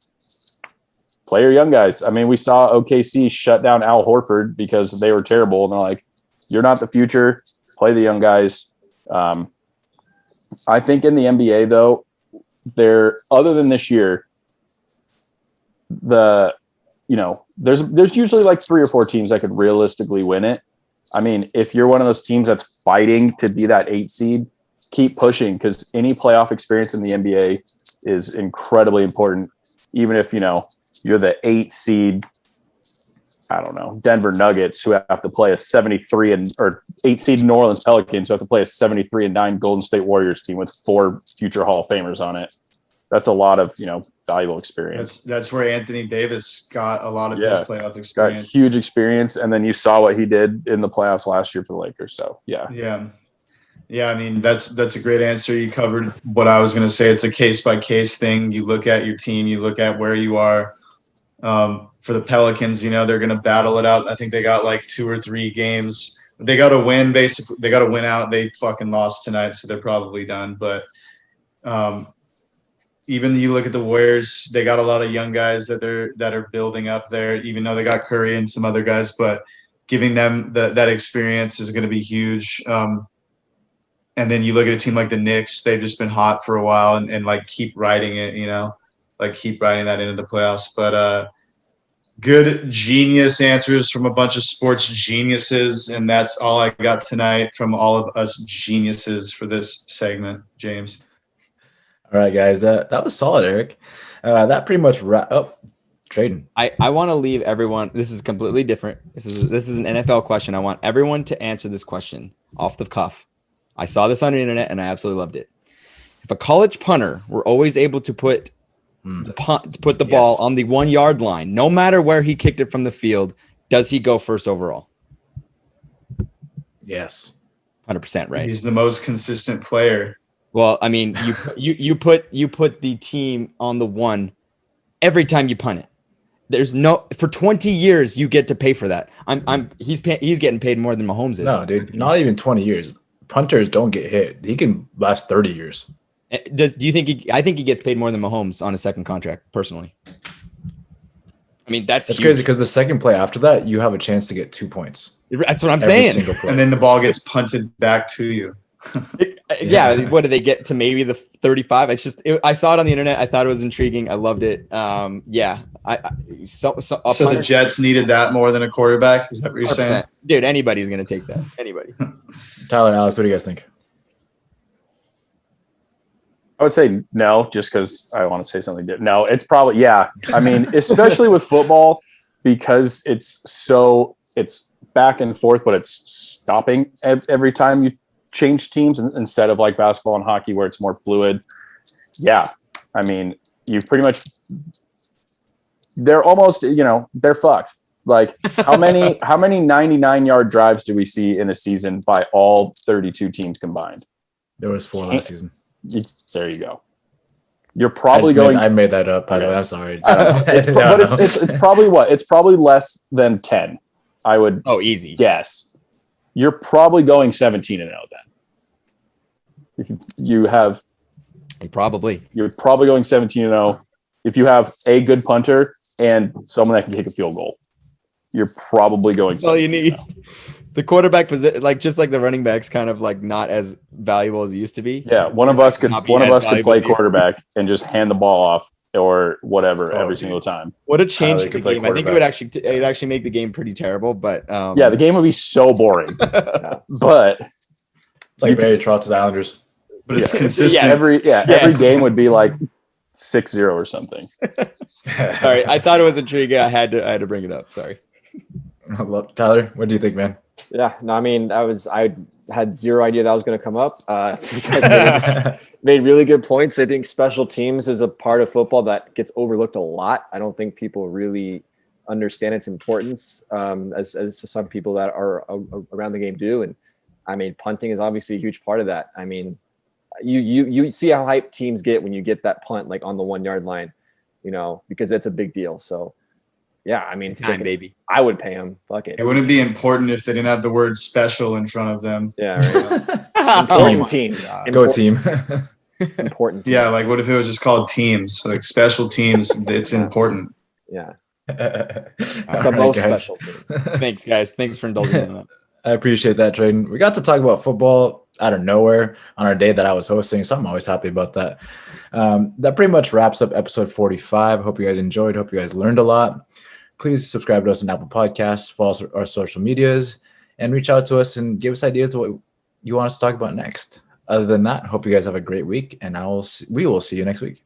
Speaker 3: play your young guys. I mean, we saw OKC shut down Al Horford because they were terrible. And they're like, you're not the future. Play the young guys. I think in the NBA, though, other than this year, there's usually like 3 or 4 teams that could realistically win it. I mean, if you're one of those teams that's fighting to be that 8 seed, keep pushing, because any playoff experience in the NBA is incredibly important. Even if, you're the 8 seed, I don't know, Denver Nuggets, who have to play a or 8 seed New Orleans Pelicans, who have to play a 73-9 Golden State Warriors team with 4 future Hall of Famers on it. That's a lot of, valuable experience.
Speaker 4: That's where Anthony Davis got a lot of his playoff experience.
Speaker 3: Got huge experience, and then you saw what he did in the playoffs last year for the Lakers. So
Speaker 4: yeah. I mean, that's a great answer. You covered what I was going to say. It's a case by case thing. You look at your team, you look at where you are. For the Pelicans, they're going to battle it out. I think they got like 2 or 3 games. They got to win. Basically, they got to win out. They fucking lost tonight, so they're probably done. But even you look at the Warriors, they got a lot of young guys that are building up there, even though they got Curry and some other guys, but giving them that experience is going to be huge. And then you look at a team like the Knicks, they've just been hot for a while and like keep riding it, keep riding that into the playoffs. But good genius answers from a bunch of sports geniuses. And that's all I got tonight from all of us geniuses for this segment, James.
Speaker 1: All right, guys, that was solid, Eric. That pretty much Tradon.
Speaker 2: I want to leave everyone. This is completely different. This is an NFL question. I want everyone to answer this question off the cuff. I saw this on the internet and I absolutely loved it. If a college punter were always able to put the ball on the 1 yard line, no matter where he kicked it from the field, does he go first overall?
Speaker 1: Yes,
Speaker 2: 100%. Right.
Speaker 4: He's the most consistent player. Well,
Speaker 2: I mean, you put the team on the 1 every time you punt it. There's for 20 years you get to pay for that. He's getting paid more than Mahomes is.
Speaker 1: No, dude, not even 20 years. Punters don't get hit. He can last 30 years.
Speaker 2: Do you think I think he gets paid more than Mahomes on a second contract, personally. I mean, that's
Speaker 1: crazy because the second play after that, you have a chance to get 2 points.
Speaker 2: That's what I'm saying.
Speaker 4: And then the ball gets punted back to you.
Speaker 2: Yeah, what do they get to maybe the 35? I saw it on the internet. I thought it was intriguing. I loved it. So
Speaker 4: the Jets needed that more than a quarterback. Is that what you're 100%. Saying?
Speaker 2: Dude, anybody's going to take that. Anybody.
Speaker 1: Tyler and Alex, what do you guys think?
Speaker 3: I would say no, just because I want to say something different. No, it's probably, yeah. I mean, especially with football, because it's back and forth, but it's stopping every time you change teams instead of like basketball and hockey where it's more fluid. Yeah. I mean, you pretty much, they're almost, they're fucked. Like how many 99-yard drives do we see in a season by all 32 teams combined?
Speaker 1: There was 4 last season.
Speaker 3: There you go. You're probably
Speaker 1: I made that up. By the way, I'm sorry.
Speaker 3: It's probably what? It's probably less than 10. I would.
Speaker 2: Oh, easy.
Speaker 3: Yes. You're probably going 17-0 then. You're probably going 17-0 if you have a good punter and someone that can kick a field goal. You're probably going.
Speaker 2: That's all you need. The quarterback position, just like the running backs, kind of like not as valuable as it used to be.
Speaker 3: Yeah, one of us could play quarterback and just hand the ball off or whatever every single time.
Speaker 2: What a change in the game! I think it would actually make the game pretty terrible. But
Speaker 3: the game would be so boring. But
Speaker 1: it's like Barry Trotz's Islanders.
Speaker 4: But it's consistent.
Speaker 3: Every game would be like 6-0 or something.
Speaker 2: All right, I thought it was intriguing. I had to bring it up. Sorry.
Speaker 1: Tyler, what do you think, man?
Speaker 5: Yeah, no, I mean, I had zero idea that was going to come up. You guys made really good points. I think special teams is a part of football that gets overlooked a lot. I don't think people really understand its importance as some people that are around the game do. And I mean, punting is obviously a huge part of that. I mean, you see how hyped teams get when you get that punt like on the 1 yard line, because it's a big deal. So. Yeah, I mean,
Speaker 2: baby.
Speaker 5: I would pay him. Fuck it.
Speaker 4: It wouldn't be important if they didn't have the word special in front of them.
Speaker 5: Yeah, right. Important teams.
Speaker 1: Go team.
Speaker 5: Important teams.
Speaker 4: Yeah, like what if it was just called teams? Like special teams, it's important.
Speaker 5: Yeah.
Speaker 2: The
Speaker 5: most special team.
Speaker 2: Thanks, guys. Thanks for indulging in that.
Speaker 1: I appreciate that, Tradon. We got to talk about football out of nowhere on our day that I was hosting, so I'm always happy about that. That pretty much wraps up episode 45. Hope you guys enjoyed. Hope you guys learned a lot. Please subscribe to us on Apple Podcasts, follow our social medias, and reach out to us and give us ideas of what you want us to talk about next. Other than that, hope you guys have a great week, and we will see you next week.